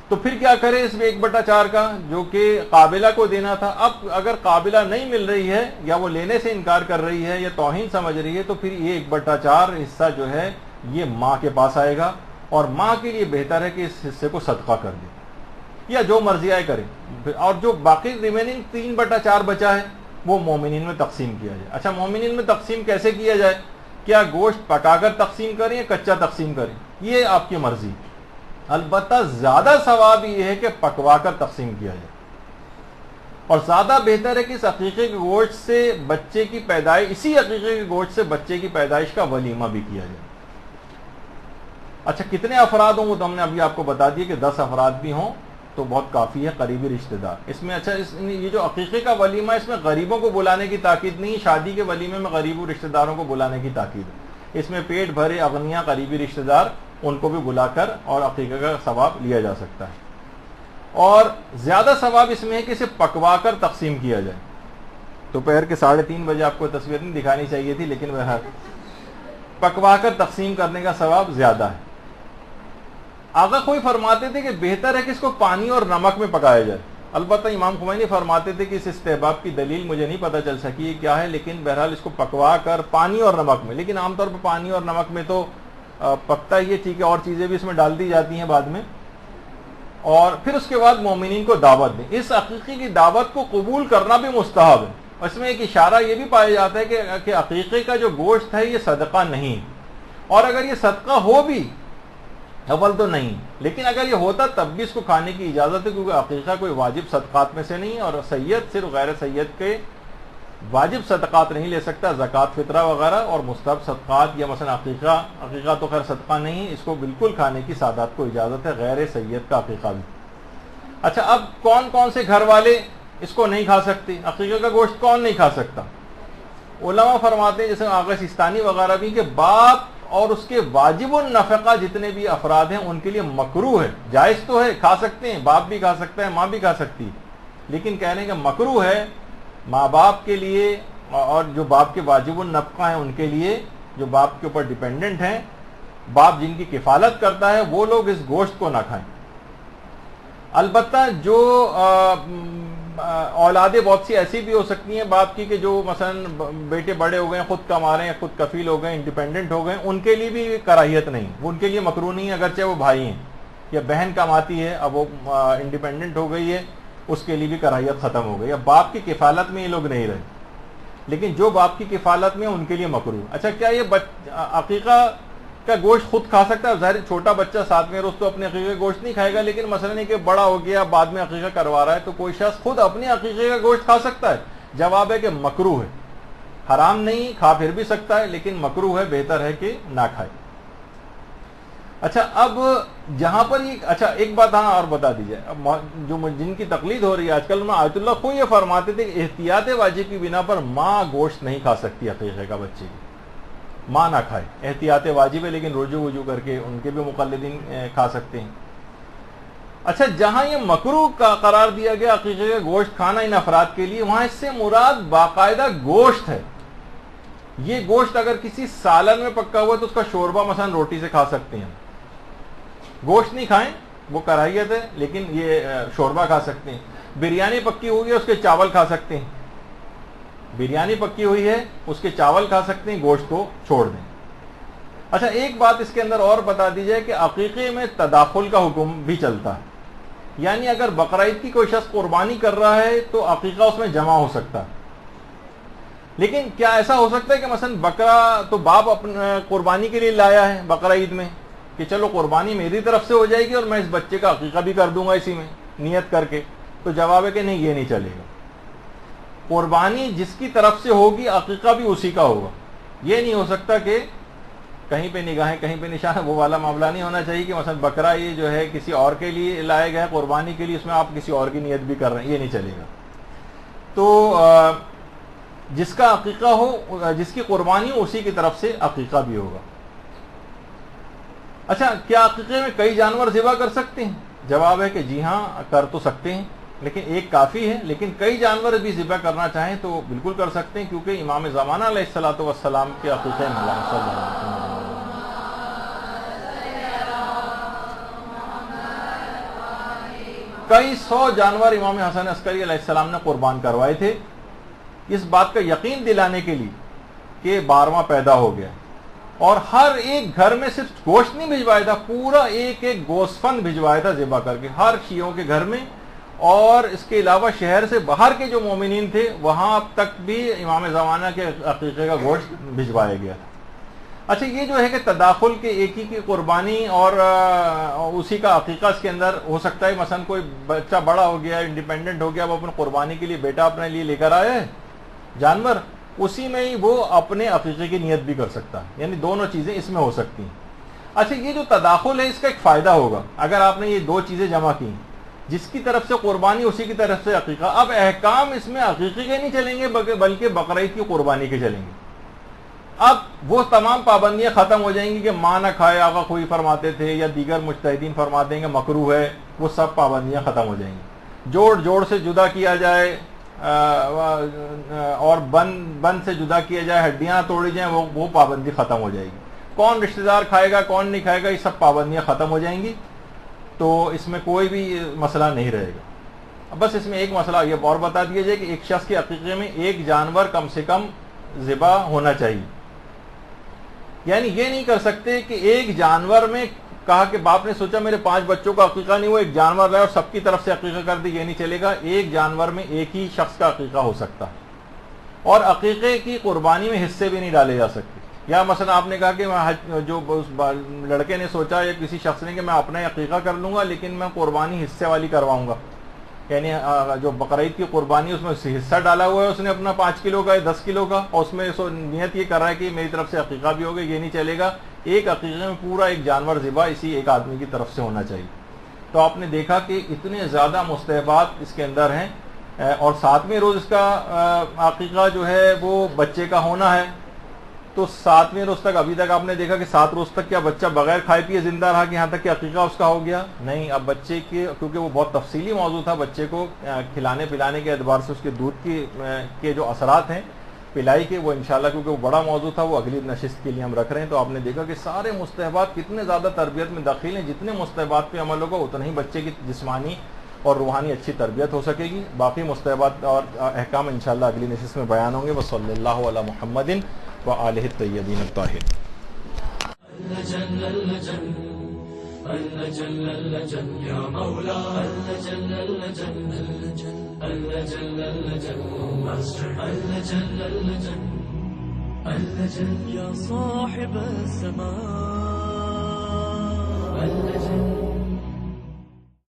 تو پھر کیا کرے اس میں 1/4 کا جو کہ قابلہ کو دینا تھا؟ اب اگر قابلہ نہیں مل رہی ہے یا وہ لینے سے انکار کر رہی ہے یا توہین سمجھ رہی ہے تو پھر یہ 1/4 حصہ جو ہے یہ ماں کے پاس آئے گا، اور ماں کے لیے بہتر ہے کہ اس حصے کو صدقہ کر دے یا جو مرضی آئے کرے، اور جو باقی ریمیننگ 3/4 بچا ہے وہ مومنین میں تقسیم کیا جائے۔ اچھا، مومنین میں تقسیم کیسے کیا جائے؟ کیا گوشت پکا کر تقسیم کریں یا کچا تقسیم کریں؟ یہ آپ کی مرضی۔ البتہ زیادہ ثواب یہ ہے کہ پکوا کر تقسیم کیا جائے، اور زیادہ بہتر ہے کہ اس عقیقے کے گوشت سے بچے کی پیدائش، اسی عقیقے کے گوشت سے بچے کی پیدائش کا ولیمہ بھی کیا جائے۔ اچھا، کتنے افراد ہوں وہ تو ہم نے ابھی آپ کو بتا دیا کہ 10 افراد بھی ہوں تو بہت کافی ہے، قریبی رشتہ دار۔ اس میں اچھا یہ جو عقیقے کا ولیمہ ہے اس میں غریبوں کو بلانے کی تاکید نہیں، شادی کے ولیمے میں غریبوں رشتہ داروں کو بلانے کی تاکید ہے۔ اس میں پیٹ بھرے اغنیاء قریبی رشتہ دار ان کو بھی بلا کر اور عقیقے کا ثواب لیا جا سکتا ہے، اور زیادہ ثواب اس میں ہے کہ اسے پکوا کر تقسیم کیا جائے۔ دوپہر کے 3:30 بجے آپ کو تصویر نہیں دکھانی چاہیے تھی، لیکن بہرحال پکوا کر تقسیم کرنے کا ثواب زیادہ ہے۔ آقا کوئی فرماتے تھے کہ بہتر ہے کہ اس کو پانی اور نمک میں پکایا جائے۔ البتہ امام خمینی فرماتے تھے کہ اس استحباب کی دلیل مجھے نہیں پتہ چل سکی یہ کیا ہے، لیکن بہرحال اس کو پکوا کر پانی اور نمک میں، لیکن عام طور پر پانی اور نمک میں تو پکتا ہی ہے، ٹھیک ہے، اور چیزیں بھی اس میں ڈال دی جاتی ہیں بعد میں، اور پھر اس کے بعد مومنین کو دعوت دیں۔ اس عقیقے کی دعوت کو قبول کرنا بھی مستحب ہے، اور اس میں ایک اشارہ یہ بھی پایا جاتا ہے کہ عقیقے کا جو گوشت ہے یہ صدقہ نہیں، اور اگر یہ صدقہ ہو بھی اول تو نہیں، لیکن اگر یہ ہوتا تب بھی اس کو کھانے کی اجازت ہے، کیونکہ عقیقہ کوئی واجب صدقات میں سے نہیں، اور سید صرف غیر سید کے واجب صدقات نہیں لے سکتا، زکوٰۃ فطرہ وغیرہ اور مستحب صدقات، یا مثلا عقیقہ تو خیر صدقہ نہیں، اس کو بالکل کھانے کی سادات کو اجازت ہے، غیر سید کا عقیقہ بھی۔ اچھا، اب کون کون سے گھر والے اس کو نہیں کھا سکتے؟ عقیقہ کا گوشت کون نہیں کھا سکتا؟ علماء فرماتے ہیں جیسے آغا سیستانی وغیرہ بھی کہ باپ اور اس کے واجب النفقہ جتنے بھی افراد ہیں ان کے لیے مکروہ ہے، جائز تو ہے، کھا سکتے ہیں، باپ بھی کھا سکتا ہے، ماں بھی کھا سکتی ہے، لیکن کہنے کہ مکروہ ہے ماں باپ کے لیے، اور جو باپ کے واجب النفقہ ہیں ان کے لیے، جو باپ کے اوپر ڈیپینڈنٹ ہیں، باپ جن کی کفالت کرتا ہے، وہ لوگ اس گوشت کو نہ کھائیں۔ البتہ جو اولادیں بہت سی ایسی بھی ہو سکتی ہیں باپ کی کہ جو مثلا بیٹے بڑے ہو گئے ہیں، خود کما رہے ہیں، خود کفیل ہو گئے ہیں، انڈیپینڈنٹ ہو گئے ہیں، ان کے لیے بھی کراہیت نہیں، وہ ان کے لیے مکروہ نہیں ہے، اگرچہ وہ بھائی ہیں، یا بہن کماتی ہے اب وہ انڈیپینڈنٹ ہو گئی ہے، اس کے لیے بھی کراہیت ختم ہو گئی۔ اب باپ کی کفالت میں یہ لوگ نہیں رہے، لیکن جو باپ کی کفالت میں ان کے لیے مکروہ۔ اچھا، کیا یہ عقیقہ کا گوشت خود کھا سکتا ہے؟ ظاہر چھوٹا بچہ 7ویں روز تو اپنے عقیقے کا گوشت نہیں کھائے گا، لیکن مثلا یہ کہ بڑا ہو گیا بعد میں عقیقہ کروا رہا ہے تو کوئی شخص خود اپنے عقیقے کا گوشت کھا سکتا ہے؟ جواب ہے کہ مکروہ ہے، حرام نہیں، کھا پھر بھی سکتا ہے، لیکن مکروہ ہے، بہتر ہے کہ نہ کھائے۔ اچھا، اب جہاں پر یہ اچھا ایک بات ہاں اور بتا دیجیے، جو جن کی تقلید ہو رہی ہے آج کل، آیت اللہ خود یہ فرماتے تھے کہ احتیاط واجب کی بنا پر ماں گوشت نہیں کھا سکتی عقیقے کا، بچے کی ماں نہ کھائے، احتیاط واجب ہے، لیکن رجوع کر کے ان کے بھی مقلدین کھا سکتے ہیں۔ اچھا، جہاں یہ مکروہ کا قرار دیا گیا عقیقے کا گوشت کھانا ان افراد کے لیے، وہاں اس سے مراد باقاعدہ گوشت ہے۔ یہ گوشت اگر کسی سالن میں پکا ہوا تو اس کا شوربہ مثلا روٹی سے کھا سکتے ہیں، گوشت نہیں کھائیں، وہ کراہیت ہے، لیکن یہ شوربہ کھا سکتے ہیں۔ بریانی پکی ہوئی ہے، اس کے چاول کھا سکتے ہیں، بریانی پکی ہوئی ہے اس کے چاول کھا سکتے ہیں، گوشت کو چھوڑ دیں۔ اچھا، ایک بات اس کے اندر اور بتا دی جائے کہ عقیقے میں تداخل کا حکم بھی چلتا ہے، یعنی اگر بقرعید کی کوئی شخص قربانی کر رہا ہے تو عقیقہ اس میں جمع ہو سکتا ہے، لیکن کیا ایسا ہو سکتا ہے کہ مثلا بکرا تو باپ اپنے قربانی کے لیے لایا ہے بقرعید میں کہ چلو قربانی میری طرف سے ہو جائے گی اور میں اس بچے کا عقیقہ بھی کر دوں گا اسی میں نیت کر کے؟ تو جواب ہے کہ نہیں، یہ نہیں چلے گا۔ قربانی جس کی طرف سے ہوگی عقیقہ بھی اسی کا ہوگا۔ یہ نہیں ہو سکتا کہ کہیں پہ نگاہیں کہیں پہ نشان، وہ والا معاملہ نہیں ہونا چاہیے کہ مثلا بکرا یہ جو ہے کسی اور کے لیے لائے گئے قربانی کے لیے، اس میں آپ کسی اور کی نیت بھی کر رہے ہیں، یہ نہیں چلے گا۔ تو جس کا عقیقہ ہو، جس کی قربانی ہو، اسی کی طرف سے عقیقہ بھی ہوگا۔ اچھا، کیا عقیقے میں کئی جانور ذبح کر سکتے ہیں؟ جواب ہے کہ جی ہاں، کر تو سکتے ہیں، لیکن ایک کافی ہے، لیکن کئی جانور بھی ذبح کرنا چاہیں تو بالکل کر سکتے ہیں، کیونکہ امام زمانہ علیہ الصلوۃ والسلام کے عقیقے میں کئی سو جانور امام حسن عسکری علیہ السلام نے قربان کروائے تھے اس بات کا یقین دلانے کے لیے کہ 12واں پیدا ہو گیا. اور ہر ایک گھر میں صرف گوشت نہیں بھجوایا تھا, پورا ایک ایک گوشت فند بھجوایا تھا ذبح کر کے ہر شیعوں کے گھر میں. اور اس کے علاوہ شہر سے باہر کے جو مومنین تھے وہاں تک بھی امام زمانہ کے عقیقے کا گوشت بھجوایا گیا تھا. اچھا, یہ جو ہے کہ تداخل کے ایک ہی کی قربانی اور اسی کا عقیقہ اس کے اندر ہو سکتا ہے. مثلا کوئی بچہ بڑا ہو گیا, انڈیپینڈنٹ ہو گیا, وہ اپنے قربانی کے لیے بیٹا اپنے لیے لے کر آیا ہے جانور, اسی میں ہی وہ اپنے عقیقے کی نیت بھی کر سکتا ہے. یعنی دونوں چیزیں اس میں ہو سکتی ہیں. اچھا, یہ جو تداخل ہے اس کا ایک فائدہ ہوگا اگر آپ نے یہ دو چیزیں جمع کی, جس کی طرف سے قربانی اسی کی طرف سے عقیقہ. اب احکام اس میں عقیقے کے نہیں چلیں گے بلکہ بقرعید کی قربانی کے چلیں گے. اب وہ تمام پابندیاں ختم ہو جائیں گی کہ ماں نہ کھائے, آقا خوئی فرماتے تھے یا دیگر مجتہدین فرماتے ہیں کہ مکروہ ہے, وہ سب پابندیاں ختم ہو جائیں گی. جوڑ سے جدا کیا جائے اور بن سے جدا کیا جائے, ہڈیاں توڑی جائیں, وہ پابندی ختم ہو جائے گی. کون رشتہ دار کھائے گا کون نہیں کھائے گا, یہ سب پابندیاں ختم ہو جائیں گی. تو اس میں کوئی بھی مسئلہ نہیں رہے گا. بس اس میں ایک مسئلہ یہ اور بتا دیا جائے کہ ایک شخص کے عقیقے میں ایک جانور کم سے کم ذبح ہونا چاہیے. یعنی یہ نہیں کر سکتے کہ ایک جانور میں کہا کہ باپ نے سوچا میرے 5 بچوں کا عقیقہ نہیں ہوا, ایک جانور لائے اور سب کی طرف سے عقیقہ کر دی, یہ نہیں چلے گا. ایک جانور میں ایک ہی شخص کا عقیقہ ہو سکتا ہے. اور عقیقے کی قربانی میں حصے بھی نہیں ڈالے جا سکتے. یا مثلا آپ نے کہا کہ جو لڑکے نے سوچا یا کسی شخص نے کہ میں اپنا عقیقہ کر لوں گا لیکن میں قربانی حصے والی کرواؤں گا, یعنی جو بقرعید کی قربانی اس میں حصہ ڈالا ہوا ہے اس نے اپنا 5 کلو کا 10 کلو کا, اور اس میں نیت یہ کر رہا ہے کہ میری طرف سے عقیقہ بھی ہوگا, یہ نہیں چلے گا. ایک عقیقے میں پورا ایک جانور ذبح اسی ایک آدمی کی طرف سے ہونا چاہیے. تو آپ نے دیکھا کہ اتنے زیادہ مستحبات اس کے اندر ہیں. اور 7ویں روز اس کا عقیقہ جو ہے وہ بچے کا ہونا ہے. تو 7ویں روز تک, ابھی تک آپ نے دیکھا کہ 7 روز تک کیا بچہ بغیر کھائے پیے زندہ رہا کہ یہاں تک کہ عقیقہ اس کا ہو گیا؟ نہیں. اب بچے کے, کیونکہ وہ بہت تفصیلی موضوع تھا, بچے کو کھلانے پلانے کے اعتبار سے اس کے دودھ کے جو اثرات ہیں پلائی کے, وہ انشاءاللہ کیونکہ وہ بڑا موضوع تھا وہ اگلی نشست کے لیے ہم رکھ رہے ہیں. تو آپ نے دیکھا کہ سارے مستحبات کتنے زیادہ تربیت میں داخل ہیں. جتنے مستحبات پہ عمل ہوگا اتنا ہی بچے کی جسمانی اور روحانی اچھی تربیت ہو سکے گی. باقی مستحبات اور احکام انشاءاللہ اگلی نشست میں بیان ہوں گے. وصلی اللہ علی محمد وآلہ الطیبین الطاہرین. يا صاحب السماء